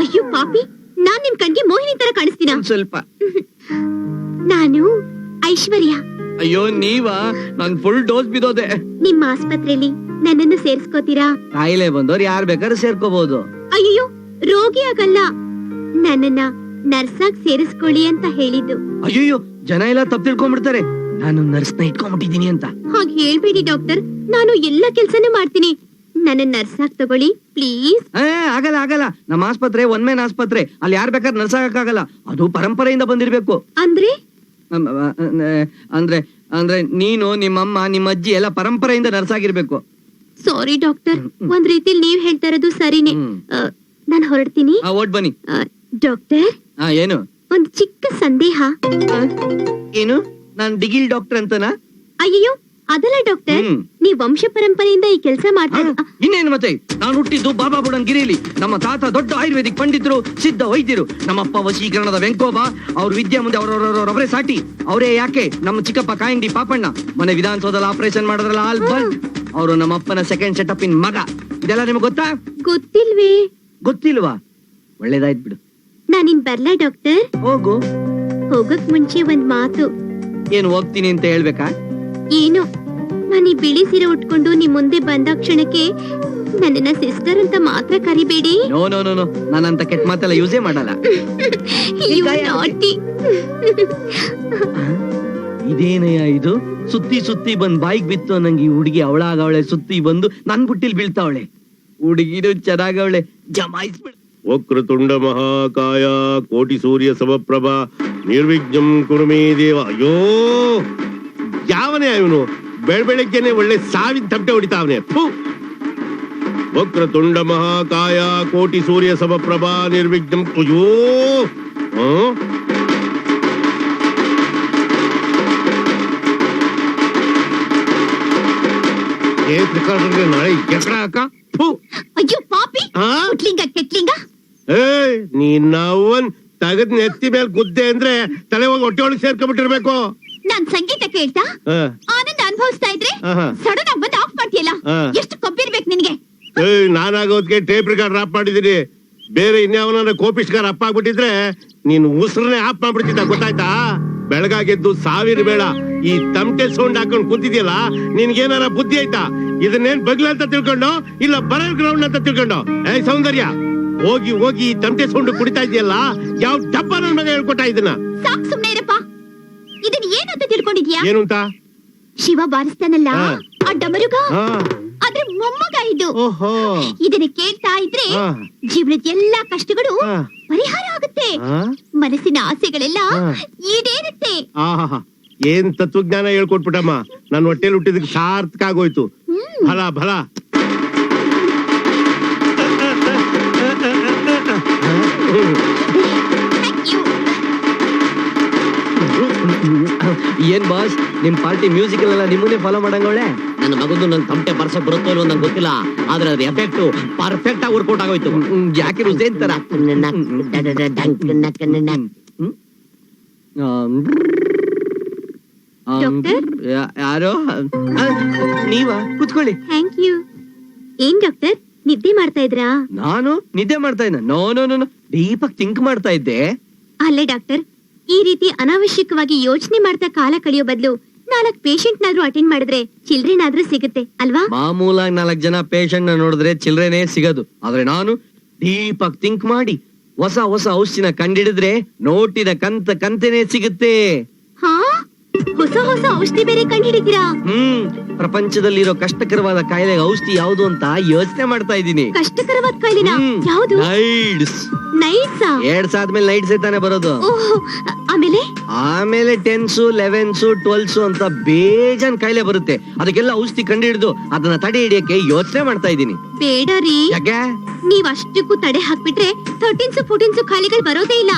ಅಯ್ಯೋ ಪಾಪಿ, ನಾನ್ ನಿಮ್ ಕಣ್ಗೆ ಮೋಹಿನಿ ತರ ಕಾಣಿಸ್ತೀನ? ಸ್ವಲ್ಪ. ನಾನು ಐಶ್ವರ್ಯ. ಅಯ್ಯೋ ನೀವಾ? ನಾನ್ ಫುಲ್ ಡೋಸ್ ಬಿದೋದೆ. ನಿಮ್ಮ ಆಸ್ಪತ್ರೆಯಲ್ಲಿ ನನ್ನನ್ನು ಸೇರಿಸ್ಕೋತೀರಾ? ಕಾಯಿಲೆ ಬಂದವ್ರು ಯಾರು ಬೇಕಾದ್ರೂ ಸೇರ್ಕೋಬಹುದು. ಅಯ್ಯೋ, ರೋಗಿ ಆಗಲ್ಲ, ನನ್ನನ್ನ ನರ್ಸಾಗ್ ಸೇರಿಸ್ಕೊಳ್ಳಿ ಅಂತ ಹೇಳಿದ್ದು. ಅಯ್ಯೋ ಜನ ಎಲ್ಲ ತಪ್ಪು ತಿಳ್ಕೊಂಡ್ಬಿಡ್ತಾರೆ ನಾನು ನರ್ಸ್ನ ಇಟ್ಕೊಂಡ್ಬಿಟ್ಟಿದೀನಿ ಅಂತ. ಹಾಗೆ ಹೇಳ್ಬೇಡಿ ಡಾಕ್ಟರ್, ನಾನು ಎಲ್ಲ ಕೆಲ್ಸನೂ ಮಾಡ್ತೀನಿ. ನನ್ನ ನರ್ಸಾಗ್ ತಗೊಳ್ಳಿ ಪ್ಲೀಸ್. ಆಗಲ್ಲ ಆಗಲ್ಲ, ನಮ್ಮ ಆಸ್ಪತ್ರೆ ಒನ್ ಮ್ಯಾನ್ ಆಸ್ಪತ್ರೆ, ಅಲ್ಲಿ ಯಾರ್ ಬೇಕಾದ್ರೆ ನರ್ಸ್ ಆಗಕ್ಕಾಗಲ್ಲ. ಅದು ಪರಂಪರೆಯಿಂದ ಬಂದಿರ್ಬೇಕು. ಅಂದ್ರೆ ಅಂದ್ರೆ ಅಂದ್ರೆ ನೀನು ನಿಮ್ಮಮ್ಮ ನಿಮ್ಮ ಅಜ್ಜಿ ಎಲ್ಲ ಪರಂಪರೆಯಿಂದ ನರ್ಸ್ ಆಗಿರ್ಬೇಕು. ಸಾರಿ ಡಾಕ್ಟರ್, ಒಂದ್ ರೀತಿಲಿ ನೀವ್ ಹೇಳ್ತಾ ಇರೋದು ಸರಿನೇ. ನಾನು ಹೊರಡ್ತೀನಿ. ಓಟ್ ಬನ್ನಿ. ಡಾಕ್ಟರ್, ಏನು ಒಂದ್ ಚಿಕ್ಕ ಸಂದೇಹ. ಏನು ನಾನ್ ದಿಗಿಲ್ ಡಾಕ್ಟರ್ ಅಂತನಾ? ಅಯ್ಯೋ ಅದಲ್ಲ ಡಾಕ್ಟರ್, ನೀವ್ ವಂಶ ಪರಂಪರೆಯಿಂದ ಈ ಕೆಲಸ ಮಾಡ್ತಾ ಇನ್ನೇನು ಮತ್ತೆ, ನಾನು ಹುಟ್ಟಿದ್ದು ಬಾಬಾ ಬುಡನ್ಗಿರಿಲಿ. ನಮ್ಮ ತಾತ ದೊಡ್ಡ ಆಯುರ್ವೇದಿಕ್ ಪಂಡಿತರು, ಸಿದ್ಧ ವೈದ್ಯರು. ನಮ್ಮಪ್ಪ ವಶೀಕರಣದ ವೆಂಕೋಬ. ಅವ್ರ ವಿದ್ಯೆ ಮುಂದೆ ಅವರವರವರೇ ಸಾಟಿ. ಅವರೇ ಯಾಕೆ ನಮ್ಮ ಚಿಕ್ಕಪ್ಪ ಕಾಯಂಗಿ ಪಾಪಣ್ಣ ಮನೆ ವಿಧಾನಸೌಧದಲ್ಲಿ ಆಪರೇಷನ್ ಮಾಡಿದ್ರಲ್ಲ ಆಲ್ಬರ್ಟ್, ಅವರು ನಮ್ಮಪ್ಪನ ಸೆಕೆಂಡ್ ಸೆಟಪ್ ಇನ್ ಮಗ. ಇದೆಲ್ಲ ನಿಮ್ಗೆ ಗೊತ್ತಾ? ಗೊತ್ತಿಲ್ವೇ? ಗೊತ್ತಿಲ್ವಾ? ಒಳ್ಳೇದಾಯ್ತು ಬಿಡು. ನಾನಿನ್ ಬರ್ಲಾ ಡಾಕ್ಟರ್? ಹೋಗು. ಹೋಗಕ್ ಮುಂಚೆ ಒಂದ್ ಮಾತು. ಏನು ಹೋಗ್ತೀನಿ ಅಂತ ಹೇಳ್ಬೇಕಾ? ಏನು, ನಾನು ಈ ಬಿಳಿ ಸೀರೆ ಉಟ್ಕೊಂಡು ನಿಮ್ ಮುಂದೆ ಬಂದ ಕ್ಷಣಕ್ಕೆ ನನ್ನನ್ನ ಸಿಸ್ಟರ್ ಅಂತ ಮಾತ್ರ ಕರಿಬೇಡಿ. ನೋ ನೋ ನೋ ನೋ, ನಾನಂತ ಕೆಟ್ಟ ಮಾತೆಲ್ಲ ಯೂಸೇ ಮಾಡಲ್ಲ. You naughty. ಇದೇನಯ್ಯ ಇದು? ಸುತ್ತಿ ಸುತ್ತಿ ಬಂದ್ ಬಾಯಿಗೆ ಬಿತ್ತು ನಂಗೆ. ಈ ಹುಡುಗಿ ಅವಳಾಗವಳೆ, ಸುತ್ತಿ ಬಂದು ನನ್ ಬುಟ್ಟಿಲ್ ಬೀಳ್ತಾವಳೆ. ಹುಡುಗಿರು ಚೆನ್ನಾಗವಳೆ, ಜಮಾಯಿಸ್ಬಿಡ್. ವಕ್ರತುಂಡ ಮಹಾಕಾಯ ಕೋಟಿ ಸೂರ್ಯ ಸಮಪ್ರಭ ನಿರ್ವಿಘ್ನಂ ಕುರು ಮೇ ದೇವ. ಅಯ್ಯೋ ಯಾವನೇ ಇವನು, ಬೆಳಗ್ಗೆನೆ ಒಳ್ಳೆ ಸಾವಿನ ತಮಟೆ ಹೊಡಿತಾವನೆ. ವಕ್ರತುಂಡ ಮಹಾಕಾಯ ಕೋಟಿ ಸೂರ್ಯ ಸಮಪ್ರಭ ನಿರ್ವಿಘ್ನಂ. ಅಯ್ಯೋ ನಾಳೆ ಎಕಡ ಅಕ್ಕ. ಅಯ್ಯೋ ಪಾಪಿ, ಕುಟ್ಲಿಂಗ ಕೆಟ್ಲಿಂಗ. ನೀನ್ ತಗದ್ ನೆತ್ತಿ ಮೇಲೆ ಗುದ್ದೆ ಅಂದ್ರೆ ತಲೆ ಹೋಗಿ ಹೊಟ್ಟೆ ಒಳಗೆ ಸೇರ್ಕೊಂಡ್ಬಿಟ್ಟಿರ್ಬೇಕು. ನಾನ್ ಸಂಗೀತ ಕೇಳ್ತಾ ಆನಂದ ಅನುಭವಿಸ್ತಾ ಇದ್ರೆ ಸಡನ್ ಆಗಿ ಬಂದು ಆಫ್ ಮಾಡ್ತೀಯಲ್ಲ, ಎಷ್ಟು ಕೊಬ್ಬಿರ್ಬೇಕು ನಿನ್ಗೆ? ನಾನಾಗೋದ್ಗೆ ಟೇಪ್ ರಿಕಾರ್ಡ್ ಆಫ್ ಮಾಡಿದೀನಿ. ಬೇರೆ ಇನ್ಯಾವನ ಕೋಪಿಸ್ಗಾರ ಅಪ್ಪ ಆಗ್ಬಿಟ್ಟಿದ್ರೆ ನೀನ್ ಉಸಿರನ್ನೇ ಆಫ್ ಮಾಡ್ಬಿಡ್ತಿದ್ದ, ಗೊತ್ತಾಯ್ತಾ? ಬೆಳಗಾಗೆದ್ದು ಸಾವಿರ ಬೇಡ, ಈ ತಮಟೆ ಸೌಂಡ್ ಹಾಕೊಂಡ್ ಕೂತಿದ್ಯಲ್ಲ, ನಿನ್ಗೇನಾರ ಬುದ್ಧಿ ಆಯ್ತಾ? ಇದನ್ನೇನ್ ಬಗ್ಲ ಅಂತ ತಿಳ್ಕೊಂಡು ಇಲ್ಲ ಬರಲ್ ಗ್ರೌಂಡ್ ಅಂತ ತಿಳ್ಕೊಂಡು? ಸೌಂದರ್ಯ, ಹೋಗಿ ಹೋಗಿ ಈ ತಮಟೆ ಸೌಂಡ್ ಕುಡಿತಾ ಇದೆಯಲ್ಲ, ಯಾವ ಡಬ್ಬ ನನ್ ಮಗ ಹೇಳ್ಕೊಟ್ಟ ಇದನ್ನ? ಸಾಕ್ ಸುಮ್ನೆ ಇರಪ್ಪ. ಇದನ್ ಏನು ಅಂತ ತಿಳ್ಕೊಂಡಿದ್ಯಾ? ಏನು ಅಂತ? ಶಿವ ಬಾರಿಸ್ತಾನಲ್ಲ ಆ ಡಮರುಗ, ಅದ್ರ ಮೊಮ್ಮಗ ಇದು. ಇದನ್ನ ಕೇಳ್ತಾ ಇದ್ರೆ ಜೀವನದ ಎಲ್ಲಾ ಕಷ್ಟಗಳು ಪರಿಹಾರ ಆಗುತ್ತೆ, ಮನಸ್ಸಿನ ಆಸೆಗಳೆಲ್ಲ ಈಡೇರುತ್ತೆ. ಏನ್ ತತ್ವಜ್ಞಾನ ಹೇಳ್ಕೊಟ್ಬಿಟ್ಟಮ್ಮ, ನನ್ ಹೊಟ್ಟೆಲ್ ಹುಟ್ಟಿದಕ್ಕೆ ಸಾರ್ಥಕ ಆಗೋಯ್ತು. ಭಲ ಭಲ. ಏನ್ ಬಾಸ್, ನಿಮ್ ಪಾರ್ಟಿ ಮ್ಯೂಸಿಕಲ್ ಎಲ್ಲ ನಿಮ್ಮನ್ನೇ ಫಾಲೋ ಮಾಡಂಗವಳೆ? ನನ್ನ ಮಗಂದು ನನ್ ತಮಟೆ ಬರ್ಸಕ್ ಬರುತ್ತೋ ಇಲ್ವೋ ನಂಗೆ ಗೊತ್ತಿಲ್ಲ, ಆದ್ರೆ ಅದ್ರ ಎಫೆಕ್ಟ್ ಪರ್ಫೆಕ್ಟ್ ಆಗಿ ವರ್ಕೌಟ್ ಆಗೋಯ್ತು. ಯಾಕೆ ರುಸೇನ್ ತರ? ಯಾರೋ ನೀವಾ? ಕುತ್ಕೊಳ್ಳಿ. Thank you. ಏನ್ ಡಾಕ್ಟರ್, ನಿದ್ದೆ ಮಾಡ್ತಾ ಇದ್ರಾ? ನಾನು ನಿದ್ದೆ ಮಾಡ್ತಾ ಇದ್ದೆ? ನೋ ನೋ ನೋ, ಡೀಪಾಗಿ ಥಿಂಕ್ ಮಾಡ್ತಾ ಇದ್ದೆ. ಅಲ್ಲೇ ಡಾಕ್ಟರ್, ಈ ರೀತಿ ಅನಾವಶ್ಯಕವಾಗಿ ಯೋಚನೆ ಮಾಡ್ತಾ ಕಾಲ ಕಳೆಯೋ ಬದಲು 4 ಪೇಷಂಟ್ ನಾದ್ರೂ ಅಟೆಂಡ್ ಮಾಡಿದ್ರೆ ಚಿಲ್ಡ್ರನ್ ಸಿಗುತ್ತೆ ಅಲ್ವಾ? ಮಾಮೂಲಾಗಿ 4 ಜನ ಪೇಷಂಟ್ ನ ನೋಡಿದ್ರೆ ಚಿಲ್ಡ್ರನೇ ಸಿಗೋದು. ಆದ್ರೆ ನಾನು ಡೀಪಾಗಿ ಥಿಂಕ್ ಮಾಡಿ ಹೊಸ ಹೊಸ ಔಷಧಿನ ಕಂಡಿಡಿದ್ರೆ ನೋಟಿನ ಕಂತೆನೇ ಸಿಗುತ್ತೆ. ಹಾ, ಹೊಸ ಹೊಸ ಔಷಧಿ ಬೇರೆ ಕಂಡುಹಿಡಿತೀರಾ? ಪ್ರಪಂಚದಲ್ಲಿರೋ ಕಷ್ಟಕರವಾದ ಕಾಯಿಲೆಗೆ ಔಷಧಿ ಯಾವುದು ಅಂತ ಯೋಚನೆ ಮಾಡ್ತಾ ಇದ್ದೀನಿ. ಕಷ್ಟಕರವಾದ ಕಾಯಿಲೆನಾ? ಯಾವುದು? ನೈಡ್ಸ್. ನೈಟ್ಸಾ? ಏಡ್ಸ್ ಆದ್ಮೇಲೆ ನೈಟ್ಸ್ ತಾನೆ ಬರೋದು. ಆಮೇಲೆ 10s 11s 12s ಅಂತ ಬೇಜಾನ್ ಕಾಯಿಲೆ ಬರುತ್ತೆ. ಅದಕ್ಕೆಲ್ಲ ಔಷಧಿ ಕಂಡುಹಿಡಿದು ಅದನ್ನ ತಡೆ ಹಿಡಿಯಕ್ಕೆ ಯೋಚನೆ ಮಾಡ್ತಾ ಇದ್ದೀನಿ. ಬೇಡ ರೀ, ಯಾಕೆ? ನೀವ್ ಅಷ್ಟಕ್ಕೂ ತಡೆ ಹಾಕ್ಬಿಟ್ರೆ 13s 14s ಕಾಯಿಲೆಗಳು ಬರೋದೇ ಇಲ್ಲ.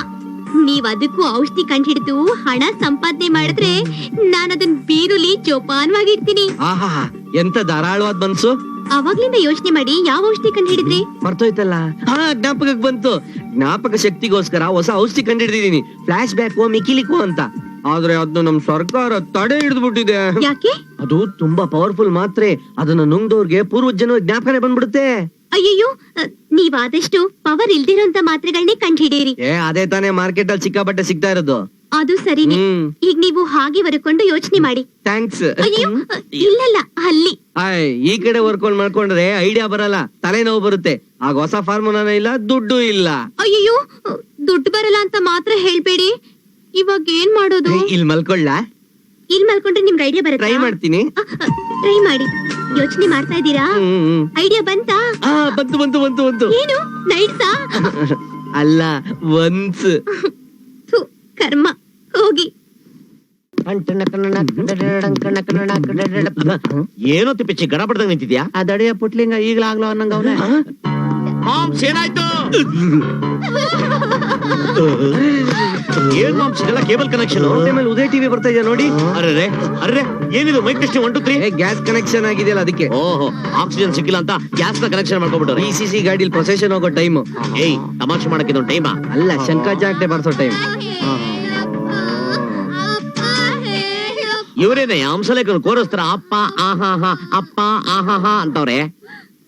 ನೀವ್ ಅದಕ್ಕೂ ಔಷಧಿ ಕಂಡುಹಿಡಿದು ಹಣ ಸಂಪಾದನೆ ಮಾಡಿದ್ರೆ ನಾನು ಅದನ್ನ ಬೀರುಲಿ ಜೋಪಾನವಾಗಿರ್ತೀನಿ. ಆಹಾ, ಎಂತ ಧಾರಾಳವಾದ ಮನ್ಸು. ಅವಾಗ್ಲಿಂದ ಯೋಚನೆ ಮಾಡಿ ಯಾವ ಔಷಧಿ ಕಂಡುಹಿಡಿದ್ರಿ? ಮರ್ತೋಯ್ತಲ್ಲ. ಜ್ಞಾಪಕಕ್ಕೆ ಬಂತು. ಜ್ಞಾಪಕ ಶಕ್ತಿಗೋಸ್ಕರ ಹೊಸ ಔಷಧಿ ಕಂಡುಹಿಡಿದಿದ್ದೀನಿ, ಫ್ಲಾಶ್ ಬ್ಯಾಕ್ ಮಿಕಿಲಿಕೋ ಅಂತ. ಆದ್ರೆ ಅದನ್ನ ನಮ್ ಸರ್ಕಾರ ತಡೆ ಹಿಡಿದ್ಬಿಟ್ಟಿದೆ. ಯಾಕೆ? ಅದು ತುಂಬಾ ಪವರ್ಫುಲ್ ಮಾತ್ರೆ, ಅದನ್ನ ನುಂಗ್ದವ್ರಿಗೆ ಪೂರ್ವಜನ ಜ್ಞಾಪಕನೇ ಬಂದ್ಬಿಡುತ್ತೆ. ಅಯ್ಯಯ್ಯೋ, ನೀವಾದಷ್ಟು ಪವರ್ ಇಲ್ದಿರೋಂತ ಮಾತ್ರೆಗಳನ್ನೇ ಕಂಡುಹಿಡಿಯಿರಿ. ಅದೇ ತಾನೇ ಮಾರ್ಕೆಟ್ ಅಲ್ಲಿ ಸಿಕ್ಕಾಪಟ್ಟೆ ಸಿಗ್ತಾ ಇರೋದು. ಅದು ಸರಿನೇ. ಈಗ ನೀವು ಹಾಗೆ ಬರ್ಕೊಂಡು ಯೋಚನೆ ಮಾಡಿ. ಥ್ಯಾಂಕ್ಸ್. ಅಯ್ಯೋ ಇಲ್ಲಲ್ಲ, ಅಲ್ಲಿ ಈ ಕಡೆ ವರ್ಕೌಟ್ ಮಾಡ್ಕೊಂಡ್ರೆ ಐಡಿಯಾ ಬರಲ್ಲ, ತಲೆನೋವು ಬರುತ್ತೆ. ಆಗ ಹೊಸ ಫಾರ್ಮುಲಾನ ಇಲ್ಲ, ದುಡ್ಡು ಇಲ್ಲ. ಅಯ್ಯೋ, ದುಡ್ಡು ಬರಲ್ಲ ಅಂತ ಮಾತ್ರ ಹೇಳ್ಬೇಡಿ. ಇವಾಗ ಏನ್ ಮಾಡೋದು? ಇಲ್ಲಿ ಮಲ್ಕೊಳ್ಳ? ಇಲ್ಲಿ ಮಲ್ಕೊಂಡ್ರೆ ನಿಮ್ಗೆ ಐಡಿಯಾ ಬರುತ್ತೆ. ಟ್ರೈ ಮಾಡ್ತೀನಿ. ಟ್ರೈ ಮಾಡಿ. ಯೋಚನೆ ಮಾಡ್ತಾ ಇದ್ದೀರಾ? ಐಡಿಯಾ ಬಂತಾ? ಬಂತು ಬಂತು ಬಂತು ಬಂತು. ಏನು ನೈಟ್ಸಾ? ಅಲ್ಲ, ಒನ್ಸ್. ಕರ್ಮ, ಹೋಗಿ. ಏನೋ ತಿಪ್ಪಿಚ್ಚಿ ಗಡ ಬಡ್ದಂಗ್ ನಿಂತಿದ್ಯಾ? ಅದಡೆಯ ಪುಟ್ಲಿಂಗ ಈಗ್ಲಾಗ್ಲೋ ಅನ್ನಂಗ ಅವನ. ಮಾಮ್ಸ್ ಏನಾಯ್ತು? ಏನ್ ಮಾಮ್ಸ್ ಇದೆಲ್ಲ ಕೇಬಲ್ ಕನೆಕ್ಷನ್? ಉದಯ ಟಿವಿ ಬರ್ತಾ ಇದೆಯಾ ನೋಡಿ. ಅರೆ ಅರೆ ಏನಿದು ಮೈಕ್ ಟೆಸ್ಟಿಂಗ್ 1 2 3? ಗ್ಯಾಸ್ ಕನೆಕ್ಷನ್ ಆಗಿದೆಯಲ್ಲ ಅದಕ್ಕೆ. ಓಹೋ, ಆಕ್ಸಿಜನ್ ಸಿಕ್ಕಿಲ್ಲ ಅಂತ ಗ್ಯಾಸ್ ನ ಕನೆಕ್ಷನ್ ಮಾಡ್ಕೊಬಿಟ್ಟವ್ರೆ. ECC ಗಾಡಿಲಿ ಪ್ರೊಸೆಷನ್ ಹೋಗೋ ಟೈಮ್. ಏಯ್, ತಮಾಷೆ ಮಾಡಕ್ಕೆ ಇದೊಂದು ಟೈಮಾ? ಅಲ್ಲ, ಶಂಕರಾಚಾರ್ಯ ಬರ್ಸೋ ಟೈಮ್. ಇವರೇನೆ ಹಂಸಲೇಖನ ಕೋರಸ್ತಾರ ಅಪ್ಪ ಆಹಾ ಅಪ್ಪ ಆಹಾ ಅಂತವ್ರೆ.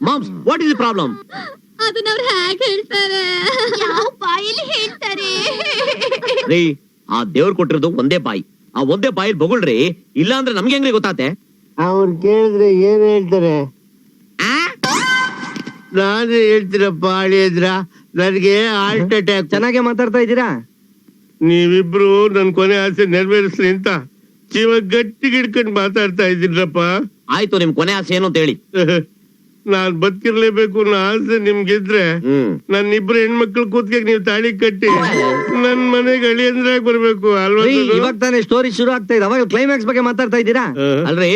Moms, what is the problem? ಅದನ್ನ ಅವ್ರು ಹೇಗೆ ಹೇಳ್ತಾರೆ? ಯಾವ ಬಾಯಲ್ಲಿ ಹೇಳ್ತಾರೆ? ರೀ, ಆ ದೇವ್ರು ಕೊಟ್ಟಿರೋದು ಒಂದೇ ಬಾಯಿ. ಆ ಒಂದೇ ಬಾಯಿ ಬೊಗಳ್ರಿ, ಇಲ್ಲ ಅಂದ್ರೆ ನಮ್ಗೆ ಹೆಂಗ್ರಿ ಗೊತ್ತಾತೆ? ಅವ್ರು ಕೇಳಿದ್ರೆ ಏನ್ ಹೇಳ್ತಾರೆ? ನಾನೇ ಹೇಳ್ತೀರಪ್ಪ ಅಳಿಯದ್ರ, ನನಗೆ ಹಾರ್ಟ್ ಅಟ್ಯಾಕ್. ಚೆನ್ನಾಗೆ ಮಾತಾಡ್ತಾ ಇದ್ದೀರಾ. ನೀವಿಬ್ರು ನನ್ ಕೊನೆ ಆಸೆ ನೆರವೇರಿಸ್ರಿ ಅಂತ ಜೀವ ಗಟ್ಟಿಗೆ ಹಿಡ್ಕೊಂಡು ಮಾತಾಡ್ತಾ ಇದ್ದೀರಪ್ಪ. ಆಯ್ತು, ನಿಮ್ ಕೊನೆ ಆಸೆ ಏನು ಅಂತ ಹೇಳಿ. ನಾನ್ ಬದುಕಿರ್ಲೇಬೇಕು ಅನ್ನೋ ಆಸೆ ನಿಮ್ಗಿದ್ರೆ ನನ್ನ ಇಬ್ರು ಹೆಣ್ಮಕ್ಳು ಕೂತ್ಗೆ ನೀವ್ ತಾಳಿ ಕಟ್ಟಿ ನನ್ ಮನೆಗೆ ಅಳಿಯಂದ್ರಾಗ ಬರ್ಬೇಕು ಅಲ್ವಾ? ಇವಾಗ ತಾನೇ ಸ್ಟೋರಿ ಶುರು ಆಗ್ತಾ ಇದೆ, ಅವಾಗ ಕ್ಲೈಮ್ಯಾಕ್ಸ್ ಬಗ್ಗೆ ಮಾತಾಡ್ತಾ ಇದ್ದೀರಾ. ಅಲ್ರಿ,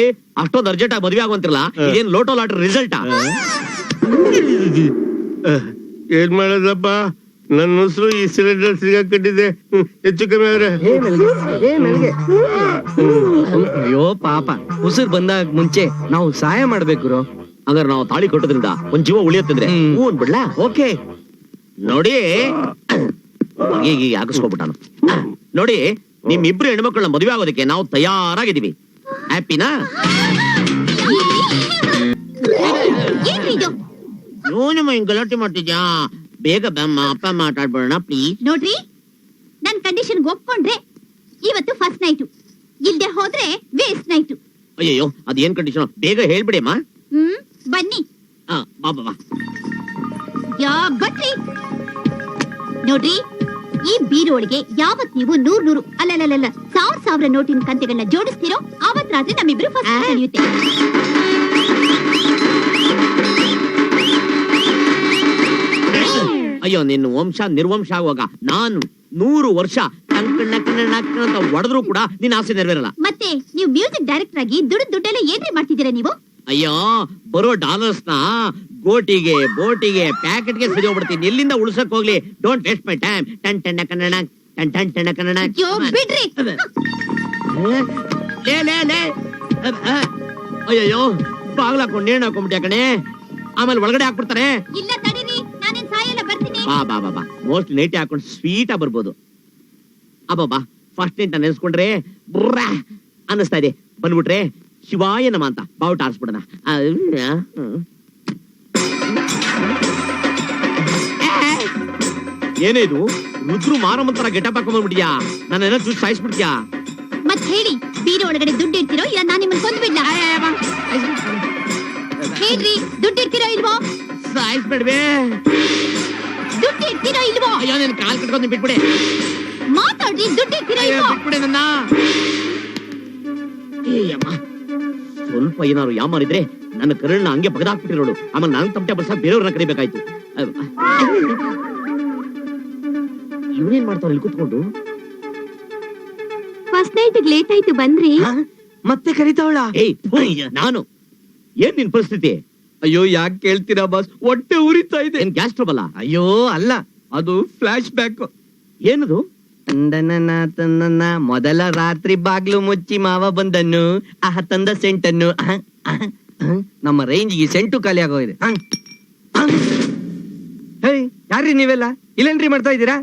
ಅಷ್ಟೊಂದು ಅರ್ಜೆಂಟ್ ಆಗಿ ಮದ್ವೆ ಆಗುವಂತಿರಲ್ಲ, ಇದೇನ್ ಲೋಟೋ ಲಾಟ್ರಿ ರಿಸಲ್ಟಾ? ಏನ್ ಮಾಡೋದಪ್ಪ, ನನ್ನ ಉಸಿರು ಈ ಸಿಲಿಂಡರ್ ಸಿಗಾಕಟ್ಟಿದೆ. ಹೆಚ್ಚು ಕಮ್ಮಿ ಆದ್ರೆ ಅಯ್ಯೋ ಪಾಪ, ಉಸಿರು ಬಂದಾಗ ಮುಂಚೆ ನಾವು ಸಹಾಯ ಮಾಡ್ಬೇಕು. ಹಂಗಾರೆ ನಾವು ತಾಳಿ ಕಟ್ಟೋದ್ರಿಂದ ಒಂದ್ ಜೀವ ಉಳಿಯುತ್ತಿದ್ರೆ ಹೂ ಅಂದ್ಬಿಡ್ಲಾ? ಓಕೆ ನೋಡಿ, ಈಗ ಆಗಿಸ್ಕೊಬಿಟ್ಟಾನು ನೋಡಿ. ನಿಮ್ ಇಬ್ರು ಹೆಣ್ಮಕ್ಳನ್ನ ಮದುವೆ ಆಗೋದಕ್ಕೆ ನಾವು ತಯಾರಾಗಿದ್ದೀವಿ. ಹ್ಯಾಪಿನಾ? ಇವನು ಗಲಾಟೆ ಮಾಡ್ತಿದ್ಯಾ? ಬೇಗ ಬಮ್ಮ, ಅಪ್ಪ ಮಾತಾಡ್ಬೇಡ ಪ್ಲೀಸ್. ನೋಡ್ರಿ, ನನ್ ಕಂಡೀಷನ್ ಒಪ್ಕೊಂಡ್ರೆ ಇವತ್ತು ಫಸ್ಟ್ ನೈಟು, ಇಲ್ದೆ ಹೋದ್ರೆ ವೇಸ್ಟ್ ನೈಟು. ಅಯ್ಯೋ, ಅದೇನ್ ಕಂಡೀಷನ್ ಬೇಗ ಹೇಳ್ಬಿಡಿ ಅಮ್ಮ. ಬನ್ನಿ. ಬಾ ಬಾ. ಯಾ ಬಟ್ರಿ ನೋಡ್ರಿ, ಈ ಬೀರೊಳಗೆ ಯಾವತ್ ನೀವು 100 ಅಲ್ಲಲ್ಲ 1000 ನೋಟಿನ ಕಂತೆಗಳನ್ನ ಜೋಡಿಸ್ತೀರೋ ಅವತ್ ರಾತ್ರಿ ನಮ್ಮಿಬ್ರು ಫಸ್ಟ್ ನಡೆಯುತ್ತೆ. ಅಯ್ಯೋ, ನಿನ್ನ ವಂಶ ನಿರ್ವಂಶ ಆಗುವಾಗ ನಾನು 100 ವರ್ಷ ಅಂತ ಹೊಡೆದ್ರು ಕೂಡ ನಿನ್ನ ಆಸೆ ನೆರವೇರಲ್ಲ. ಮತ್ತೆ ನೀವು ಮ್ಯೂಸಿಕ್ ಡೈರೆಕ್ಟರ್ ಆಗಿ ದುಡ್ಡೆಲ್ಲ ಏನ್ರಿ ಮಾಡ್ತಿದ್ದೀರಾ ನೀವು? ಅಯ್ಯೋ, ಬರೋ ಡಾಲರ್ಸ್ ನ ಗೋಟಿಗೆ ಬೋಟಿಗೆ ಪ್ಯಾಕೆಟ್ಗೆ ಸರಿ ಹೋಗ್ಬಿಡ್ತೀನಿ. ಎಲ್ಲಿಂದ ಉಳ್ಸಕ್ ಹೋಗ್ಲಿ? Don't waste my time. ಟನ್ ಟಣ್ಣ ಕನ್ನಡ, ಟನ್ ಟನ್ ಟಣ್ಣ ಕನ್ನಡ. ಬಿಡ್ರಿ. ಅಯ್ಯೋ, ಬಾಗ್ಲಾಕೊಂಡು ನೇಣು ಹಾಕೊಂಡ್ಬಿಟ್ಟ ಕಣೆ, ಆಮೇಲೆ ಒಳಗಡೆ ಹಾಕ್ಬಿಡ್ತಾರೆ. ಇಲ್ಲ ತಡೀರಿ, ನಾನೇನ್ ಸಾಯಲ್ಲ, ಬರ್ತೀನಿ. ಬಾ ಬಾ ಬಾ ಬಾ, ಮೋಸ್ಟ್ ನೈಟ್ ಹಾಕೊಂಡು ಸ್ವೀಟ್ ಆಗಿ ಬರ್ಬೋದು. ಅಬ್ಬಾ, ಫಸ್ಟ್ ನೈಟ್ ನೆನೆಸ್ಕೊಂಡ್ರೆ ಬುರ್ರ ಅನ್ನಿಸ್ತಾ ಇದೆ. ಬಂದ್ಬಿಟ್ರೆ ಶಿವಾಯ ನಮ ಅಂತ ಬಾವುಟ ಆರಿಸ್ಬಿಡೋಣ. ಏನೇದು ರುದ್ರು ಮಾರಮ್ಮಂತರ ಗೆಟಪ್ ಹಾಕೊಂಡ್ಬಿಡ್ಯಾ? ನಾನೇನೋ ಚೂಸ್ ಸಾಯಿಸ್ಬಿಡ್ತೀಯಾ? ಮತ್ ಹೇಳಿ, ಬೀರೋ ಒಳಗಡೆ ದುಡ್ಡು ಇಡ್ತಿರೋ ಇಲ್ಲ ನಾನು ನಿಮ್ಮನ್ನ ಕೊಂದ್ಬಿಡ್ಲಾ? ಹೇಳ್ರಿ, ದುಡ್ಡು ಇಡ್ತಿರೋ ಇಲ್ವೋ? ಸಾಯಿಸ್ಬಿಡ್ವೆ. ದುಡ್ಡು ಇಡ್ತಿರೋ ಇಲ್ವೋ? ಅಯ್ಯೋ, ನಿನ್ ಕಾಲ್ ಕಟ್ಕೊಂಡು ಬಿಟ್ಬಿಡೆ. ಮಾತಾಡ್ರಿ, ದುಡ್ಡು ಇಡ್ತಿರೋ ಇಲ್ವೋ? ಬಿಟ್ಬಿಡೆ ನನ್ನ. ಸ್ವಲ್ಪ ಏನಾರು ಯಾಮಾರಿದ್ರೆ ನನ್ನ ಕರುಳನ್ನ ಹಂಗೆ ಬಗದಾಕ್ಬಿಟ್ಟಿರೋಳು. ಆಮೇಲೆ ನಾನು ತಮಟೆ ಬರ್ಸ ಬೇರೆಯವ್ರನ್ನ ಕರಿಬೇಕಾಯ್ತು. ಇವನೇನ್ ಮಾಡ್ತಾವ ಇಲ್ಲಿ ಕೂತ್ಕೊಂಡು? ಫಸ್ಟ್ ನೈಟ್ ಲೇಟ್ ಆಯ್ತು, ಬಂದ್ರಿ? ಮತ್ತೆ ಕರಿತಾವಳ? ನಾನು ಏನ್ ನಿನ್ ಪರಿಸ್ಥಿತಿ? ಅಯ್ಯೋ, ಯಾಕೆ ಕೇಳ್ತೀರಾ ಬಾಸ್? ಹೊಟ್ಟೆ ಉರಿತಾ ಇದೆ. ಏನ್ ಗ್ಯಾಸ್ ಟ್ರಬಲ್? ಅಯ್ಯೋ ಅಲ್ಲ, ಅದು ಫ್ಲಾಶ್ ಬ್ಯಾಕ್. ಏನದು? ತಂದನ ಮೊದಲ ರಾತ್ರಿ ಬಾಗ್ಲು ಮುಚ್ಚಿ ಮಾವ ಬಂದನ್ನು, ತಂದ ಸೆಂಟನ್ನು. ನಮ್ಮ ರೇಂಜ್ಗೆ ಸೆಂಟು ಖಾಲಿ ಆಗೋಗಿದೆ. ಹೇ, ಯಾರ್ರಿ ನೀವೆಲ್ಲ ಇಲ್ಲೇನ್ರಿ ಮಾಡ್ತಾ ಇದ್ದೀರಾ?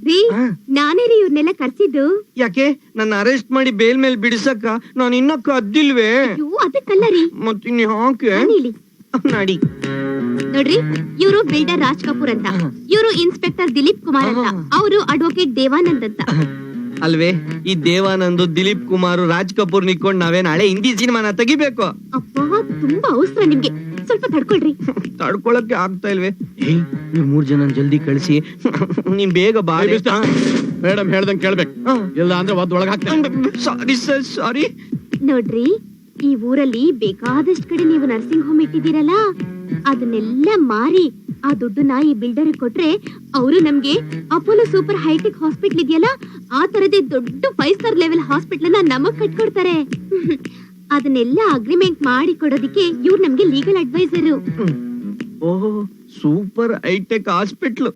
ರೀ, ನಾನೇ ರೀ ಇವ್ರನ್ನೆಲ್ಲ ಕರ್ಸಿದ್ದು. ಯಾಕೆ ನನ್ನ ಅರೆಸ್ಟ್ ಮಾಡಿ ಬೇಲ್ ಮೇಲೆ ಬಿಡಿಸಕ್ಕ? ನಾನು ಇನ್ನ ಕದ್ದಿಲ್ವೇ? ಅದಕ್ಕಲ್ಲ ರೀ. ಮತ್ತಿನ್ ಯಾಕೆ ನಾಡಿ? ನೋಡ್ರಿ, ಇವರು ಬಿಲ್ಡರ್ ರಾಜ್ ಕಪೂರ್ ಅಂತ, ಇವರು ಇನ್ಸ್ಪೆಕ್ಟರ್ ದಿಲೀಪ್ ಕುಮಾರ್ ಅಂತ, ಅವರು ಅಡ್ವೊಕೇಟ್ ದೇವಾನಂದ್ ಅಂತ. ಅಲ್ವೇ, ಈ ದೇವಾನಂದ್, ದಿಲೀಪ್ ಕುಮಾರ್, ರಾಜ್ ಕಪೂರ್ ನಿಕ್ಕೊಂಡ್ ನಾವೇನ್ ಹಳೆ ಹಿಂದಿ ಸಿನಿಮಾನ ತೆಗಿಬೇಕು? ಅಪ್ಪ, ತುಂಬಾ ಅವಸರ ನಿಮ್ಗೆ. ಸ್ವಲ್ಪ ತಡ್ಕೊಳ್ರಿ. ತಡ್ಕೊಳಕ್ಕೆ ಆಗ್ತಾ ಇಲ್ವೇ? ನೀವು 3 ಜನ ಜಲ್ದಿ ಕಳಿಸಿ. ನೀನ್ ಬೇಗ ಬಾ. ಮೇಡಮ್ ಹೇಳ್ದಂಗ್ ಕೇಳ್ಬೇಕು, ಇಲ್ಲ ಅಂದ್ರೆ ಒಳಗ್ ಹಾಕ್ತೇನೆ. ಸಾರಿ ಸರ್, ಸಾರಿ. ನೋಡ್ರಿ, ಈ ಊರಲ್ಲಿ ಬೇಕಾದಷ್ಟು ಕಡೆ ನೀವು ನರ್ಸಿಂಗ್ ಹೋಮ್ ಇಟ್ಟಿದ್ದೀರಲ್ಲ, ಅದನ್ನೆಲ್ಲ ಮಾರಿ ಆ ದುಡ್ಡನ್ನ ಈ ಬಿಲ್ಡರ್ ಕೊಟ್ರೆ ಅವರು ನಮ್ಗೆ ಅಪೋಲೋ ಸೂಪರ್ ಹೈಟೆಕ್ ಹಾಸ್ಪಿಟಲ್ ಇದೆಯಲ್ಲ, ಆ ತರದೇ ದೊಡ್ಡ 5 ಸ್ಟಾರ್ ಲೆವೆಲ್ ಹಾಸ್ಪಿಟಲ್ ನಮಗ್ ಕಟ್ಕೊಡ್ತಾರೆ. ಅದನ್ನೆಲ್ಲ ಅಗ್ರಿಮೆಂಟ್ ಮಾಡಿ ಕೊಡೋದಿಕ್ಕೆ ಇವ್ರು ನಮ್ಗೆ ಲೀಗಲ್ ಅಡ್ವೈಸರು. ಓಹೋ, ಸೂಪರ್ ಹೈಟೆಕ್ ಹಾಸ್ಪಿಟ್ಲು.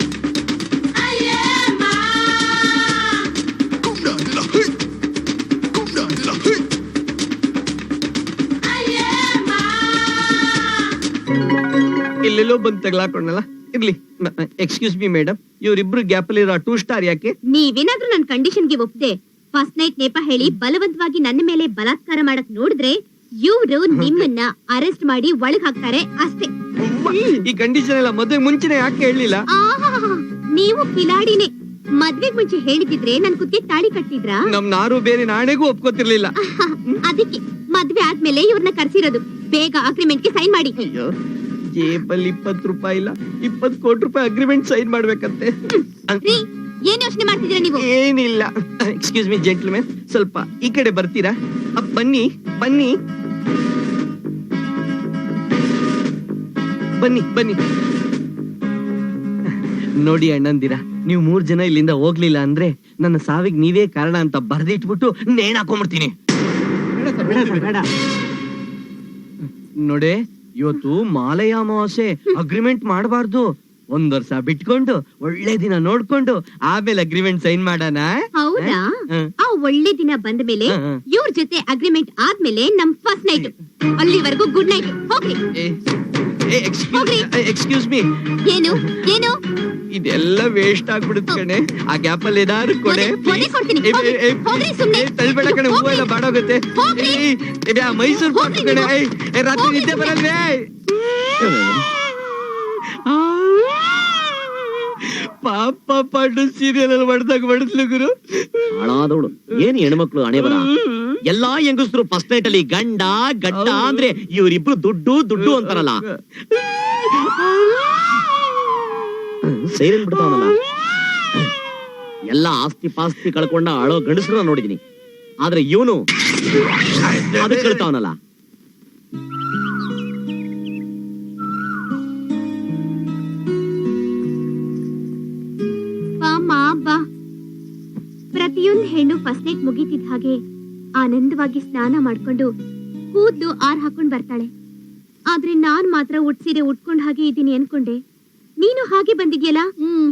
ಇಲ್ಲೆಲ್ಲೋ ಬಂದ್ ತಗ್ಲಾಕೊಂಡಲ್ಲ. ಇರ್ಲಿ, ಎಕ್ಸ್ಕ್ಯೂಸ್ ಮಿ ಮೇಡಮ್, ಇವ್ರಿಬ್ರು ಗ್ಯಾಪ್ ಅಲ್ಲಿ 2 ಸ್ಟಾರ್ ಯಾಕೆ? ನೀವೇನಾದ್ರೂ ನನ್ ಕಂಡೀಷನ್ಗೆ ಒಪ್ಪದೆ ಫಸ್ಟ್ ನೈಟ್ ನೆಪ ಹೇಳಿ ಬಲವಂತವಾಗಿ ನನ್ನ ಮೇಲೆ ಬಲಾತ್ಕಾರ ಮಾಡಕ್ ನೋಡಿದ್ರೆ ಇವ್ರು ನಿಮ್ಮನ್ನ ಅರೆಸ್ಟ್ ಮಾಡಿ ಒಳಗ್ ಹಾಕ್ತಾರೆ ಅಷ್ಟೇ. ಈ ಕಂಡೀಷನ್ ಎಲ್ಲ ಮದುವೆ ಮುಂಚೆನೆ ಯಾಕೆ ಹೇಳಲಿಲ್ಲ? ನೀವು ಕಿಲಾಡಿನೇ. ಮದ್ವೆಗ್ ಮುಂಚೆ ಹೇಳಿದಿದ್ರೆ ನನ್ ಕುತ್ತಿಗೆ ತಾಳಿ ಕಟ್ಟಿದ್ರಾ? ನಮ್ ನಾರು ಬೇರೆ ನಾಣೆಗೂ ಒಪ್ಕೋತಿರ್ಲಿಲ್ಲ. ಅದಕ್ಕೆ ಮದ್ವೆ ಆದ್ಮೇಲೆ ಇವ್ರನ್ನ ಕರ್ಸಿರೋದು. ಬೇಗ ಅಗ್ರಿಮೆಂಟ್ ಗೆ ಸೈನ್ ಮಾಡಿ. ಅಯ್ಯೋ, ಜೇಬಲ್ಲಿ 20 ರೂಪಾಯಿ ಇಲ್ಲ, 20 ಕೋಟಿ ರೂಪಾಯಿ ಅಗ್ರಿಮೆಂಟ್ ಸೈನ್ ಮಾಡ್ಬೇಕಂತೆ. ಏನ್ ಯೋಚನೆ ಮಾಡ್ತಿದ್ದೀರಾ ನೀವು? ಏನಿಲ್ಲ. ಎಕ್ಸ್ಕ್ಯೂಸ್ ಮಿ ಜೆಂಟಲ್ಮೆನ್, ಸ್ವಲ್ಪ ಈ ಕಡೆ ಬರ್ತೀರಾ? ಬನ್ನಿ ಬನ್ನಿ ಬನ್ನಿ ಬನ್ನಿ. ನೋಡಿ ಅಣ್ಣಂದಿರ, ನೀವು 3 ಜನ ಇಲ್ಲಿಂದ ಹೋಗ್ಲಿಲ್ಲ ಅಂದ್ರೆ ನನ್ನ ಸಾವಿಗೆ ನೀವೇ ಕಾರಣ ಅಂತ ಬರ್ದಿಟ್ಬಿಟ್ಟು ನೇಣ್ ಹಾಕೊಂಡ್ಬಿಡ್ತೀನಿ. ನೋಡೆ, ಇವತ್ತು ಮಾಲೆಯ ಅಮಾವಾಸ್ಯೆ, ಅಗ್ರಿಮೆಂಟ್ ಮಾಡಬಾರ್ದು. 1 ವರ್ಷ ಬಿಟ್ಕೊಂಡು ಒಳ್ಳೆ ದಿನ ನೋಡ್ಕೊಂಡು ಆಮೇಲೆ ಅಗ್ರಿಮೆಂಟ್ ಸೈನ್ ಮಾಡೋಣ. ಹೌದಾ? ಆ ಒಳ್ಳೆ ದಿನ ಬಂದ ಮೇಲೆ ಇವ್ರ ಜೊತೆ ಅಗ್ರಿಮೆಂಟ್ ಆದ್ಮೇಲೆ ನಮ್ ಫಸ್ಟ್ ನೈಟ್. ಅಲ್ಲಿವರೆಗೂ ಗುಡ್ ನೈಟ್. ಹೋಗ್ರಿ. Excuse me. ಏನು ಏನು ಇದೆಲ್ಲ ವೇಸ್ಟ್ ಆಗ್ಬಿಡುತ್ತೆ ಕಣೆ. ಆ ಗ್ಯಾಪ್ ಅಲ್ಲಿ ಏನಾದ್ರು ಕೊಡೆ. ತಳ್ಬೇಡ ಕಣೆ, ಹೂವೆಲ್ಲ ಬಾಡೋಗುತ್ತೆ. ಮೈಸೂರು ಪಾಕ್ ಕಣೆ. ರಾತ್ರಿ ನಿದ್ದೆ ಬರಲ್ವೇ? ಪಾಪ ಪಾಂಡು ಸೀರಿಯಲ್ ಅಲ್ಲಿ ಮಾಡ್ದಾಗ ಮಾಡಿದ್ಲು ಗುರು. ಹಾಳಾದವಳು. ಏನ್ ಹೆಣ್ಮಕ್ಳು ಹಣೆ ಬರ. ಎಲ್ಲಾ ಹೆಂಗಸರು ಫಸ್ಟ್ ನೈಟ್ ಅಲ್ಲಿ ಗಂಡ ಗಡ್ಡ ಅಂದ್ರೆ ಇವರಿಬ್ರು ದುಡ್ಡು ದುಡ್ಡು ಅಂತಾರಲ್ಲ. ಸೈರನ್ ಬಿಡ್ತಾವನಲ್ಲ. ಎಲ್ಲ ಆಸ್ತಿ ಪಾಸ್ತಿ ಕಳ್ಕೊಂಡ ಅಳೋ ಗಂಡಸ್ರನ್ನ ನೋಡಿದೀನಿ, ಆದ್ರೆ ಇವನು ಅದಕ್ಕೆ ಕಳ್ತಾವನಲ್ಲ. ಬಾ. ಪ್ರತಿಯೊಂದು ಹೆಣ್ಣು ಫಸ್ಟ್ ನೈಟ್ ಮುಗಿತಿದ್ದ ಹಾಗೆ ಆನಂದವಾಗಿ ಸ್ನಾನ ಮಾಡ್ಕೊಂಡು ಕೂದ್ಲು ಹಾಕೊಂಡ್ ಬರ್ತಾಳೆ. ಆದ್ರೆ ನಾನ್ ಮಾತ್ರ ಉಟ್ಸೀರೆ ಉಟ್ಕೊಂಡ್ ಹಾಗೆ ಇದೀನಿ ಅನ್ಕೊಂಡೆ. ನೀನು ಹಾಗೆ ಬಂದಿದ್ಯಲ್ಲ,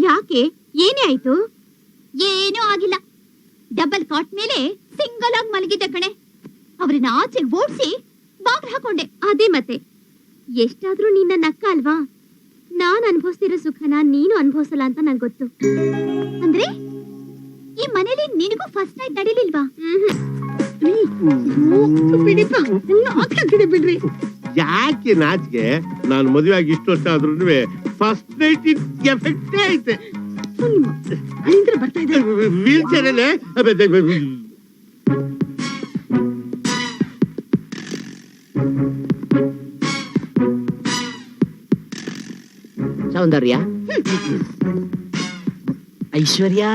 ಯಾಕೆ? ಏನೇ ಆಯ್ತು? ಏನೂ ಆಗಿಲ್ಲ. ಡಬಲ್ ಕಾಟ್ ಮೇಲೆ ಸಿಂಗಲ್ ಆಗಿ ಮಲಗಿದ್ದೆ ಕಣೆ. ಅವ್ರನ್ನ ಆಚೆ ಓಡಿಸಿ ಬಾಗ್ಲು ಹಾಕೊಂಡೆ. ಅದೇ ಮತ್ತೆ, ಎಷ್ಟಾದ್ರೂ ನಿನ್ನ ನಕ್ಕ ಅಲ್ವಾ? ನಾನ್ ಅನ್ಭವಿಸ್ತಿರೋ ಸುಖನ ನೀನು ಅನ್ಭವಿಸಲ್ಲ ಅಂತ ನಂಗೆ ಗೊತ್ತು. ಅಂದ್ರೆ ಈ ಮನೇಲಿ ನಿನಗೂ ಫಸ್ಟ್ ನೈಟ್ ನಡೀಲಿಲ್ವಾ? ಬಿಡ್ರಿ. ಯಾಕೆ ನಾಚಿಗೆ? ನಾನು ಮದುವೆ ಆಗಿ ಇಷ್ಟು ವರ್ಷ ಆದ್ರೂ ಫಸ್ಟ್ ನೈಟ್ ಎಫೆಕ್ಟ್ ಐತೆ. ಬರ್ತಾ ಇದೆ. ವೀಲ್ ಚೇರಲ್ಲೇ ಸೌಂದರ್ಯ. ಐಶ್ವರ್ಯ,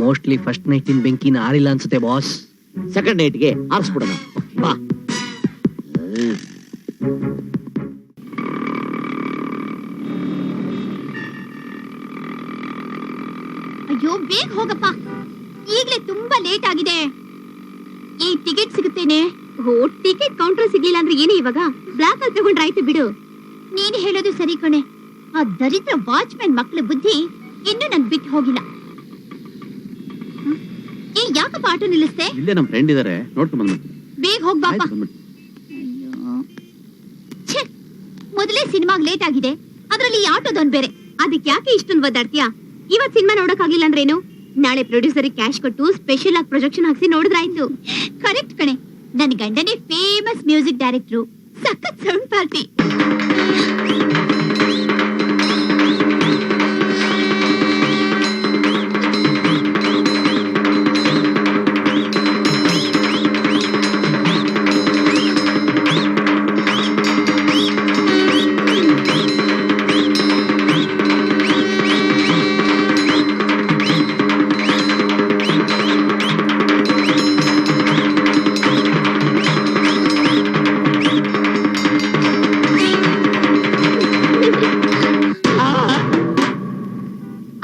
ಮೋಸ್ಟ್ಲಿ ಫಸ್ಟ್ ನೈಟ್ ಇನ್ ಬೆಂಕಿನ ಆರಿಲ್ಲ ಅನ್ಸುತ್ತೆ ಬಾಸ್. ಸೆಕೆಂಡ್ ನೈಟ್ಗೆ ಆರಿಸ್ಬಿಡೋಣ ಬಾ. ಅಯ್ಯೋ, ಬೇಗ ಹೋಗಪ್ಪ, ಈಗ್ಲೇ ತುಂಬಾ ಲೇಟ್ ಆಗಿದೆ. ಈ ಟಿಕೆಟ್ ಸಿಗುತ್ತೇನೆ? ಓ, ಟಿಕೆಟ್ ಕೌಂಟರ್ ಸಿಗ್ಲಿಲ್ಲ ಅಂದ್ರೆ ಏನೇ ಇವಾಗ? ಬ್ಲಾಕ್ ಅಲ್ಲಿ ತಗೊಂಡ್ರೆ ಆಯ್ತು ಬಿಡು. ನೀನು ಹೇಳೋದು ಸರಿ ಕಣೆ. ಆ ದರಿದ್ರ ವಾಚ್ಮ್ಯಾನ್ ಮಕ್ಳ ಬುದ್ಧಿ ಇನ್ನೂ ನನ್ ಬಿಟ್ಟು ಹೋಗಿಲ್ಲ. ಏ, ಯಾಕಪ್ಪ ಆಟೋ ನಿಲ್ಲಿಸ್ತೆ? ಇಲ್ಲೇ ನಮ್ ಫ್ರೆಂಡ್ ಇದಾರೆ, ನೋಡ್ಕೊಂಡ್ ಬಂದ್ಬಿಟ್ಟು. ಬೇಗ ಹೋಗ್ ಬಾಪ. ಛೆ, ಮೊದಲೇ ಸಿನಿಮಾಗ್ ಲೇಟ್ ಆಗಿದೆ, ಅದ್ರಲ್ಲಿ ಈ ಆಟೋದವನ್ ಬೇರೆ. ಅದಕ್ಕೆ ಯಾಕೆ ಇಷ್ಟೊಂದು ಒದ್ದಾಡ್ತೀಯಾ? ಇವತ್ ಸಿನಿಮಾ ನೋಡಕ್ ಆಗ್ಲಿಲ್ಲ ಅಂದ್ರೇನು? ನಾಳೆ ಪ್ರೊಡ್ಯೂಸರ್ ಕ್ಯಾಶ್ ಕೊಟ್ಟು ಸ್ಪೆಷಲ್ ಆಗಿ ಪ್ರೊಜೆಕ್ಷನ್ ಹಾಕ್ಸಿ ನೋಡಿದ್ರಾಯ್ತು. ಕರೆಕ್ಟ್ ಕಣೆ, ನನ್ ಗಂಡನೇ ಫೇಮಸ್ ಮ್ಯೂಸಿಕ್ ಡೈರೆಕ್ಟ್ರು. ಸಖತ್ ಸೌಂಡ್ ಪಾರ್ಟಿ.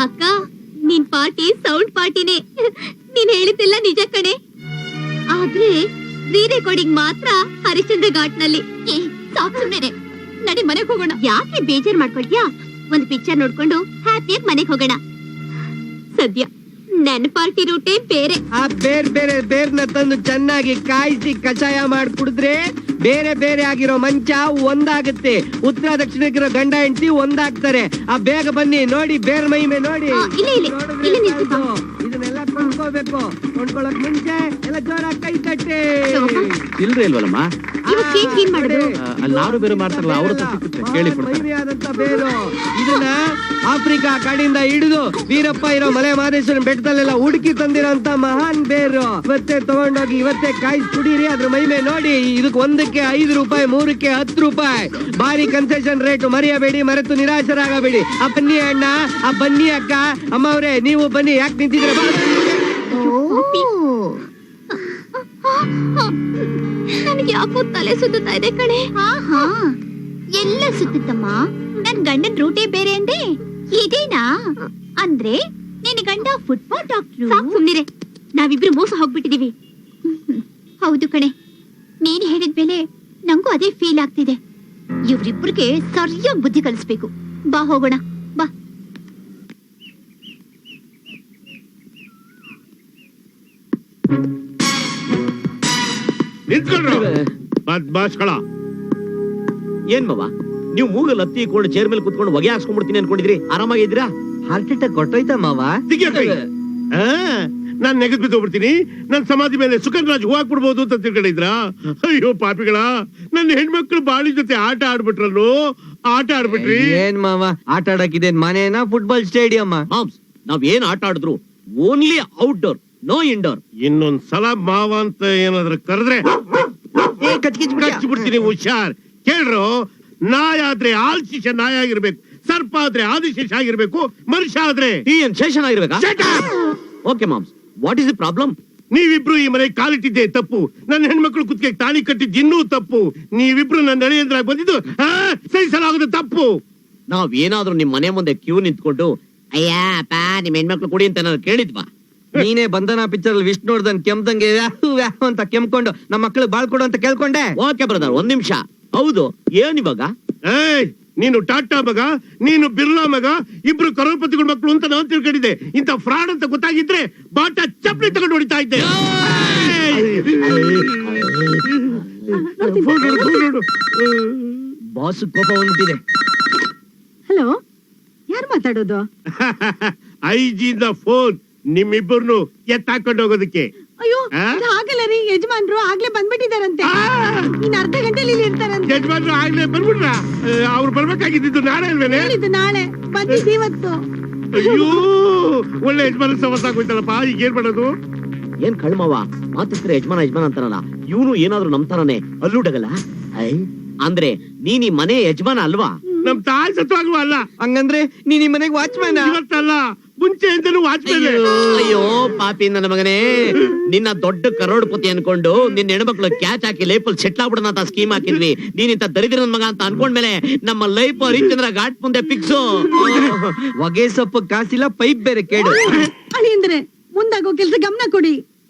ಅಕ್ಕ ನಿನ್ ಪಾರ್ಟಿ ಸೌಂಡ್ ಪಾರ್ಟಿನೇ. ನೀನ್ ಹೇಳಿದ್ದೆಲ್ಲ ನಿಜ ಕಣೆ. ಆದ್ರೆ ರೀ ರೆಕಾರ್ಡಿಂಗ್ ಮಾತ್ರ ಹರಿಶ್ಚಂದ್ರ ಘಾಟ್ ನಲ್ಲಿ. ಸಾಕು ಸುಮ್ನೆ ನಡಿ ಮನೆಗ್ ಹೋಗೋಣ. ಯಾಕೆ ಬೇಜಾರ್ ಮಾಡ್ಕೊಳ್ತೀಯಾ? ಒಂದ್ ಪಿಕ್ಚರ್ ನೋಡ್ಕೊಂಡು ಹ್ಯಾಪಿಯಾಗಿ ಮನೆಗ್ ಹೋಗೋಣ. ಸದ್ಯ ನನ್ನ ಪಾರ್ಟಿ ರೂಟೇ ಬೇರೆ. ಆ ಬೇರ್ನ ತಂದು ಚೆನ್ನಾಗಿ ಕಾಯಿಸಿ ಕಷಾಯ ಮಾಡಿ ಕುಡಿದ್ರೆ ಬೇರೆ ಬೇರೆ ಆಗಿರೋ ಮಂಚ ಒಂದಾಗುತ್ತೆ. ಉತ್ತರ ದಕ್ಷಿಣಕ್ಕಿರೋ ಗಂಡ ಹೆಂಡತಿ ಒಂದಾಗ್ತಾರೆ. ಆ ಬೇಗ ಬನ್ನಿ ನೋಡಿ, ಬೇರ್ ಮೈ ಮೇ ನೋಡಿ. ಇಲ್ಲಿ ನಿಲ್ಸಪ್ಪ. ಇದನ್ನೆಲ್ಲ ಕೊಂಡ್ಕೋಬೇಕು. ಕೊಂಡ್ಕೊಳಕ್ ಮುಂಚೆ ಎಲ್ಲ ಜೋರಾಗಿ ಕೈ ತಟ್ಟೆ. ಇಲ್ರಿ ಇಲ್ವಲ್ಲಮ್ಮ, ಇವಾಗ ಚೇಂಜ್ ಏನ್ ಮಾಡೋದು? ಅಲ್ಲಿ ನಾರು ಬೇರೆ ಮಾಡ್ತಾರಲ್ಲ ಅವ್ರ ಕೇಳಿ ಆದಂತ ಬೇರು. ಇದನ್ನ ಆಫ್ರಿಕಾ ಕಾಡಿಂದ ಹಿಡಿದು ವೀರಪ್ಪ ಇರೋ ಮಲೆ ಮಹದೇಶ್ವರನ ಬೆಟ್ಟದಲ್ಲೆಲ್ಲ ಹುಡುಕಿ ತಂದಿರೋಂತ ಮಹಾನ್ ಬೇರು. ಇವತ್ತೇ ತಗೊಂಡೋಗಿ ಇವತ್ತೇ ಕಾಯಿಸಿ ಕುಡೀರಿ. ಅದ್ರ ಮೈಮೆ ನೋಡಿ. ಇದಕ್ಕೆ 1ಕ್ಕೆ 5 ರೂಪಾಯಿ, 3ಕ್ಕೆ 10 ರೂಪಾಯಿ. ಭಾರಿ ಕನ್ಸೆಷನ್ ರೇಟ್. ಮರೆಯಬೇಡಿ, ಮರೆತು ನಿರಾಶರಾಗಬೇಡಿ. ಆ ಬನ್ನಿ ಅಣ್ಣ, ಆ ಬನ್ನಿ ಅಕ್ಕ, ಅಮ್ಮ ಅವ್ರೆ ನೀವು ಬನ್ನಿ. ಯಾಕೆ ನಿಂತಿದ್ರೆ ನನಗೆ ಯಾಕೋ ತಲೆ ಸುತ್ತಾ ಇದೆ ಕಣೆ. ಎಲ್ಲ ಸುತ್ತಮ್ಮ. ನನ್ ಗಂಡನ್ ರೂಟೇ ಬೇರೆ ಅಂದೆ. ಇದೇನಾ ಅಂದ್ರೆ ನಿನ್ನ ಗಂಡ ಫುಟ್ಬಾಲ್ ಡಾಕ್ಟ್ರು? ಸಾಕು ಸುಮ್ನಿರೆ, ನಾವಿಬ್ರು ಮೋಸ ಹೋಗ್ಬಿಟ್ಟಿದೀವಿ. ಹೌದು ಕಣೆ, ನೀನ್ ಹೇಳಿದ ಮೇಲೆ ನಂಗೂ ಅದೇ ಫೀಲ್ ಆಗ್ತಿದೆ. ಇವ್ರಿಬ್ರಿಗೆ ಸರಿಯಾಗಿ ಬುದ್ಧಿ ಕಲಿಸ್ಬೇಕು. ಬಾ ಹೋಗೋಣ, ಬಾ. ನಿಂತ್ಕೊಂಡ್ರು ಬದ್ಮಾಶ್ಗಳ. ಏನ್ ಮಾವ, ನೀವು ಮೂಗಲ್ ಹತ್ತಿ ಕೊಂಡು ಚೇರ್ ಮೇಲೆ ಕುತ್ಕೊಂಡು ಹೊಗೆ ಹಾಕ್ಸ್ಕೊಂಡ್ಬಿಡ್ತೀನಿ ಅನ್ಕೊಂಡಿದ್ರಿ? ಆರಾಮಾಗಿದ್ದೀರಾ? ಹಾರ್ಟ್ ಅಟ್ಯಾಕ್ ಕೊಟ್ಟೋಯ್ತಾ ಮಾವ? ನಾನ್ ನೆಗದ್ ಬಿದ್ದೋಗ್ಬಿಡ್ತೀನಿ. ನನ್ ಸಮಾಧಿ ಮೇಲೆ ಸುಖನ್ ರಾಜ್ ಹೂ ಹಾಕ್ಬಿಡ್ಬೋದು ಅಂತ ತಿಳ್ಕೊಂಡಿದ್ರ? ಅಯ್ಯೋ ಪಾಪಿಗಳ, ನನ್ನ ಹೆಣ್ಮಕ್ಳು ಬಾಳಿ ಜೊತೆ ಆಟ ಆಡ್ಬಿಟ್ರಲ್ಲೋ. ಆಟ ಆಡ್ಬಿಟ್ರಿ. ಏನ್ ಮಾವ ಆಟ ಆಡಕ್ಕಿದೇನ್ ಮನೇನಾ ಫುಟ್ಬಾಲ್ ಸ್ಟೇಡಿಯಂ? ಮಾಮ್ಸ್, ನಾವ್ ಏನ್ ಆಟ ಆಡಿದ್ರು ಓನ್ಲಿ ಔಟ್ಡೋರ್, ನೋ ಇಂಡೋರ್. ಇನ್ನೊಂದ್ ಸಲ ಮಾವ ಅಂತ ಏನಾದ್ರು ಕರೆದ್ರೆ ಕಚ್ಬಿಡ್ತೀನಿ. ಹುಷಾರ್. ಕೇಳ್ರು, ನಾಯ ಆದ್ರೆ ಆಲ್ಶಿಷ ನಾಯ ಆಗಿರ್ಬೇಕು, ಸರ್ಪ ಆದ್ರೆ ಆದಿಶೇಷ ಆಗಿರ್ಬೇಕು, ಮನುಷ್ಯ ಆದ್ರೆ ಏನ್ ಶೇಷನ್ ಆಗಿರ್ಬೇಕಾ? Okay moms, what is the problem? ನೀವಿಬ್ರು ಈ ಮನೆ ಕಾಲಿಟ್ಟಿದ್ದೆ ತಪ್ಪು. ನನ್ನ ಹೆಣ್ಮಕ್ಳು ಕುತ್ತಿಗೆ ತಾಳಿ ಕಟ್ಟಿದ್ದು ಇನ್ನೂ ತಪ್ಪು. ನೀವಿಬ್ರು ನನ್ನ ನಡೆಯಂದ್ರಾಗ ಬಂದಿದ್ದು ಸಹಿಸಲಾಗದ ತಪ್ಪು. ನಾವ್ ಏನಾದ್ರೂ ನಿಮ್ ಮನೆ ಮುಂದೆ ಕ್ಯೂ ನಿಂತ್ಕೊಂಡು ಅಯ್ಯ ಅಪ್ಪ ನಿಮ್ ಹೆಣ್ಮಕ್ಳು ಕುಡಿ ಅಂತ ನಾನು ಕೇಳಿದ್ವಾ? ನೀನೇ ಬಂಧನ ಪಿಕ್ಚರ್ ಅಲ್ಲಿ ವಿಷ್ಣುವರ್ಧನ್ ಕೆಮ್ದಂಗೆ ವ್ಯಾಹು ಅಂತ ಕೆಮ್ಕೊಂಡು ನಮ್ಮ ಮಕ್ಳು ಬಾಳ್ಕೊಡು ಅಂತ ಕೇಳ್ಕೊಂಡೆ. ಓಕೆ ಬ್ರದರ್, 1 ನಿಮಿಷ. ಹೌದು, ಏನ್ ಇವಾಗ? ನೀನು ಟಾಟಾ ಮಗ, ನೀನು ಬಿರ್ಲಾ ಮಗ, ಇಬ್ರು ಕರೋಡ್ಪತಿಗಳ ಮಕ್ಕಳು ಅಂತ ನಾನು ತಿಳ್ಕೊಂಡಿದ್ದೆ. ಇಂತ ಫ್ರಾಡ್ ಅಂತ ಗೊತ್ತಾಗಿದ್ರೆ ಬಾಟ ಚಪ್ಪಲಿ ತಗೊಂಡು ಹೊಡಿತಾ ಇದ್ದೆ. ಬಾಸ್ ಕೋಪ ಬಂದ್ಬಿಟ್ಟಿದೆ. ಹಲೋ, ಯಾರು ಮಾತಾಡೋದು? ಐಜಿಂದ ಫೋನ್ ನಿಮ್ಮಿಬ್ಬರನ್ನು ಎತ್ತಾಕೊಂಡು ಹೋಗೋದಕ್ಕೆ. ಅಯ್ಯೋ ಆಗಲ್ಲ ರೀ, ಯಜಮಾನ್ರು ಆಗ್ಲೇ ಬಂದ್ಬಿಟ್ಟಿದಾರಂತೆ. ಇನ್ ಅರ್ಧ ಗಂಟೆಲಿ ಇರ್ತಾರಂತೆ. ಯಜಮಾನ್ರು ಆಗ್ಲೇ ಬಂದ್ಬಿಟ್ರ? ಅವ್ರು ಬರ್ಬೇಕಾಗಿದ್ದು ನಾಳೆ ಅಲ್ವೇನೆ? ನಾಳೆ ಬಂದಿದ್ದು ಇವತ್ತು. ಅಯ್ಯೋ, ಒಳ್ಳೆ ಯಜಮಾನ ಸಮಸ್ಯೆ ಆಗೋಯ್ತಲ್ಲಪ್ಪ. ಈಗ ಏನ್ ಮಾಡೋದು? ಏನ್ ಕಳ್ಮವ ಮಾತಿದ್ರೆ ಯಜಮಾನ ಅಂತಾರಲ್ಲ, ಇವನು ಏನಾದ್ರು ನಮ್ತಾರನೆ ಅಲ್ಲೂಡಗಲ್ಲ. ಅಂದ್ರೆ ನೀನ್ ಈ ಮನೆ ಯಜಮಾನ ಅಲ್ವಾ? ನಮ್ ತಾಯಿ ಸತ್ವಾಗ್ಲೂ ಅಲ್ಲ. ಹಂಗಂದ್ರೆ ನೀನ್ ಈ ಮನೆಗೆ ವಾಚ್ಮ್ಯಾನ್? ಇವತ್ತಲ್ಲ, ಮುಂಚೆಯಿಂದನೂ ವಾಚ್ಮ್ಯಾನ್. ಅಯ್ಯೋ ಪಾಪಿ ನನ್ನ ಮಗನೇ, ನಿನ್ನ ದೊಡ್ಡ ಕರೋಡ್ಪತಿ ಅನ್ಕೊಂಡು ನಿನ್ನ ಹೆಣ್ಮಕ್ಳು ಕ್ಯಾಚ್ ಹಾಕಿ ಲೈಫಲ್ಲಿ ಸೆಟ್ಲ್ ಆಗ್ಬಿಡೋಣ ಅಂತ ಸ್ಕೀಮ್ ಹಾಕಿದ್ವಿ. ನೀನಿಂತ ದರಿದ್ರ ನನ್ ಮಗ ಅಂತ ಅನ್ಕೊಂಡ್ಮೇಲೆ ನಮ್ಮ ಲೈಫ್ ಹರಿಶ್ಚಂದ್ರ ಘಾಟ್ ಮುಂದೆ ಫಿಕ್ಸು. ಹೊಗೆ ಸೊಪ್ಪು ಕಾಸಿಲ್ಲ, ಪೈಪ್ ಬೇರೆ ಕೇಳು. ಅಲ್ಲಿ ಅಂದ್ರೆ ಮುಂದಾಗೋ ಕೆಲ್ಸ ಗಮನ ಕೊಡಿ.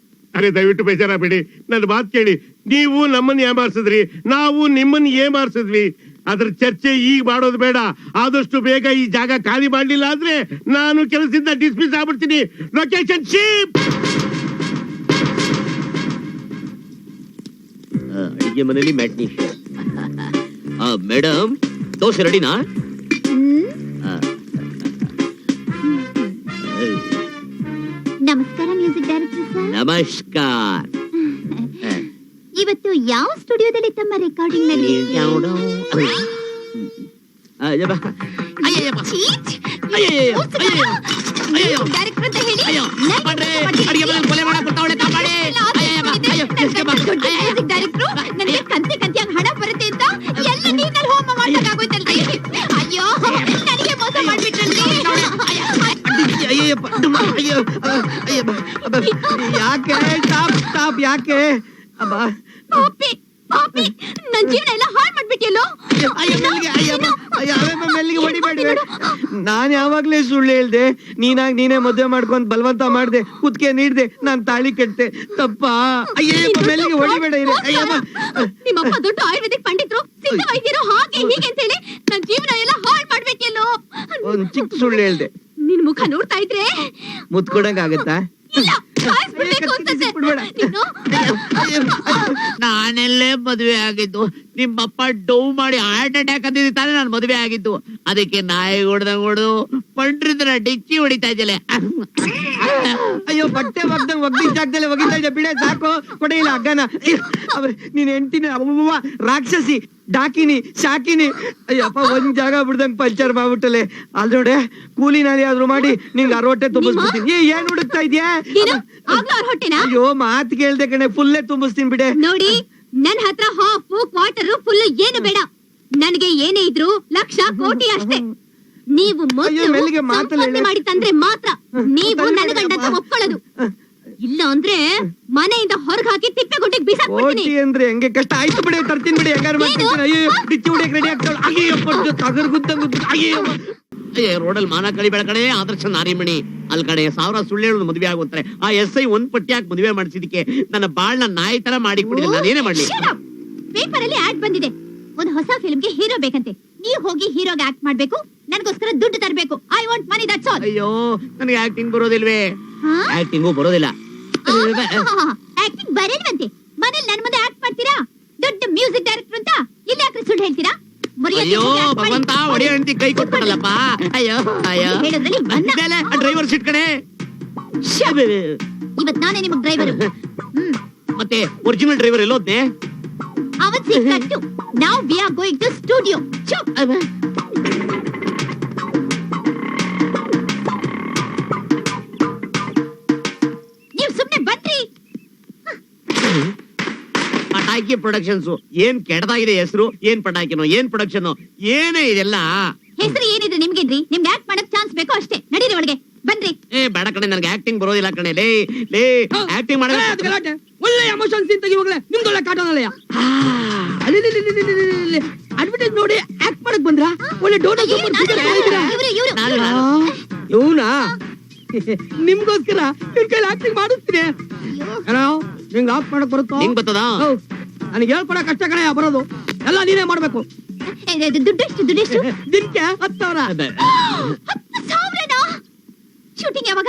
ಅರೆ ದಯವಿಟ್ಟು ಬೇಜಾರಾಗಬೇಡಿ, ನನ್ನ ಮಾತು ಕೇಳಿ. ನೀವು ನಮ್ಮನ್ನ ಏಮಾರ್ಸಿದ್ರಿ, ನಾವು ನಿಮ್ಮನ್ನ ಏಮಾರ್ಸಿದ್ವಿ. ಅದ್ರ ಚರ್ಚೆ ಈಗ ಮಾಡೋದು ಬೇಡ. ಆದಷ್ಟು ಬೇಗ ಈ ಜಾಗ ಖಾಲಿ ಮಾಡ್ಲಿಲ್ಲ ಅಂದ್ರೆ ನಾನು ಕೆಲಸದಿಂದ ಡಿಸ್ಮಿಸ್ ಆಗ್ಬಿಡ್ತೀನಿ. Location ship. ಅಡಿಗೆ ಮನೇಲಿ ಮ್ಯಾಟ್ನಿ. ಮೇಡಮ್, ದೋಸೆ ರೆಡಿನಾ? ನಮಸ್ಕಾರ ಮ್ಯೂಸಿಕ್ ಡೈರೆಕ್ಟರ್ ಸರ್. ನಮಸ್ಕಾರ. ಇವತ್ತು ಯಾವ ಸ್ಟುಡಿಯೋದಲ್ಲಿ ತಮ್ಮ ರೆಕಾರ್ಡಿಂಗ್ ನಲ್ಲಿ? ಡೈರೆಕ್ಟರ್ ಅಂತ ಹೇಳಿ ಡೈರೆಕ್ಟ್ರು ನನಗೆ ಕಂತೆ ಕಂತಿಯಾಗಿ ಹಣ ಬರುತ್ತೆ ಅಂತ ಎಲ್ಲ ನೀರಲ್ಲಿ ಹೋಮ ಮಾಡ್ಬೇಕಾಗೋಯ್ತಲ್ರಿ. ಅಯ್ಯೋ, ನನಗೆ ಮೋಸ ಮಾಡ್ಬಿಟ್ರಲ್ರಿ. ಯಾಕೆ? ಯಾಕೆ? ಪಾಪಿ, ಪಾಪಿ ನನ್ ಜೀವನ ಎಲ್ಲ ಹಾಳು ಮಾಡ್ಬಿಟ್ಟಿಯಲ್ಲೋ ಮೆಲ್ಲಿಗೆ ಹೊಡಿಬೇಡ್ವೆ. ನಾನ್ ಯಾವಾಗ್ಲೇ ಸುಳ್ಳು ಹೇಳ್ದೆ, ನೀನೇ ಮದುವೆ ಮಾಡ್ಕೊಂಡ್ ಬಲವಂತ ಮಾಡ್ದೆ, ಕುತ್ಕೆ ನೀಡ್ದೆ, ನಾನ್ ತಾಳಿ ಕಟ್ತೆ, ತಪ್ಪ? ಅಯ್ಯಪ್ಪ ಮೆಲ್ಲಿಗೆ ಹೊಡಿಬೇಡ. ನಿಮ್ಮಪ್ಪ ದೊಡ್ಡ ಆಯುರ್ವೇದಿಕ್ ಪಂಡಿತರು, ಸಿದ್ಧ ವೈದ್ಯರು, ಹಾಗೆ ಹೀಗೆ ಅಂತ ಹೇಳಿ ನನ್ ಜೀವನ ಎಲ್ಲ ಹಾಳು ಮಾಡ್ಬಿಟ್ಟಿಯಲ್ಲೋ. ಒಂದ್ ಚಿಕ್ಕ ಸುಳ್ಳು ಹೇಳ್ದೆ. ನಿನ್ ಮುಖ ನೋಡ್ತಾ ಇದ್ರೆ ಮುತ್ಕೊಡಂಗ್ ಆಗತ್ತಾ? ಇಲ್ಲ, ಸಾಯಿಸ್ಬಿಡ್ಬೇಕು ಅನ್ಸುತ್ತೆ. ನೀನು ನಾನೆಲ್ಲೇ ಮದುವೆ ಆಗಿದ್ದು, ನಿಮ್ಮಪ್ಪ ಡೌ ಮಾಡಿ ಹಾರ್ಟ್ ಅಟ್ಯಾಕ್ ಅಂದಿದ್ದು ತಾನೇ ನಾನು ಮದುವೆ ಆಗಿದ್ದು. ಅದಕ್ಕೆ ನಾಯಿ ಹೊಡೆದಂಗ್ ಹೊಡೆದು ಪಂಡ್ರಿದ್ರ ಡಿಚ್ಚಿ ಹೊಡಿತಾ ಇದ್ದಲೆ. ಅಯ್ಯೋ, ಬಟ್ಟೆ ಒಗ್ದಂಗ್ ಒಗ್ದಿದ್ ಜಾಗದಲ್ಲಿ ಒಗಿತಾ ಇದ್ದೆ, ಬಿಡೆ ಸಾಕು, ಕೊಡೆಯಿಲ್ಲ ಹಗ್ಗನ. ನೀನ್ ಹೆಂಡತಿನ ರಾಕ್ಷಸಿ, ಡಾಕಿನಿ, ಶಾಕಿನಿ. ಅಯ್ಯಪ್ಪ, ಒಂದ್ ಜಾಗ ಬಿಡ್ದಂಗ್ ಪಂಚರ್ ಮಾಡ್ಬಿಟ್ಟಲೆ. ಅಲ್ನೋಡೆ, ಕೂಲಿ ನಾಲಿ ಆದ್ರೂ ಮಾಡಿ ನಿಂಗೆ 60 ತುಂಬಿಸ್ಬಿಡ್ತೀನಿ. ಏನ್ ಹುಡುಕ್ತಾ ಇದ್ಯಾ? ಏನು ಆಗ್ಲೂ ಅವ್ರ ಹೊಟ್ಟೆನಾ? ಅಯ್ಯೋ, ಮಾತ್ ಕೇಳ್ದೆ ಕಣೆ, ಫುಲ್ಲೇ ತುಂಬಿಸ್ತೀನಿ ಬಿಡೆ. ನೋಡಿ, ನನ್ ಹತ್ರ ಹಾಫ್ ಕ್ವಾರ್ಟರ್ ಫುಲ್ ಏನು ಬೇಡ. ನನಗೆ ಏನೇ ಇದ್ರು ಲಕ್ಷ ಕೋಟಿ ಅಷ್ಟೇ. ನೀವು ಅಯ್ಯೋ, ಮೆಲ್ಲಿಗೆ ಮಾತಲ್ಲಿ ಸಂಪಾದನೆ ಮಾಡಿ ತಂದ್ರೆ ಮಾತ್ರ ನೀವು ನನ್ನ ಗಂಡಂತ ಒಪ್ಕೊಳ್ಳೋದು. ಇಲ್ಲ ಅಂದ್ರೆ ಮನೆಯಿಂದ ಹೊರಗೆ ಹಾಕಿ ತಿಪ್ಪೆಗುಡ್ಡಿಗೆ ಬಿಸಾಕ್ಬಿಡ್ತೀನಿ. ಕೋಟಿ ಅಂದ್ರೆ ಹೆಂಗೆ ಕಷ್ಟ? ಆಯ್ತು ಬಿಡೆ, ತರ್ತೀನಿ ಬಿಡಿ, ಹೆಂಗಾರು ಮಾಡ್ತೀನಿ. ಅಯ್ಯೋ, ಡಿಚ್ಚಿ ಹೊಡಿಯಕ್ ರೆಡಿ ಆಗ್ತಾಳೆ. ಅಯ್ಯಪ್ಪ, ತಗರ್ ಗುದ್ದಂಗ್ ಅಯ್ಯೋ. ರೋಡಲ್ಲಿ ಮಾನ ಕಳಿ ಬೆಳಕಣೆ ಆದರ್ಶ ನಾರಿಮಣಿ. ಅಲ್ ಕಡೆ 1000 ಸುಳ್ಳು ಹೇಳೋದು ಮದುವೆ ಆಗುತ್ತಾರೆ. ಆ SI ಒಂದ್ ಪಟ್ಟಿ ಹಾಕಿ ಮದುವೆ ಮಾಡಿಸಿದಕ್ಕೆ ನನ್ನ ಬಾಳ್ನ ನಾಯಿ ತರ ಮಾಡಿ ಕೊಡಿಲ್ಲ. ನಾನೇನೇ ಮಾಡ್ಲಿ? ಪೇಪರ್ ಅಲ್ಲಿ ಆಡ್ ಬಂದಿದೆ, ಒಂದು ಹೊಸ ಫಿಲ್ಮ್ಗೆ ಹೀರೋ ಬೇಕಂತೆ. ನೀವು ಹೋಗಿ ಹೀರೋಗೆ ಆಕ್ಟ್ ಮಾಡ್ಬೇಕು, ನನಗೋಸ್ಕರ ದುಡ್ಡು ತರಬೇಕು. I want money, that's all. ಅಯ್ಯೋ, ನನಗೆ ಆಕ್ಟಿಂಗ್ ಬರೋದಿಲ್ವೇ? ಆಕ್ಟಿಂಗು ಬರೋದಿಲ್ಲ. ಆಕ್ಟಿಂಗ್ ಬರಲ್ವಂತೆ. ಮನೇಲಿ ನನ್ ಮುಂದೆ ಆಕ್ಟ್ ಮಾಡ್ತೀರಾ? ದೊಡ್ಡ ಮ್ಯೂಸಿಕ್ ಡೈರೆಕ್ಟರ್ ಅಂತ ಇಲ್ಲಿ ಯಾಕೆ ಸುಳ್ಳು ಹೇಳ್ತೀರಾ? ಅಯ್ಯೋ ಭಗವಂತ, ಒಡೆಯ ಹೆಂಡತಿ ಕೈ ಕೊಟ್ಬಿಡಲ್ಲಪ್ಪ. ಅಯ್ಯೋ ಅಯ್ಯೋ, ಡ್ರೈವರ್ ಸೀಟ್ ಕಡೆ. ಇವತ್ ನಾನೇ ನಿಮಗ್ ಡ್ರೈವರ್. ಮತ್ತೆ ಒರಿಜಿನಲ್ ಡ್ರೈವರ್ ಎಲ್ಲೋದ್ನೆ? ಅವತ್ ಸಿಕ್ಕಟ್ಟು. Now we are going to studio. ನೀವು ಸುಮ್ನೆ ಬನ್ರಿ. ಪಟಾಕಿ ಪ್ರೊಡಕ್ಷನ್ಸ್. ಏನ್ ಕೆಡದಾಗಿದೆ ಹೆಸರು, ಏನ್ ಪಟಾಕಿನೋ, ಏನ್ ಪ್ರೊಡಕ್ಷನ್, ಏನೇ ಇದೆಲ್ಲ. ಹೆಸರು ಏನಿದ್ರೆ ನಿಮ್ಗೇನ್ರಿ? ನಿಮ್ಗೆ ಆಕ್ಟ್ ಮಾಡಕ್ ಚಾನ್ಸ್ ಬೇಕೋ ಅಷ್ಟೇ. ನಡೀರಿ ಒಳಗೆ ಬನ್ರಿ. ಬೇಡ ಕಣೆ, ನನಗೆ ಆಕ್ಟಿಂಗ್ ಬರೋದಿಲ್ಲ ಕಣೆ. ಲೇ ಆಕ್ಟಿಂಗ್ ಮಾಡ ಒಳ್ಳೆ ಎಮೋಷನ್ ಸೀನ್ ತೆಗಿವಾಗಲೇ ನಿಮ್ದೊಳ್ಳೆ ಕಾಟೋನಲ್ಲಯ್ಯ. ಅಡ್ವರ್ಟೈಸ್ ನೋಡಿ ಆಕ್ಟ್ ಮಾಡಕ್ ಬಂದ್ರ? ಒಳ್ಳೆ ಡೋನರ್ ಇವನಾ? ನಿಮ್ಗೋಸ್ಕರ ಇವ್ನ ಕೈಲಿ ಆಕ್ಟಿಂಗ್ ಮಾಡಿಸ್ತೀನಿ. ನಿಂಗ್ ಆಕ್ಟ್ ಮಾಡಕ್ ಬರುತ್ತೋ? ನಿಂಗ್ ಬರ್ತದ? ನನಗೆ ಹೇಳ್ಕೊಡಕ್ ಅಷ್ಟೇ ಕಣಯ್ಯ ಬರೋದು. ಎಲ್ಲ ನೀನೇ ಮಾಡ್ಬೇಕು. ದುಡ್ಡೆಷ್ಟು? ದಿನಕ್ಕೆ 10,000. ಶೂಟಿಂಗ್ ಯಾವಾಗ?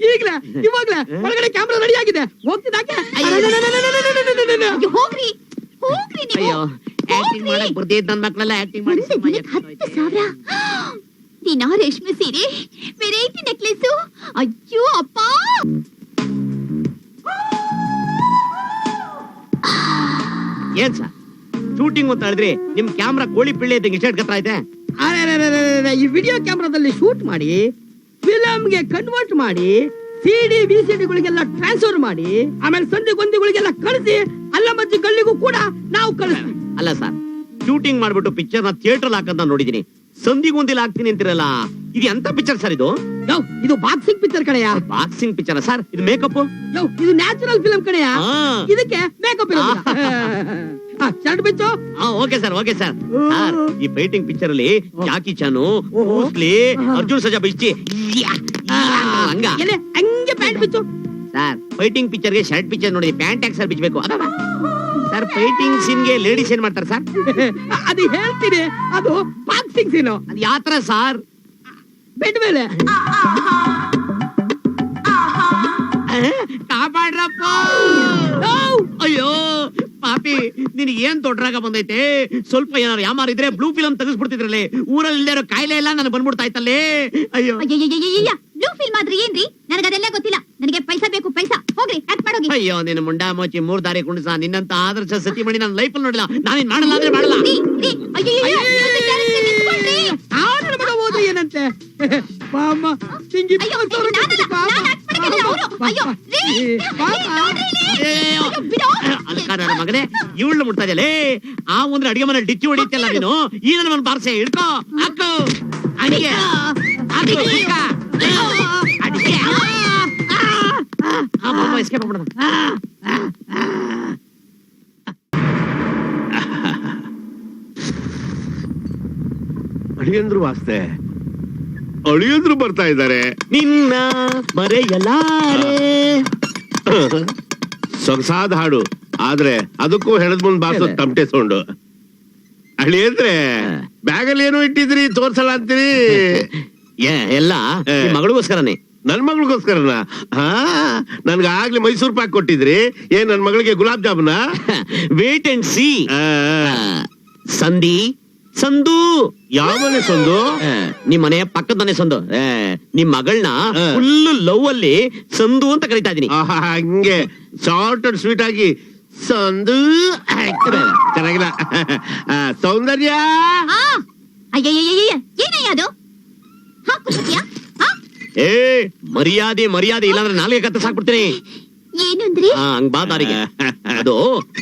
ಈಗ್ಲೇ, ಇವಾಗ್ಲೇ. ಒಳಗಡೆ ಕ್ಯಾಮ್ರಾ ರೆಡಿ ಆಗಿದೆ, ಹೋಗ್ತಿದ್ದಾಕೆ. ಹೋಗ್ರಿ ಹೋಗ್ರಿ ನೀವು. ಅಯ್ಯೋ, ಆಕ್ಟಿಂಗ್ ಮಾಡಕ್ ಬರ್ದಿದ್ ನನ್ ಮಕ್ಳೆಲ್ಲ ಆಕ್ಟಿಂಗ್ ಮಾಡಿ 10,000 ದಿನ ರೇಷ್ಮೆ ಸೀರೆ, ವೆರೈಟಿ ನೆಕ್ಲೆಸ್. ಅಯ್ಯೋ ಅಪ್ಪ, ಏನ್ ಸರ್ ಶೂಟಿಂಗ್ ಅಂತ ಹೇಳಿದ್ರಿ? ನಿಮ್ ಕ್ಯಾಮ್ರಾ ಕೋಳಿ ಪಿಳ್ಳೆ ಇದ್ದಂಗೆ ಇಷ್ಟ ಕತ್ರ ಐತೆ. ಈ ವಿಡಿಯೋ ಕ್ಯಾಮ್ರಾದಲ್ಲಿ ಶೂಟ್ ಮಾಡಿ, ಫಿಲಂಗೆ ಕನ್ವರ್ಟ್ ಮಾಡಿ, CD VCD ಗಳಿಗೆಲ್ಲ ಟ್ರಾನ್ಸ್ಫರ್ ಮಾಡಿ, ಆಮೇಲೆ ಸಂಧಿ ಗೊಂದಿಗಳಿಗೆಲ್ಲ ಕಳಿಸಿ, ಅಲ್ಲ ಮಜ್ಜಿ ಗಳ್ಳಿಗೂ ಕೂಡ ನಾವು ಕಳಿಸ್ತೀವಿ. ಅಲ್ಲ ಸರ್, ಶೂಟಿಂಗ್ ಮಾಡ್ಬಿಟ್ಟು ಪಿಕ್ಚರ್ ನ ಥಿಯೇಟರ್ ಹಾಕಂತ ನೋಡಿದೀನಿ. ಸಂಧಿಗೊಂದಿಲ್ಲ ಹಾಕ್ತೀನಿ ಅಂತಿರಲ್ಲ, ಇದು ಎಂತ ಪಿಕ್ಚರ್ ಸರ್ ಇದು? ಇದು ಬಾಕ್ಸಿಂಗ್ ಪಿಕ್ಚರ್ ಕಡೆಯಾ? Boxing picture sir? ಇದು ಮೇಕಪ್? ಇದು ನ್ಯಾಚುರಲ್ ಫಿಲಂ ಕಡೆಯಾ? ಇದಕ್ಕೆ ಮೇಕಪ್ ಶರ್ಟ್ ಬಿಚ್ಚು. Okay sir, okay sir. Sir, ಈ ಫೈಟಿಂಗ್ ಪಿಕ್ಚರ್ ಅಲ್ಲಿ Jackie Chan, Bruce Lee, Arjun Sarja ಬಿಚ್ಚಿ ಹಂಗ ಹಂಗೆ ಪ್ಯಾಂಟ್ ಬಿಚ್ಚು. ಸರ್, ಫೈಟಿಂಗ್ ಪಿಕ್ಚರ್ಗೆ ಶರ್ಟ್ ಪಿಕ್ಚರ್ ನೋಡಿ ಪ್ಯಾಂಟ್ ಯಾಕೆ ಸರ್ ಬಿಚ್ಚಬೇಕು? ಸರ್, ಫೈಟಿಂಗ್ ಸೀನ್ಗೆ ಲೇಡೀಸ್ ಏನ್ ಮಾಡ್ತಾರೆ ಸರ್? ಅದು ಹೇಳ್ತೀನಿ, ಅದು ಬಾಕ್ಸಿಂಗ್ ಸೀನು. ಅದು ಯಾತ್ರ ಸರ್? ಬೆಡ್ ಮೇಲೆ. ಕಾಪಾಡ್ರಪ್ಪ. ಅಯ್ಯೋ ಪಾಪಿ, ನಿನಗೆ ಏನ್ ದೊಡ್ಡರಾಗ ಬಂದೈತೆ? ಸ್ವಲ್ಪ ಏನಾರು ಯಾಮಾರಿದ್ರೆ ಬ್ಲೂ ಫಿಲಂ ತೆಗಿಸ್ಬಿಡ್ತಿದ್ರಲ್ಲಿ. ಊರಲ್ಲಿ ಇಲ್ದೇ ಇರೋ ಕಾಯಿಲೆ ಎಲ್ಲ ನಾನು ಬಂದ್ಬಿಡ್ತಾ ಇತ್ತಲ್ಲೇ. ಅಯ್ಯೋ ಬ್ಲೂ ಫಿಲ್ಮ್ ಆದ್ರೆ ಏನ್ರಿ? ನನಗದೆಲ್ಲ ಗೊತ್ತಿಲ್ಲ. ನನಗೆ ಪೈಸಾ ಬೇಕು, ಪೈಸಾ. ಹೋಗ್ರಿ ಆಕ್ಟ್ ಮಾಡೋಗಿ. ಅಯ್ಯೋ, ನಿನ್ನ ಮುಂಡಾ ಮೋಚಿ 3 ದಾರಿ ಕುಂಡಿಸ. ನಿನ್ನಂತ ಆದರ್ಶ ಸತಿ ಮಾಡಿ ನನ್ನ ಲೈಫ್ ಅಲ್ಲಿ ನೋಡಿಲ್ಲ. ನಾನೇನ್ ಮಾಡಲ್ಲ ಅಂದ್ರೆ ಮಾಡಲ್ಲ. ಹೋದ್ರೆ ಏನಂತೆ? ಅಲ್ಕಾರ ಮಗನೇ, ಇವಳು ಮುಟ್ತಾ ಇದೆಯಲ್ಲೇ. ಆ ಒಂದ್ರೆ ಅಡಿಗೆ ಮನೆ ಡಿಚ್ಚಿ ಹೊಡಿತಿಯಲ್ಲ ನೀನು. ಈ ನನ್ನ ಬಾರ್ಸೆ ಹಿಡ್ಕೋ, ಹಾಕು ಅಡಿಗೆ, ಹಾಕು ಈಗ. ಅಡಿಗೆ ಎಸ್ಕೇಪ್ ಆಗ್ಬಿಡೋಣ. ಅಳಿಯಂದ್ರು ವಾಸ್ತೆ ಅಳಿಯಂದ್ರು ಬರ್ತಾ ಇದ್ದಾರೆ. ನಿನ್ನ ಮರೆಯಲಾರೆ. ಸೊಗಸಾದ ಹಾಡು, ಆದ್ರೆ ಅದಕ್ಕೂ ಹೆಣದ್ ಮುಂದ್ ಬಾರ್ಸೋದ್ ತಮಟೆ ಸೌಂಡು. ಅಳಿಯಂದ್ರೆ ಬ್ಯಾಗಲ್ಲಿ ಏನೋ ಇಟ್ಟಿದ್ರಿ ತೋರ್ಸಲ್ಲ ಅಂತೀರಿ. ಎಲ್ಲ ನಿಮ್ ಮಗಳಿಗೋಸ್ಕರನೇ. ನನ್ ಮಗಳಿಗೋಸ್ಕರನ? ಹಾ, ನನ್ಗ ಆಗ್ಲಿ ಮೈಸೂರ್ ಪಾಕ್ ಕೊಟ್ಟಿದ್ರಿ, ಏನ್ ನನ್ ಮಗಳಿಗೆ ಗುಲಾಬ್ ಜಾಮೂನ? Wait and see. ಸಂಧಿ ಸಂದು. ಯಾವ ಮನೆ ಸಂದು? ನಿಮ್ ಮನೆಯ ಪಕ್ಕದ ಮನೆ ಸಂದು. ನಿಮ್ ಮಗಳನ್ನ ಫುಲ್ ಲವ್ ಅಲ್ಲಿ ಸಂದು ಅಂತ ಕರಿತಾ ಇದೀನಿ. ಹಂಗೆ ಶಾರ್ಟ್ ಅಂಡ್ ಸ್ವೀಟ್ ಆಗಿ ಸಂದು. ಚೆನ್ನಾಗಿಲ್ಲ. ಸೌಂದರ್ಯ, ಅಯ್ಯಯ್ಯಯ್ಯ ಏನಯ್ಯ ಅದು? ಹಾಕು ಸತ್ಯ. ಏ ಮರ್ಯಾದೆ ಮರ್ಯಾದೆ, ಇಲ್ಲಾಂದ್ರೆ ನಾಲ್ಗೆ ಕತ್ತ ಸಾಕ್ಬಿಡ್ತೀನಿ. ಏನಂದ್ರಿ? ಹಂಗ್ ಬಾ ದಾರಿಗೆ. ಅದು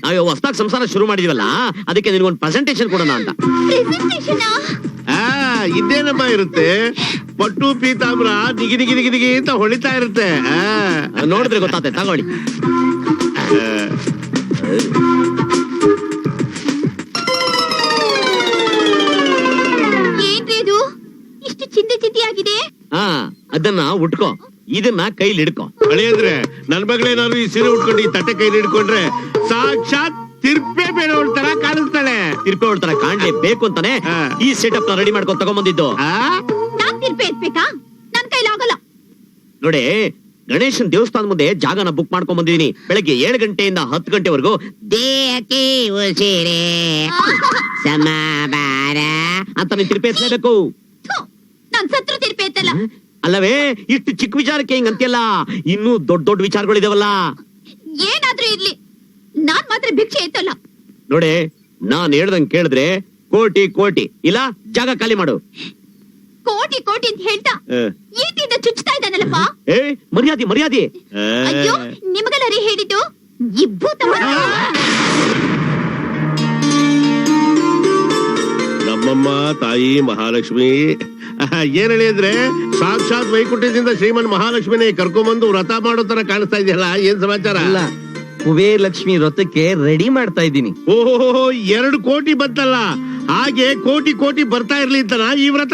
ನಾವ್ ಹೊಸದಾಗಿ ಸಂಸಾರ ಶುರು ಮಾಡಿದೀವಲ್ಲ, ಅದಕ್ಕೆ ನಿನ್ಗೊಂದು ಪ್ರೆಸೆಂಟೇಶನ್ ಕೊಡೋಣ ಅಂತ. ಇದೇನಮ್ಮ ಇರುತ್ತೆ, ಪಟ್ಟು ಪೀತಾಮ್ರ ನಿಗಿ ನಿಗಿ ನಿಗಿ ನಿಗಿ ಅಂತ ಹೊಳಿತಾ ಇರುತ್ತೆ. ನೋಡಿದ್ರೆ ಗೊತ್ತಾಗ್ತದೆ, ತಗೊಳ್ಳಿ. ಏನ್ರಿ ಇದು ಇಷ್ಟು ಚಿಂತೆ ಚಿಂತೆಯಾಗಿದೆ? ಅದನ್ನ ಉಟ್ಕೋ, ಇದನ್ನ ಕೈಲಿ ಹಿಡ್ಕೋ. ಅಳಿಯಂದ್ರೆ ನನ್ ಮಗಳೇನಾದ್ರು ಈ ಸೀರೆ ಉಟ್ಕೊಂಡು ಈ ತಟ್ಟೆ ಕೈಲಿ ಹಿಡ್ಕೊಂಡ್ರೆ ಸಾಕ್ಷಾತ್ ತಿರ್ಪೆ ಬೇರೆ ತರ ಕಾಣಿಸ್ತಾಳೆ. ತಿರ್ಪೆ ತರ ಕಾಣ್ಲೇ ಬೇಕು ಅಂತಾನೆ ಈ ಸೆಟಪ್ ನ ರೆಡಿ ಮಾಡ್ಕೊಂಡು ತಗೊಂಡ್ಬಂದಿದ್ದು. ನಾನ್ ತಿರ್ಪೆ ಎತ್ಬೇಕಾ? ನನ್ ಕೈಲಾಗಲ್ಲ. ನೋಡಿ, ಗಣೇಶನ್ ದೇವಸ್ಥಾನ ಮುಂದೆ ಜಾಗನ ಬುಕ್ ಮಾಡ್ಕೊಂಡ್ ಬಂದಿದೀನಿ. ಬೆಳಗ್ಗೆ 7 ಗಂಟೆಯಿಂದ 10 ಗಂಟೆವರೆಗೂ ದೇಹಕ್ಕೆ ಉಸಿರೇ ಸಮಾಬಾರ ಅಂತ ನೀನ್ ತಿರ್ಪೆ ಎತ್ತಲೇಬೇಕು. ನಾನ್ ಸತ್ರು ತಿರ್ಪೆ ಎತ್ತಲ್ಲ. ಅಲ್ಲವೇ, ಇಷ್ಟು ಚಿಕ್ಕ ವಿಚಾರಕ್ಕೆ ಹಿಂಗ್ ಅಂತೆಲ್ಲ, ಇನ್ನೂ ದೊಡ್ಡ ದೊಡ್ಡ ವಿಚಾರಗಳಿದಾವಲ್ಲ. ಏನಾದ್ರೂ ಇರ್ಲಿ, ನಾನ್ ಮಾತ್ರ ಭಿಕ್ಷೆ ಎತ್ತಲ್ಲ. ನೋಡಿ, ನಾನ್ ಹೇಳ್ದಂಗ್ ಕೇಳಿದ್ರೆ ಕೋಟಿ ಕೋಟಿ, ಇಲ್ಲ ಜಾಗ ಖಾಲಿ ಮಾಡು. ಕೋಟಿ ಕೋಟಿ ಅಂತ ಹೇಳ್ತಾ ಈಟಿಂದ ಚುಚ್ತಾ ಇದ್ದಾನಲ್ಲಪ್ಪ. ಏ ಮರ್ಯಾದೆ ಮರ್ಯಾದೆ. ಅಯ್ಯೋ, ನಿಮಗೆಲ್ಲ ರೀ ಹೇಳಿದ್ದು ಈ ಭೂತ. ನಮ್ಮಮ್ಮ ತಾಯಿ ಮಹಾಲಕ್ಷ್ಮಿ. ಏನ್ ಹೇಳಿ ಅಂದ್ರೆ, ಸಾಕ್ಷಾತ್ ವೈಕುಂಠದಿಂದ ಶ್ರೀಮನ್ ಮಹಾಲಕ್ಷ್ಮಿನೇ ಕರ್ಕೊಂಬಂದು ವ್ರತ ಮಾಡೋ ತರ ಕಾಣಿಸ್ತಾ ಇದೆಯಲ್ಲ, ಏನ್ ಸಮಾಚಾರ? ಅಲ್ಲ, ಕುಬೇರ್ ಲಕ್ಷ್ಮಿ ವ್ರತಕ್ಕೆ ರೆಡಿ ಮಾಡ್ತಾ ಇದ್ದೀನಿ. ಓಹೋ, 2 ಕೋಟಿ ಬಂತಲ್ಲ, ಹಾಗೆ ಕೋಟಿ ಕೋಟಿ ಬರ್ತಾ ಇರ್ಲಿ ಅಂತನಾ ಈ ವ್ರತ?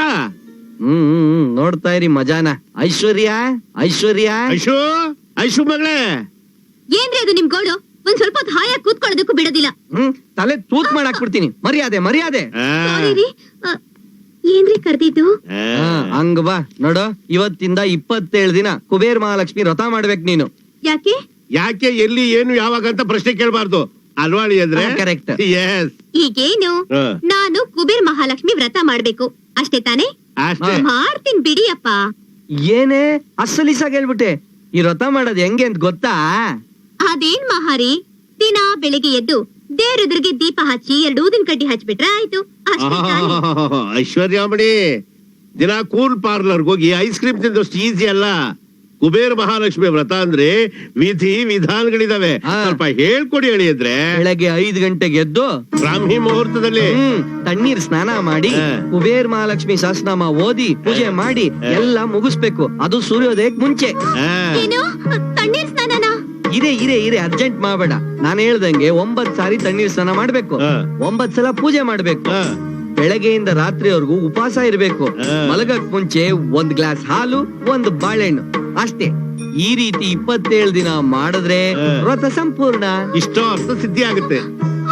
ನೋಡ್ತಾ ಇರಿ ಮಜಾನ. ಐಶ್ವರ್ಯ ಐಶ್ವರ್ಯ ಐಶು ಐಶು ಮಗಳೇ, ಏನ್ರಿ ಅದು ನಿಮ್ ಗೋಳು? ಒಂದ್ ಸ್ವಲ್ಪ ಹೊತ್ತು ಹಾಯಾಗಿ ಕೂತ್ಕೊಳ್ಳೋದಕ್ಕೂ ಬಿಡೋದಿಲ್ಲ. ತಲೆ ತೂತ್ ಮಾಡಾಕ್ಬಿಡ್ತೀನಿ. ಮರ್ಯಾದೆ ಮರ್ಯಾದೆ. ಸಾರಿ ರೀ. ಏನ್ರಿ ಕರ್ದಿದ್ದು? ಹಂಗ ಬಾ ನೋಡು, ಇವತ್ತಿಂದ 27 ದಿನ ಕುಬೇರ್ ಮಹಾಲಕ್ಷ್ಮಿ ವ್ರತ ಮಾಡ್ಬೇಕು ನೀನು. ಯಾಕೆ? ಯಾಕೆ, ಎಲ್ಲಿ, ಏನು, ಯಾವಾಗ ಅಂತ ಪ್ರಶ್ನೆ ಕೇಳಬಾರ್ದು ಅಲ್ವಾಳಿ ಅಂದ್ರೆ. ಕರೆಕ್ಟ್. ಎಸ್. ಈಗೇನು, ನಾನು ಕುಬೇರ್ ಮಹಾಲಕ್ಷ್ಮಿ ವ್ರತ ಮಾಡ್ಬೇಕು ಅಷ್ಟೇ ತಾನೇ? ಅಷ್ಟೇ. ಮಾಡ್ತೀನಿ ಬಿಡಿ ಅಪ್ಪ. ಏನೇ ಅಸಲಿಸಾಗ ಹೇಳ್ಬಿಟ್ಟೆ. ಈ ವ್ರತ ಮಾಡೋದ್ ಹೆಂಗೆ ಅಂತ ಗೊತ್ತಾ? ಅದೇನ್ ಮಹಾರಿ, ದಿನ ಬೆಳಿಗ್ಗೆ ಎದ್ದು ದೇವ್ರೆದುರಿಗೆ ದೀಪ ಹಚ್ಚಿ 2 ಊದಿನ ಕಡ್ಡಿ ಹಚ್ಬಿಟ್ರೆ ಆಯ್ತು, ಅಷ್ಟೇ ತಾನೇ? ಐಶ್ವರ್ಯಾಮಣಿ, ದಿನ ಕೂಲ್ ಪಾರ್ಲರ್ ಹೋಗಿ ಐಸ್ ಕ್ರೀಮ್ ತಿಂದಷ್ಟು ಈಸಿ ಅಲ್ಲ. ಕುಬೇರ್ ಮಹಾಲಕ್ಷ್ಮಿ ವ್ರತ ಅಂದ್ರೆ ವಿಧಿ ವಿಧಾನಗಳಿದಾವೆ. ಸ್ವಲ್ಪ ಹೇಳ್ಕೊಡಿ ಹೇಳಿದ್ರೆ. ಬೆಳಗ್ಗೆ 5 ಗಂಟೆಗೆ ಎದ್ದು ಬ್ರಾಹ್ಮಿ ಮುಹೂರ್ತದಲ್ಲಿ ತಣ್ಣೀರ್ ಸ್ನಾನ ಮಾಡಿ ಕುಬೇರ್ ಮಹಾಲಕ್ಷ್ಮಿ ಸಹಸ್ರನಾಮ ಓದಿ ಪೂಜೆ ಮಾಡಿ ಎಲ್ಲ ಮುಗಿಸ್ಬೇಕು. ಅದು ಸೂರ್ಯೋದಯಕ್ ಮುಂಚೆ. ಏನು ತಣ್ಣೀರ್ ಸ್ನಾನನ? ಇರೆ ಅರ್ಜೆಂಟ್ ಮಾಡಬೇಡ. ನಾನು ಹೇಳ್ದಂಗೆ 9 ಸಾರಿ ತಣ್ಣೀರ್ ಸ್ನಾನ ಮಾಡ್ಬೇಕು, 9 ಸಲ ಪೂಜೆ ಮಾಡ್ಬೇಕು. ಬೆಳಗ್ಗೆಯಿಂದ ರಾತ್ರಿವರೆಗೂ ಉಪವಾಸ ಇರ್ಬೇಕು. ಮಲಗಕ್ ಮುಂಚೆ 1 ಗ್ಲಾಸ್ ಹಾಲು, 1 ಬಾಳೆಹಣ್ಣು ಅಷ್ಟೇ. ಈ ರೀತಿ 27 ದಿನ ಮಾಡಿದ್ರೆ ವ್ರತ ಸಂಪೂರ್ಣ. ಇಷ್ಟೋ ಅರ್ಥ ಸಿದ್ಧಿ ಆಗುತ್ತೆ.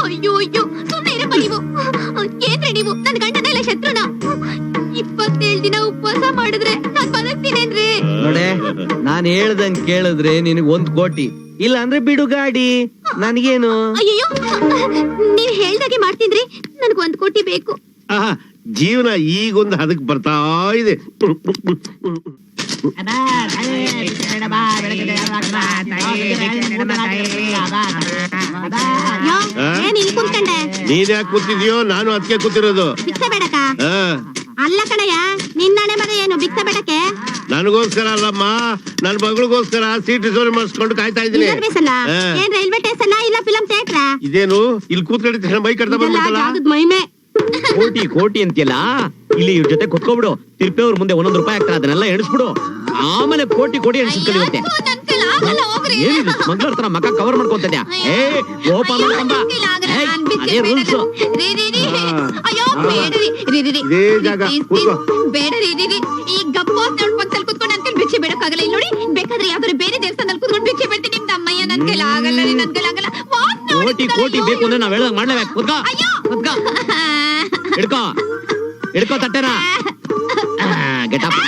ಅಯ್ಯೋ ಅಯ್ಯೋ, ಸುಮ್ಮನೆ ಇರಪ್ಪ ನೀವು. ಏನ್ರಿ ನೀವು ನನ್ ಗಂಡನೆಲ್ಲ ಶತ್ರುನ? 27 ದಿನ ಉಪವಾಸ ಮಾಡಿದ್ರೆ ನಾನ್ ಬದುಕ್ತೀನೇನ್ರಿ? ನೋಡೆ, ನಾನ್ ಹೇಳ್ದಂಗ್ ಕೇಳಿದ್ರೆ ನಿನಗ್ 1 ಕೋಟಿ, ಇಲ್ಲ ಅಂದ್ರೆ ಬಿಡು ಗಾಡಿ, ನನ್ಗೇನು. ಅಯ್ಯೋ, ನೀವ್ ಹೇಳ್ದಾಗೆ ಮಾಡ್ತೀನ್ರಿ. ನನ್ಗ್ 1 ಕೋಟಿ ಬೇಕು. ಜೀವನ ಈಗೊಂದು ಹದಕ್ ಬರ್ತಾ ಇದೆ. ಏನ್ ಇಲ್ಲಿ ಕುಂತ್ಕಂಡೆ? ನೀನ್ ಯಾಕೆ ಕೂತಿದ್ಯೋ? ನಾನು ಅದಕ್ಕೆ ಕೂತಿರೋದು. ಭಿಕ್ಷೆ ಬೇಡಕ? ಅಲ್ಲ ಕಣಯ್ಯ, ನಿನ್ನಣೆ ಮಗ ಏನು ಭಿಕ್ಷೆ ಬೇಡಕ್ಕೆ? ನನಗೋಸ್ಕರ ಅಲ್ಲಮ್ಮ, ನನ್ ಮಗಳಿಗೋಸ್ಕರ ಸೀಟ್ ರಿಸರ್ವ್ ಮಾಡಿಸ್ಕೊಂಡು ಕಾಯ್ತಾ ಇದ್ದೀನಿ. ಏನ್ ರೈಲ್ವೆ ಸ್ಟೇಷನ್ ಇಲ್ಲ ಫಿಲಂ ಥಿಯೇಟರ್? ಇದೇನು ಇಲ್ಲಿ ಕೂತ್ಕೊಂಡಿದ್ದ ಮೈ ಕಟ್ತಾ ಬಂದ್ಬಿಟ್ಟಲ್ಲ. ಮೈಮೆ ಕೋಟಿ ಕೋಟಿ ಅಂತೀಯಲ್ಲ, ಇಲ್ಲಿ ಇವ್ರ ಜೊತೆ ಕುತ್ಕೊಬಿಡು. ತಿರ್ಪೆ ಅವ್ರ ಮುಂದೆ 1 ರೂಪಾಯಿ ಆಗ್ತಾರೆ, ಅದನ್ನೆಲ್ಲ ಎಣಿಸ್ಬಿಡು. ಆಮೇಲೆ ಕೋಟಿ ಕೋಟಿ ಎಣಿಸ್ ಕಲಿಯುತ್ತೆ. ನನ್ ಕೈಲ್ ಆಗಲ್ಲ, ಹೋಗ್ರಿ. ಏನಿದು ಸ್ಮಗ್ಲರ್ ತರ ಮಕ್ಕ ಕವರ್ ಮಾಡ್ಕೊಂತಿದ್ಯಾ? ಓಪನ್ ಮಾಡ್ಕೊಂಬ. ನನ್ ಬಿಚ್ಚೆ ಅದೇ ಬೇಡ rules. ರೀ, ರೀ, ರೀ. ಅಯ್ಯೋ ಬೇಡ್ರಿ ರೀ, ರೀ, ರೀ. ಇದೇ ಜಾಗ, Please, ಕೂತ್ಕೋ. please. ಬೇಡ ರೀ, ರೀ, ರೀ. ಈ ಗಬ್ಬಾಸ್ ನೋಡ್ಕೊಂಡ್ ಕುತ್ಕೊಂಡು ನನ್ ಕೈಲಿ ಭಿಕ್ಷೆ ಬೇಡಕ್ಕಾಗಲ್ಲ. ಇಲ್ಲಿ ನೋಡಿ, ಬೇಕಾದ್ರೆ ಯಾವ್ದಾದ್ರು ಬೇರೆ ದೇವಸ್ಥಾನದಲ್ಲಿ ಕುತ್ಕೊಂಡು ಭಿಕ್ಷೆ ಬೇಡ್ತೀನಿ. ನಿಮ್ದು ಅಮ್ಮಯ್ಯ ನನ್ ಕೈಲಿ ಆಗಲ್ಲ ರೀ, ನನ್ ಕೈಲಿ ಆಗಲ್ಲ. ವಾಕ್ ನೋಡಿ, ಕೋಟಿ ಬೇಕು ಅಂದ್ರೆ ನಾವ್ ಹೇಳ್ದಂಗ್ ಮಾಡ್ಲೇಬೇಕು. ಕುತ್ಕೋ ಅಯ್ಯೋ. ಕುತ್ಕೋ ಹಿಡ್ಕೋ ತಟ್ಟೆನ ಗೆಟಪ್.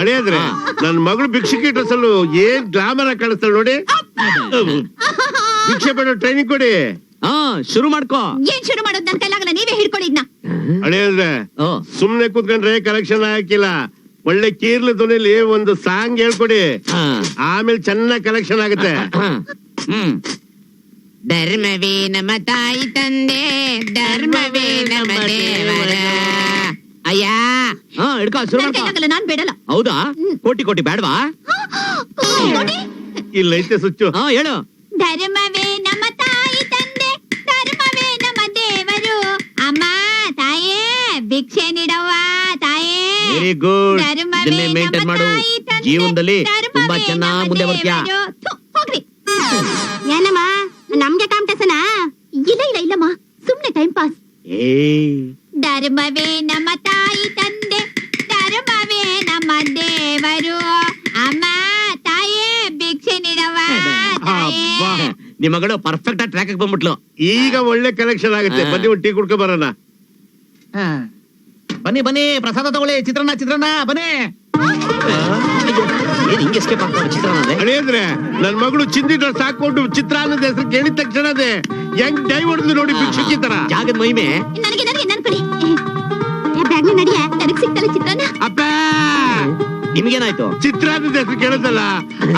ಅಳಿಯಂದ್ರೆ ನನ್ ಮಗಳು ಭಿಕ್ಷುಕಿ ಡ್ರೆಸ್ ಅಲ್ಲೂ ಏನ್ ಗ್ಲಾಮರ್ ಆಗಿ ಕಾಣಿಸ್ತಾಳೆ ನೋಡಿ. ಭಿಕ್ಷೆ ಬೇಡ ಟ್ರೈನಿಂಗ್ ಕೊಡಿ. ಹಾ ಶುರು ಮಾಡ್ಕೋ. ಏನ್ ಶುರು ಮಾಡೋದು? ನನ್ ಕೈಲಾಗಲ್ಲ, ನೀವೇ ಹಿಡ್ಕೊಳ್ಳಿ ಇದ್ನ. ಅಳಿಯಂದ್ರೆ ಓ ಸುಮ್ನೆ ಕೂತ್ಕೊಂಡ್ರೆ ಕಲೆಕ್ಷನ್ ಹಾಕಿಲ್ಲ. ಒಳ್ಳೆ ಕೀರ್ಲು ಧ್ವನಿಲಿ ಒಂದು ಸಾಂಗ್ ಹೇಳ್ಕೊಡಿ, ಹಾ. ಆಮೇಲೆ ಚೆನ್ನಾಗಿ ಕಲೆಕ್ಷನ್ ಆಗುತ್ತೆ. ಹ್ಮ್ ಧರ್ಮವೇ ನಮ್ಮ ತಾಯಿ ತಂದೆ, ಧರ್ಮವೇ ನಮ್ಮ ದೇವರ. ಅಯ್ಯ ಹಾ ಹಿಡ್ಕೋ ಶುರು ನನ್ ಮಾಡ್ಕೋ. ಕೈಲಾಗಲ್ಲ, ನಾನ್ ಬೇಡಲ್ಲ. ಹೌದಾ ಕೋಟಿ ಬೇಡವಾ? ನೋಡಿ, ಇಲ್ಲ ಐತೆ ಸುಚ್ಚು. ಹಾ ಹೇಳು. ಧರ್ಮವೇ ನಮ್ಮ ತಾಯಿ ತಂದೆ, ಧರ್ಮವೇ ನಮ್ಮ ದೇವರು. ಅಮ್ಮ ತಾಯೇ ಭಿಕ್ಷೆ ನೀಡವ್ವ ತಾಯೇ. Very good. ಧರ್ಮವೇ ಇದನ್ನೇ ಮೇಂಟೈನ್ ನಮ್ಮ ಮಾಡು. ತಾಯಿ ತಂದೆ, ಜೀವನದಲ್ಲಿ ಧರ್ಮವೇ ತುಂಬಾ ಚೆನ್ನಾಗಿ ನಮ್ಮ ಮುಂದೆ ಬರ್ತೀಯಾ. ದೇವರು. ಥು, ಹೋಗ್ರಿ. ಏನಮ್ಮ ನಮ್ಗೆ ಕಾಂಪಿಟೇಷನ್? ಇಲ್ಲ ಇಲ್ಲ ಇಲ್ಲಮ್ಮ, ಸುಮ್ನೆ ಟೈಮ್ ಪಾಸ್. ಏ ಧರ್ಮವೇ ನಮ್ಮ ತಾಯಿ ತಂದೆ, ಧರ್ಮವೇ ನಮ್ಮ ದೇವರು. ಅಮ್ಮ ತಾಯೇ ಭಿಕ್ಷೆ ನೀಡವ್ವ ತಾಯೇ. ಅಬ್ಬಾ. ನಿಮ್ ಮಗಳು ಪರ್ಫೆಕ್ಟ್ ಆಗಿ ಟ್ರ್ಯಾಕ್ ಬಂದ್ಬಿಟ್ಲು. ಈಗ ಒಳ್ಳೆ ಕಲೆಕ್ಷನ್ ಆಗುತ್ತೆ. ಬನ್ನಿ ಒಂದು ಟೀ ಕುಡ್ಕೊ ಬರೋಣ. ಬನ್ನಿ ಪ್ರಸಾದ ತಗೊಳ್ಳಿ. ಚಿತ್ರಾನ್ನ ಬನ್ನಿ. ಏನ್ ಹಿಂಗೆ ಎಸ್ಕೇಪ್ ಆಗ್ತಾರೆ ಚಿತ್ರಾನ್ನ ಅಂದ್ರೆ? ಅಳಿಯಂದ್ರೆ ನನ್ ಮಗಳು ಚಿಂದಿ ಡ್ರೆಸ್ ಹಾಕೊಂಡು ಚಿತ್ರಾನ್ನದ ಹೆಸರು ಕೇಳಿದ ತಕ್ಷಣ ಅದೇ ಹೆಂಗ್ ಡೈ ಹೊಡೆದು ನೋಡಿ ಭಿಕ್ಷುಕಿ ತರ. ಜಾಗದ ಮಹಿಮೆ. ನನಗೆ ನನ್ ಕೊಡಿ. ಬ್ಯಾಗ್ನ ನಡಿಯ, ನನಗ್ ಸಿಗ್ತಲ್ಲ ಚಿತ್ರಾನ್ನ. ಅಪ್ಪ ನಿಮ್ಗೇನಾಯ್ತು? ಚಿತ್ರಾನ್ನದ ಹೆಸರು ಕೇಳಿದಲ್ಲ.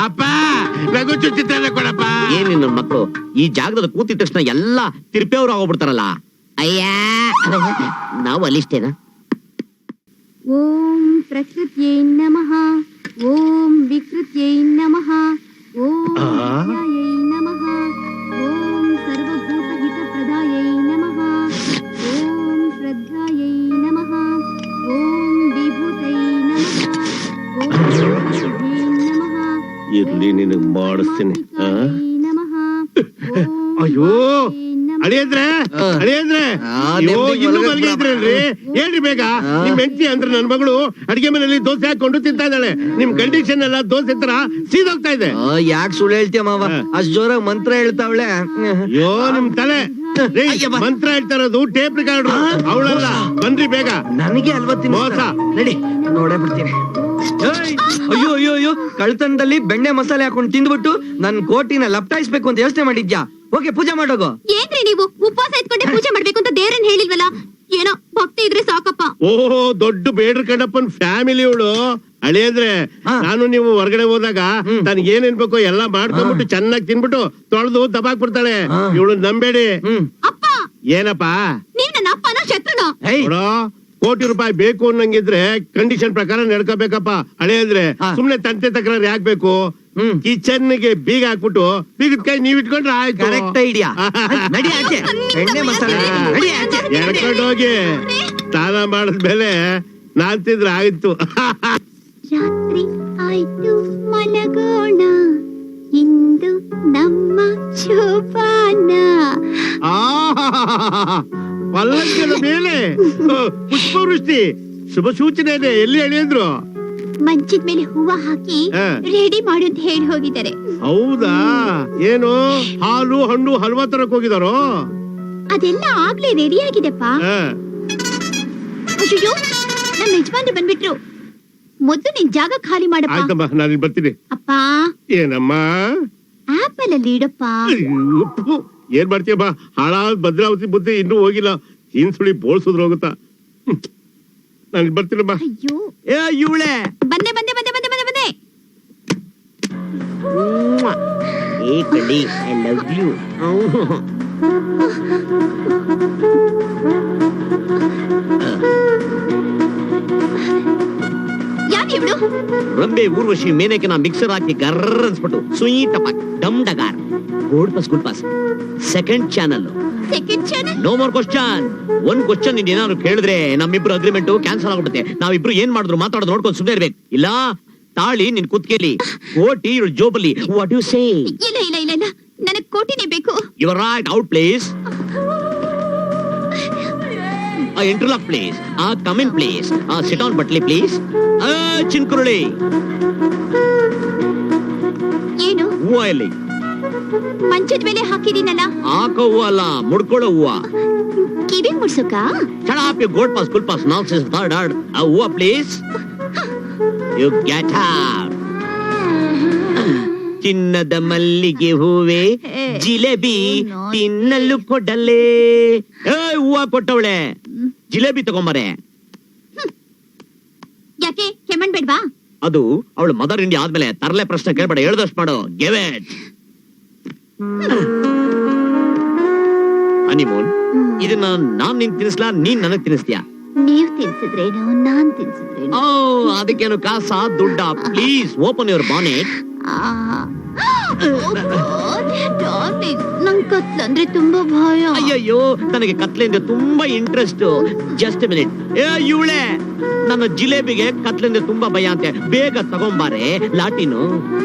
ಅಪ್ಪ ನಗುಚ್ಚು ಚಿತ್ರಾನ್ನ ಕೊಡಪ್ಪ. ಏನ್ ನನ್ನ ಮಕ್ಕಳು ಈ ಜಾಗದಲ್ಲಿ ಕೂತಿದ ತಕ್ಷಣ ಎಲ್ಲಾ ತಿರುಪೇವ್ರು ಆಗೋಗ್ಬಿಡ್ತಾರಲ್ಲ. ಅಯ್ಯ ನಾವು ಅಲ್ಲಿಷ್ಟೇನಾ? ಓಂ ಪ್ರಕೃತ್ಯೈ ನಮಃ, ಓಂ ವಿಕೃತ್ಯೈ ನಮಃ, ಓಂ ವಿದ್ಯಾಯೈ ನಮಃ, ಓಂ ಸರ್ವಭೂತಹಿತಪ್ರದಾಯೈ ನಮಃ, ಓಂ ಶ್ರದ್ಧಾಯೈ ನಮಃ, ಓಂ ವಿಭೂತೈ ನಮಃ, ಓಂ ಸಿದ್ಧೈ ನಮಃ, ಇರ್ಲಿ ನಿನಗ್ ಮಾಡಿಸ್ತೀನಿ. ಆ? ನಮಃ, ಓಂ ಅಯ್ಯೋ ಅಳಿಯಂದ್ರೆ ಅಯ್ಯೋ ನೆಮ್ಮದಿಗೆ ಇನ್ನೂ ಒಳಗೆ ಮಲಗಿದ್ರಲ್ರಿ. ಹೇಳ್ರಿ ಬೇಗ. ನಿಮ್ ಹೆಂಡತಿ ಅಂದ್ರೆ ನನ್ ಮಗಳು ಅಡಿಗೆ ಮನೆಯಲ್ಲಿ ದೋಸೆ ಹಾಕೊಂಡು ತಿಂತಾ ಇದ್ದಾಳೆ. ನಿಮ್ ಕಂಡೀಷನ್ ಎಲ್ಲ ದೋಸೆ ತರ ಸೀದೋಗ್ತಾ ಇದೆ. ಯಾಕೆ ಸುಳ್ಳು ಹೇಳ್ತೀಯ ಮಾವ? ಅಷ್ಟ್ ಜೋರಾಗಿ ಮಂತ್ರ ಹೇಳ್ತಾವಳೆ. ಅಯ್ಯೋ ನಿಮ್ ತಲೆ ರೀ, ಮಂತ್ರ ಹೇಳ್ತಾ ಇರೋದು ಟೇಪ್ ರಿಕಾರ್ಡ್ರು, ಅವಳಲ್ಲ. ಬನ್ರಿ ಬೇಗ. ನನಗೆ ಅಲ್ವಾ ಮೋಸ. ನಡಿ ನೋಡೇ ಬಿಡ್ತೀನಿ. ಅಯ್ಯೋ ಕಳ್ತನದಲ್ಲಿ ಬೆಣ್ಣೆ ಮಸಾಲೆ ಹಾಕೊಂಡು ತಿಂದ್ಬಿಟ್ಟು ನನ್ ಕೋಟಿನ ಲಪ್ಟಾಯಿಸ್ಬೇಕು ಅಂತ ಯೋಚನೆ ಮಾಡಿದ್ಯಾ? ಓಕೆ ಪೂಜೆ ಮಾಡೋಗು. ಏನ್ರಿ ನೀವು ಉಪವಾಸ ಇಟ್ಕೊಂಡೆ ಪೂಜೆ ಮಾಡ್ಬೇಕು ಅಂತ ದೇವ್ರನ್ ಹೇಳಿಲ್ವಲ್ಲ? ಏನೋ ಭಕ್ತಿ ಇದ್ರೆ ಸಾಕಪ್ಪ. ಓಹೋ ದೊಡ್ಡ ಬೇಡ್ರ ಕಣ್ಣಪ್ಪನ್ ಫ್ಯಾಮಿಲಿ ಇವಳು. ಅಳಿಯಂದ್ರೆ ನಾನು ನೀವು ಹೊರಗಡೆ ಹೋದಾಗ ತನಗೆ ಏನ್ ಅನ್ಬೇಕು ಎಲ್ಲ ಮಾಡ್ಕೊಂಡ್ಬಿಟ್ಟು ಚೆನ್ನಾಗಿ ತಿನ್ಬಿಟ್ಟು ತೊಳೆದು ದಬಾಕ್ ಬಿಡ್ತಾಳೆ. ಇವಳು ನಂಬೇಡಿ. ಅಪ್ಪ ಏನಪ್ಪಾ ನೀವ್ ನನ್ನ ಅಪ್ಪನ ಶತ್ರುನ? ನೋಡೋ, ಕೋಟಿ ರೂಪಾಯಿ ಬೇಕು ಅನ್ನಂಗಿದ್ರೆ ಕಂಡೀಷನ್ ಪ್ರಕಾರ ನಡ್ಕೋಬೇಕಪ್ಪ. ಅಳಿಯಂದ್ರೆ ಸುಮ್ನೆ ತಂತೆ ತಕರಾರು ಯಾಕ್ಬೇಕು? ಕಿಚನ್ ಗೆ ಬೀಗ ಹಾಕ್ಬಿಟ್ಟು ಬೀಗದ ಕೈ ನೀವ್ ಇಟ್ಕೊಂಡ್ರೆ ಆಯ್ತು. Correct idea. ನಡಿ ಆಚೆ. ಬೆಣ್ಣೆ ಮಸಾಲೆ ನಡಿ ಆಚೆ. ಎಳ್ಕೊಂಡು ಹೋಗಿ ಸ್ನಾನ ಮಾಡಿದ್ಮೇಲೆ ನಾನ್ ತಿಂದ್ರೆ ಆಯ್ತು. ರಾತ್ರಿ ಆಯ್ತು ಮಲಗೋಣ, ಇಂದು ನಮ್ಮ ಶೋಭಾನ. ಪಲ್ಲಕ್ಕದ ಮೇಲೆ ಪುಷ್ಪವೃಷ್ಟಿ ಶುಭ ಸೂಚನೆ ಇದೆ. ಎಲ್ಲಿ ಅಳಿಯಂದ್ರು? ಮಂಚದ ಮೇಲೆ ಹೂವ ಹಾಕಿ ರೆಡಿ ಮಾಡು ಅಂತ ಹೇಳಿ ಹೋಗಿದ್ದಾರೆ. ಹೌದಾ? ಏನು ಹಾಲು ಹಣ್ಣು ಹಲ್ವಾ ತರಕ್ ಹೋಗಿದಾರೋ? ಅದೆಲ್ಲ ಆಗ್ಲೇ ರೆಡಿ ಆಗಿದೆಪ್ಪ. ಅಯ್ಯೋ ನಮ್ಮ ಯಜಮಾನ್ರು ಬಂದ್ಬಿಟ್ರು. ಮೊದ್ಲು ನಿನ್ ಜಾಗ ಖಾಲಿ ಮಾಡಪ್ಪ. ಆಯ್ತಮ್ಮ, ನಾನು ಬರ್ತೀನಿ. ಅಪ್ಪ ಏನಮ್ಮ? ಆಪಲ್ ಅಲ್ಲಿ ಇಡಪ್ಪ. ಅಯ್ಯೋ, ಏನ್ ಮಾಡ್ತೀಯಮ್ಮ? ಹಾಳಾದ್ ಭದ್ರಾವತಿ ಬುದ್ಧಿ ಇನ್ನೂ ಹೋಗಿಲ್ಲ. ಸುಳಿ ಬೋಳ್ಸುದ್ರ ಹೋಗುತ್ತಾ? ನಾನು ಬರ್ತೀನಮ್ಮ. ಅಯ್ಯೋ ಇವಳೆ ಬಂದೆ ಬಂದೆ ಬಂದೆ ಬಂದೆ ಬಂದೆ ಬಂದೆ. ಏ ಕಡಿ ಐ ಲವ್ ಯು. ಯಾರು ಇವಳು? ರಂಬೆ ಊರ್ವಶಿ ಮೇನಕಿನ ಮಿಕ್ಸರ್ ಹಾಕಿ ಗರ್ರ ಅನ್ಸ್ಬಿಟ್ಟು ಸುಯೀತ ಡಮ್ ಡಗಾರ್ good pass second channel. Second channel? No more question. ಒಂದ್ ಕ್ವಶನ್ ನಿನ್ ಏನಾದ್ರು ಕೇಳಿದ್ರೆ ನಮ್ಮಿಬ್ರು ಅಗ್ರಿಮೆಂಟ್ ಕ್ಯಾನ್ಸಲ್ ಆಗ್ಬಿಡುತ್ತೆ. ನಾವಿಬ್ರು ಏನ್ ಮಾಡಿದ್ರು ಮಾತಾಡೋದು ನೋಡ್ಕೊಂಡು ಸುಮ್ಮನೆ ಇರ್ಬೇಕು. ಇಲ್ಲ ತಾಳಿ ನಿನ್ ಕುತ್ಕೇಲಿ, ಕೋಟಿ ಇವಳು ಜೋಬಲ್ಲಿ. What you say? ಇಲ್ಲ ಇಲ್ಲ ಇಲ್ಲ ಇಲ್ಲ, ನನಗ್ ಕೋಟಿನೇ ಬೇಕು. Your right, out please. Interlock please. Come in please. Sit on ಬಟ್ಲಿ ಪ್ಲೀಸ್. ಚಿನ್ಕುರುಳಿ ಏನು ಹೂವ ಎಲ್ಲಿ? ಮಂಚದ ಮೇಲೆ ಹಾಕಿದೀನಲ್ಲ. ಹಾಕೋ ಹೂವ ಅಲ್ಲ, ಮುಡ್ಕೊಳ್ಳೋ ಹೂವ. ಕಿವಿ ಮುಡ್ಸೋಕ? Shut up, you goat pass, good pass, nonsense, third. Hoowa, please. You get out. ಚಿನ್ನದ ಮಲ್ಲಿಗೆ ಹೂವೆ ಜಿಲೇಬಿ ತಿನ್ನಲು ಕೊಡಲೆ. ಹೂವ ಕೊಟ್ಟವಳೆ, ಜಿಲೇಬಿ ತಗೊಂಬರೆ. ಯಾಕೆ ಕೆಮ್ಮಣ್ ಬೇಡ್ವಾ? ಅದು ಅವಳು ಮದರ್ ಇಂಡಿಯಾ ಆದ್ಮೇಲೆ ತರಲೆ ಪ್ರಶ್ನೆ ಕೇಳ್ಬೇಡ, ಹೇಳ್ದಷ್ಟು ಮಾಡು. Give it. ಹನಿಮೂನ್, ಇದನ್ನ ನಾನ್ ನಿನ್ ತಿನ್ಸ್ಲಾ, ನೀನ್ ನನಗ್ ತಿನ್ನಿಸ್ತೀಯಾ? ನೀವ್ ತಿನ್ಸಿದ್ರೇನು, ನಾನ್ ತಿನ್ಸಿದ್ರೇನು? ಅದಕ್ಕೇನು ಕಾಸ ದುಡ್ಡ? Please open your bonnet. ನಂಗ್ ಕತ್ಲಂದ್ರೆ ತುಂಬಾ ಭಯ. ಅಯ್ಯಯ್ಯೋ, ನನಗೆ ಕತ್ಲೆಂದ್ರೆ ತುಂಬಾ ಇಂಟ್ರೆಸ್ಟ್. Just minute. ಇವಳೆ ನನ್ನ ಜಿಲೇಬಿಗೆ ಕತ್ಲೆಂದ್ರೆ ತುಂಬಾ ಭಯ ಅಂತೆ. ಬೇಗ ತಗೊಂಬಾರೆ ಲಾಟಿನು.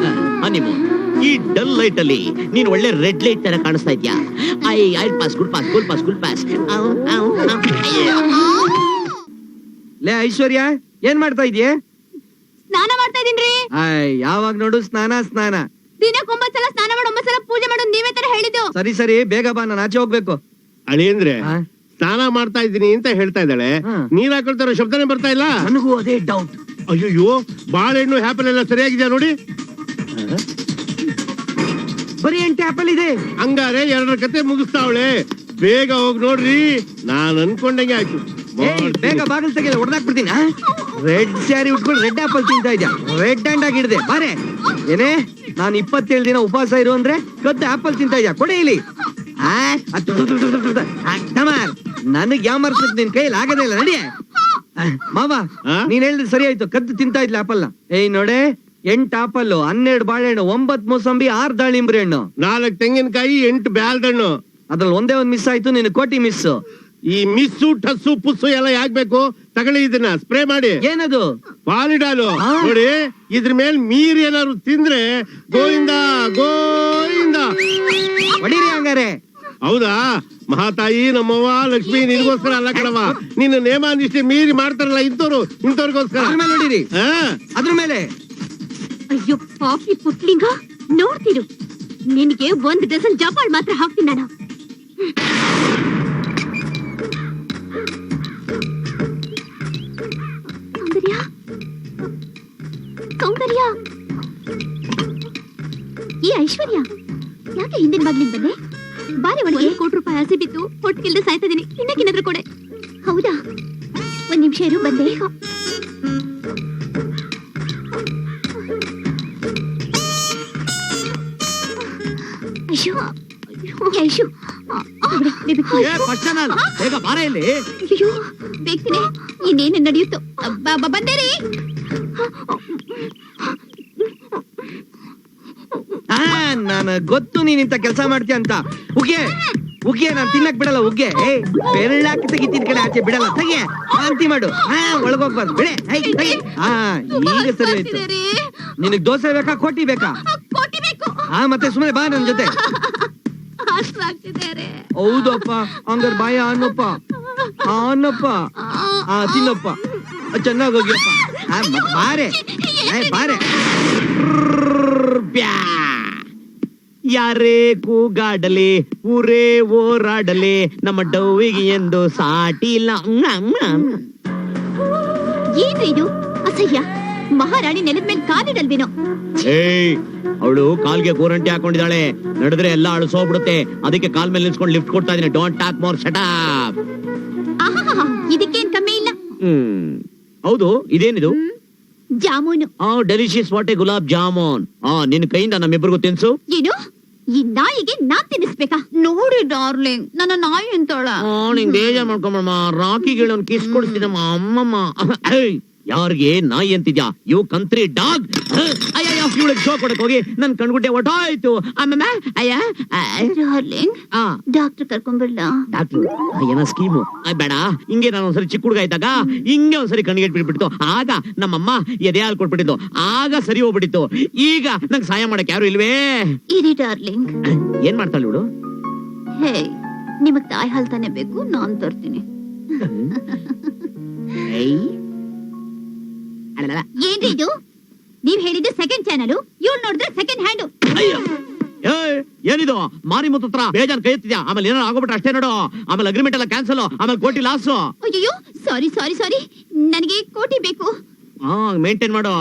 ಹನಿಮೂನ್, ಈ ಡಲ್ ಲೈಟ್ ಅಲ್ಲಿ ನೀನ್ ಒಳ್ಳೆ ರೆಡ್ ಲೈಟ್ ತರ ಕಾಣಿಸ್ತಾ ಇದ್ಯಾ. I pass, good pass, good pass, good pass. ಲೇ ಐಶ್ವರ್ಯ, ಏನ್ ಮಾಡ್ತಾ ಇದೀಯ? ಸ್ನಾನ ಮಾಡ್ತಾ ಇದೀನ್ರಿ. ಯಾವಾಗ ನೋಡು ಸ್ನಾನ ಸ್ನಾನ. ದಿನಕ್ಕೆ 9 ಸಲ ಸ್ನಾನ ಮಾಡಿ 9 ಸಲ ಪೂಜೆ ಮಾಡೋದು ನೀವೇ ತರ ಹೇಳಿದ್ದು. ಸರಿ ಸರಿ, ಬೇಗ ಬಾ, ನಾನು ಆಚೆ ಹೋಗ್ಬೇಕು. ಅಳಿಯಂದ್ರೆ ಆ? ಸ್ನಾನ ಮಾಡ್ತಾ ಇದ್ದೀನಿ ಅಂತ ಹೇಳ್ತಾ ಇದ್ದಾಳೆ. ಹಾ. ನೀರ್ ಹಾಕೊಳ್ತಾರೋ ಶಬ್ದನೇ ಬರ್ತಾ ಇಲ್ಲ. ನನಗೂ ಅದೇ ಡೌಟ್. ಅಯ್ಯೋ, ಬಾಳೆಹಣ್ಣು ಆಪಲ್ ಎಲ್ಲ ಸರಿಯಾಗಿದ್ಯಾ ನೋಡಿ. ಬರೀ 8 ಆಪಲ್ ಇದೆ. ಹಂಗಾರೆ 2 ಕತೆ ಮುಗಿಸ್ತಾವಳೆ. ಬೇಗ ಹೋಗಿ ನೋಡ್ರಿ. ನಾನ್ ಅನ್ಕೊಂಡಂಗೆ ಆಯ್ತು. ಬೇಗ ಬಾಗಿಲು ತೆಗೆದ ಹೊಡೆದಾಕ್ಬಿಡ್ತೀನಿ. ರೆಡ್ ಸ್ಯಾರಿ ಉಟ್ಕೊಂಡು ರೆಡ್ ಆಪಲ್ ತಿಂತಾ ಇದ್ಯಾ. ರೆಡ್ ಹ್ಯಾಂಡ್ ಆಗಿಡ್ದೆ ಬಾರೆ. ಏನೇ, ನಾನು 27 ದಿನ ಉಪವಾಸ ಇರು ಅಂದ್ರೆ ಕದ್ದು ಆಪಲ್ ತಿಂತಾ ಇದ್ಯಾ. ಕೊಡೆ ಇಲ್ಲಿ. ನನಗ್ ಯಾಮರ್ಸಕ್ ನಿನ್ ಕೈಲಿ ಆಗದೇ ಇಲ್ಲ. ನಡಿಯೇ ಮಾವ, ನೀನ್ ಹೇಳಿದ್ರೆ ಸರಿ ಆಯ್ತು. ಕದ್ದು ತಿಂತಾ ಇದ್ಲ ಆಪಲ್ನ. ನೋಡೆ, 8 ಆಪಲ್, 12 ಬಾಳೆಹಣ್ಣು, 9 ಮೂಸಂಬಿ, 6 ದಾಳಿಂಬ್ರಿ ಹಣ್ಣು, 4 ತೆಂಗಿನಕಾಯಿ, 8 ಬ್ಯಾಲ್ದಣ್ಣು. ಅದ್ರಲ್ಲಿ ಒಂದೇ ಒಂದ್ ಮಿಸ್ ಆಯ್ತು. ನಿನ್ ಕೋಟಿ ಮಿಸ್. ಈ ಮಿಸ್ಸು ಟಸ್ಸು ಪುಸ್ಸು ಎಲ್ಲ ಯಾಕ್ಬೇಕು? ತಗೊಳ್ಳಿ, ಇದನ್ನ ಸ್ಪ್ರೇ ಮಾಡಿ. ಏನದು? ಪಾಲಿಡಾಲು. ನೋಡಿ, ಇದ್ರ ಮೇಲ್ ಮೀರ್ ಏನಾದ್ರು ತಿಂದ್ರೆ ಗೋವಿಂದ ಗೋವಿಂದ. ಹೊಡೀರಿ ಹಂಗಾರೆ. ಹೌದಾ? ಮಹಾತಾಯಿ ನಮ್ಮವ್ವ ಲಕ್ಷ್ಮಿ ನಿನ್ಗೋಸ್ಕರ ಅಲ್ಲ ಕಣವ. ನಿನ್ನ ನೇಮ ನಿಷ್ಠೆ ಮೀರಿ ಮಾಡ್ತಾರಲ್ಲ ಇಂಥವ್ರಿಗೋಸ್ಕರ. ಅದ್ರ ಮೇಲೆ ಹೊಡೀರಿ. ಹಾ, ಅದ್ರ ಮೇಲೆ. ಅಯ್ಯೋ ಪಾಪಿ ಪುಟ್ಲಿಂಗ, ನೋಡ್ತಿರು. ನಿನಗೆ 1 ಡಜನ್ ಜಪಾಳ್ ಮಾತ್ರ ಹಾಕ್ತೀನಿ ನಾನು. ಸೌಂದರ್ಯ, ಸೌಂದರ್ಯ, ಈ ಐಶ್ವರ್ಯ ಯಾಕೆ ಹಿಂದಿನ ಬಾಗ್ಲಿಂದ ಬಂದೆ? ಬಾರಿ ಒಳಗೆ. 1 ಕೋಟಿ ರೂಪಾಯಿ ಆಸೆ ಬಿತ್ತು, ಹೊಟ್ಟಿಲ್ದೆ ಸಾಯ್ತಾ ಇದೀನಿ. ಇನ್ನೇನಾದ್ರೂ ಕೊಡೆ. ಹೌದಾ, 1 ನಿಮಿಷ ಇರು, ಬಂದೆ. ಅಯ್ಯೋ ಅಯ್ಯೋ, ಬೇಗ ಬಾರೆ ಇಲ್ಲಿ. ಅಯ್ಯೋ ಬೇಕ್ತಿನಿ. ಇನ್ನೇನು ನಡೆಯುತ್ತೋ. ಬಂದೇರಿ. ನಾನು ಗೊತ್ತು ನೀನ್ ಇಂತ ಕೆಲಸ ಮಾಡ್ತೀಯ ಅಂತ. ಉಗ್ಗೆ ಉಗ್ಗೆ, ನಾನ್ ತಿನ್ನಕ್ ಬಿಡಲ್ಲ. ಉಗ್ಗೆ ಬೆಳ್ಳಾಕಿ ತೆಗಿತೀನಿ ಕಡೆ, ಆಚೆ ಬಿಡಲ್ಲ. ತೆಗೆ, ವಾಂತಿ ಮಾಡು. ಒಳಗೋಗ್ಬಾರ್ದು. ಬಿಡೆ. ಈಗ ಸರಿ ಆಯ್ತು. ನಿನಗ್ ದೋಸೆ ಬೇಕಾ, ಕೋಟಿ ಬೇಕಾ? ಕೋಟಿ ಬೇಕು. ಮತ್ತೆ ಸುಮ್ಮನೆ ಬಾ ನನ್ ಜೊತೆ. ಹೌದಪ್ಪ, ಹಂಗಾರ ಬಾಯ ಅನ್ನಪ್ಪ. ಅನ್ನಪ್ಪ, ತಿನ್ನಪ್ಪ, ಚೆನ್ನಾಗ್ ಹೋಗಿಯಪ್ಪ. ಬಾರೆ ಬಾರೆ. ಯಾರೇ ಕೂಗಾಡಲಿ, ಊರೇ ಓರಾಡಲಿ, ನಮ್ಮ ಡೌವಿಗೆ ಎಂದು ಸಾಟಿ ಇಲ್ಲ. ಏನ್ರಿ ಇದು ಅಸಹ್ಯ? ಮಹಾರಾಣಿ ನೆಲದ ಮೇಲೆ ಕಾಲಿಡಲ್ವೇನೋ? ಅವಳು ಕಾಲ್ಗೆ ಗೋರಂಟಿ ಹಾಕೊಂಡಿದ್ದಾಳೆ. ನಡೆದ್ರೆ ಎಲ್ಲ ಅಳಿಸೋಗ್ಬಿಡುತ್ತೆ. ಅದಕ್ಕೆ ಕಾಲ್ ಮೇಲೆ ನಿಲ್ಸ್ಕೊಂಡು ಲಿಫ್ಟ್ ಕೊಡ್ತಾ ಇದೀನಿ. Don't talk more, shut up. ಇದಕ್ಕೇನ್ ಕಮ್ಮಿ ಇಲ್ಲ. ಹೌದು, ಇದೇನಿದು? ಜಾಮೂನು. ಡೆಲಿಷಿಯಸ್. ವಾಟೆ ಗುಲಾಬ್ ಜಾಮೂನ್. ನಿನ್ ಕೈಯಿಂದ ನಮ್ಮಿಬ್ಬರಿಗೂ ತಿನ್ಸು. ಏನು, ಈ ನಾಯಿಗೆ ನಾನ್ ತಿನ್ನಿಸ್ಬೇಕಾ? ನೋಡಿ ಡಾರ್ಲಿಂಗ್, ನನ್ನ ನಾಯಿ ಅಂತಾಳ. ನಿಂಗ್ ಬೇಜಾರ್ ಮಾಡ್ಕೊಂಬಮ್ಮ. ರಾಕಿಗೆ ಒಂದು ಕಿಸ್ ಕೊಡ್ತೀನಮ್ಮ. ಅಮ್ಮಮ್ಮ ಯಾರಿಗೆ ನಾಯಿ ಅಂತಿದ್ಯಾ ಯು ಕಂತ್ರಿ ಡಾಗ್. ಅಯ್ಯಯ್ಯೋ ಇವಳಿಗೆ ಶೋ ಕೊಡಕ್ ಹೋಗಿ ನನ್ ಕಣ್ಗುಡ್ಡೆ ಒಟ್ಟಾಯ್ತು. ಅಮ್ಮಮ್ಮ ಅಯ್ಯ ಡಾರ್ಲಿಂಗ್ ಆ ಡಾಕ್ಟರ್ ಕರ್ಕೊಂಡ್ಬಿಡ್ಲಾ? ಡಾಕ್ಟ್ರು ಏನೋ ಸ್ಕೀಮು ಬೇಡ. ಹಿಂಗೆ ನಾನು ಒಂದ್ಸರಿ ಚಿಕ್ಕ ಹುಡುಗ ಇದ್ದಾಗ ಹಿಂಗೆ ಒಂದ್ಸರಿ ಕಣ್ಣಿಗೆ ಬಿಟ್ಬಿಟ್ಟು ಆಗ ನಮ್ಮಮ್ಮ ಎದೆ ಹಾಲು ಕೊಟ್ಬಿಟ್ಟಿದ್ದು, ಆಗ ಸರಿ ಹೋಗ್ಬಿಟ್ಟಿತ್ತು. ಈಗ ನಂಗೆ ಸಹಾಯ ಮಾಡಕ್ ಯಾರು ಇಲ್ವೇ? ಇರಿ ಡಾರ್ಲಿಂಗ್. ಏನ್ ಮಾಡ್ತಾಳೆ ಇವಳು? ಹೇ, ನಿಮಗ್ ತಾಯಿ ಹಾಲ್ ತಾನೇ ಬೇಕು, ನಾನ್ ತರ್ತೀನಿ. ಏನ್ರಿ ಇದು? ನೀವ್ ಹೇಳಿದ್ದು ಸೆಕೆಂಡ್ ಚಾನಲ್, ಇವ್ಳು ನೋಡಿದ್ರೆ ಸೆಕೆಂಡ್ ಹ್ಯಾಂಡ್. ಏನಿದು ಮಾರಿ ಮುತ್ತ ಬೇಜಾನ್ ಕೈ ಎತ್ತಿದ್ಯಾ? ಆಮೇಲೆ ಏನಾರು ಆಗೋಬಿಟ್ರೆ ಅಷ್ಟೇ ನೋಡು. ಆಮೇಲೆ ಅಗ್ರಿಮೆಂಟ್ ಎಲ್ಲ ಕ್ಯಾನ್ಸಲ್, ಆಮೇಲೆ ಕೋಟಿ ಲಾಸ್. ಅಯ್ಯೋ ಸಾರಿ ಸಾರಿ ಸಾರಿ, ನನಗೆ ಕೋಟಿ ಬೇಕು. ಮೇಂಟೈನ್ ಮಾಡು.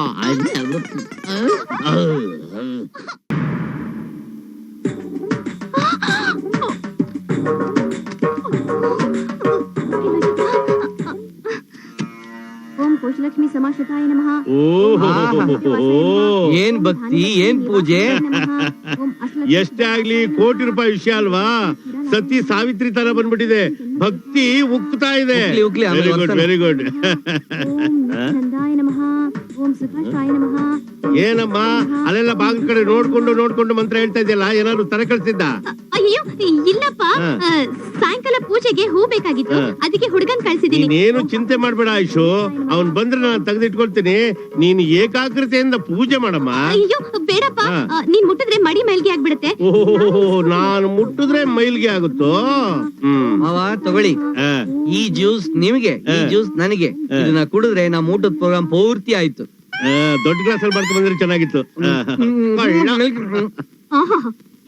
ಓಂ ಕೋಶಲಕ್ಷ್ಮಿ ಸಮಾಶ್ರಿತಾಯ ನಮಃ. ಏನ್ ಭಕ್ತಿ, ಏನ್ ಪೂಜೆ. ಓಂ ಅಷ್ಟಲಕ್ಷ್ಮಿ ಎಷ್ಟೇ ಆಗ್ಲಿ ಕೋಟಿ ರೂಪಾಯಿ ವಿಷಯ ಅಲ್ವಾ? ಸತಿ ಸಾವಿತ್ರಿ ತರ ಬಂದ್ಬಿಟ್ಟಿದೆ. ಭಕ್ತಿ ಉಕ್ತಾ ಇದೆ. ಉಕ್ಲಿ, ಉಕ್ಲಿ, ಆಮೇಲೆ ವೆರಿ ಗುಡ್, ಬರ್ತಾನೆ. Very good. ಓಂ ನಂದಾಯ ನಮಃ. ಓಂ ಸುಖಾಯ ನಮಃ. ಏನಮ್ಮ ಅಲ್ಲೆಲ್ಲ ಬಾಗಿಲ ಕಡೆ ನೋಡ್ಕೊಂಡು ಮಂತ್ರ ಹೇಳ್ತಾ ಇದೆಯಲ್ಲ, ಏನಾದ್ರು ತರ ಕಳ್ಸಿದ್ದ? ಅಯ್ಯೋ ಇಲ್ಲಪ್ಪ, ಸಾಯಂಕಾಲ ಪೂಜೆಗೆ ಹೂ ಬೇಕಾಗಿತ್ತು, ಅದಕ್ಕೆ ಹುಡುಗನ್ ಕಳ್ಸಿದೀನಿ. ನೀನೇನು ಚಿಂತೆ ಮಾಡ್ಬೇಡ ಆಯುಷು, ಅವನ್ ಬಂದ್ರೆ ನಾನು ತೆಗೆದಿಟ್ಕೊಳ್ತೀನಿ. ನೀನು ಏಕಾಗ್ರತೆಯಿಂದ ಪೂಜೆ ಮಾಡಮ್ಮ. ಅಯ್ಯೋ ಬೇಡಪ್ಪ, ನೀನ್ ಮುಟ್ಟಿದ್ರೆ ಮಡಿ ಮೈಲ್ಗೆ ಆಗ್ಬಿಡುತ್ತೆ. ಓಹೋ, ನಾನು ಮುಟ್ಟಿದ್ರೆ ಮೈಲ್ಗೆ ಆಗುತ್ತೋ? ಮಾವ ತಗೊಳ್ಳಿ, ಆ, ಈ ಜ್ಯೂಸ್ ನಿಮಗೆ, ಈ ಜ್ಯೂಸ್ ನನಗೆ. ಇದನ್ನ ಕುಡಿದ್ರೆ ನಮ್ ಊಟದ ಪ್ರೋಗ್ರಾಮ್ ಪೂರ್ತಿ ಆಯ್ತು. ಆ, ದೊಡ್ಡ ಗ್ಲಾಸ್ ಅಲ್ಲಿ ಬರ್ಕೊಂಡು ಬಂದ್ರೆ ಚೆನ್ನಾಗಿತ್ತು. ಆಹಾ,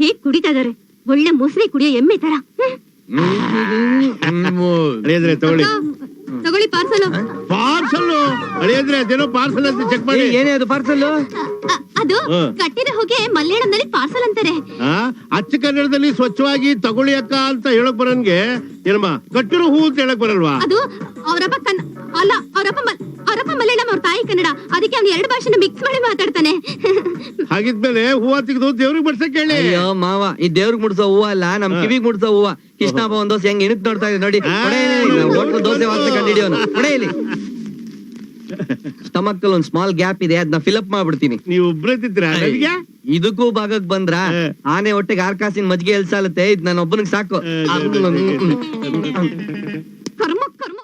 ಹೇಗ್ ಕುಡಿತಾ ಇದಾರೆ, ಒಳ್ಳೆ ಮೊಸರಿ ಕುಡಿಯೋ ಎಮ್ಮೆ ತರ. ಅಳಿಯದ್ರೆ ತಗೊಳ್ಳಿ. ತಗೊಳ್ಳಿ ಪಾರ್ಸಲ್. ಪಾರ್ಸಲ್ ಅಳಿಯದ್ರೆ ಅದೇನೋ ಪಾರ್ಸಲ್ ಅಂತ ಚೆಕ್ ಮಾಡಿ. ಏನೇ ಅದು ಪಾರ್ಸಲ್? ಅದು ಕಟ್ಟಿದ ಹೊಗೆ ಮಲಯಾಳಂನಲ್ಲಿ ಪಾರ್ಸಲ್ ಅಂತಾರೆ. ಅಚ್ಚ ಕನ್ನಡದಲ್ಲಿ ಸ್ವಚ್ಛವಾಗಿ ತಗೊಳ್ಳಿ ಅಕ್ಕ ಅಂತ ಹೇಳಕ್ ಬರನ್ಗೆ ಏನಮ್ಮ ಕಟ್ಟಿರೋ ಹೂ ಅಂತ ಹೇಳಕ್ ಬರಲ್ವಾ? ಅದು ಅವರಪ್ಪ ಅಲ್ಲ, ಅವರಪ್ಪ ಮಲಯಾಳಂ, ಅವ್ರ ತಾಯಿ ಕನ್ನಡ, ಅದಕ್ಕೆ ಅವ್ನು ಎರಡು ಭಾಷೆನ ಮಿಕ್ಸ್ ಮಾಡಿ ಮಾತಾಡ್ತಾನೆ. ಹಾಗಿದ್ಮೇಲೆ ಹೂವ ತೆಗೆದು ದೇವ್ರಿಗೆ ಬಡ್ಸಕ್ ಹೇಳಿ. ಅಯ್ಯೋ ಮಾವ, ಈ ದೇವ್ರಿಗೆ ಮುಡ್ಸೋ ಹೂವ ಅಲ್ಲ, ನಮ್ ಕಿವಿಗ್ ಮುಡ್ಸೋ ಹೂವ. ಕೃಷ್ಣಪ್ಪ ಒಂದ್ ದೋಸೆ ಹೆಂಗ್ ಇಣಕ್ ನೋಡ್ತಾ ಇದೆ ನೋಡಿ. ಹೋಟ್ಲು ದೋಸೆ ವಾಸನೆ ಕಂಡಿಡಿಯೋನು. ಕೊಡೆ ಇಲ್ಲಿ. ಸ್ಟಮಕ್ ಅಲ್ಲಿ ಒಂದ್ ಸ್ಮಾಲ್ ಗ್ಯಾಪ್ ಇದೆ, ಅದನ್ನ ಫಿಲ್ ಅಪ್ ಮಾಡ್ಬಿಡ್ತೀನಿ. ನೀವು ಒಬ್ರೇ ತಿಂತೀರಾ ನನಗೆ? ಇದಕ್ಕೂ ಭಾಗಕ್ ಬಂದ್ರ ಆನೆ ಹೊಟ್ಟೆಗೆ 6 ಕಾಸಿನ ಮಜ್ಜಿಗೆ ಎಲ್ಸಾಲತ್ತೆ. ಇದ್ ನನ್ನ ಒಬ್ಬನಿಗೆ ಸಾಕು.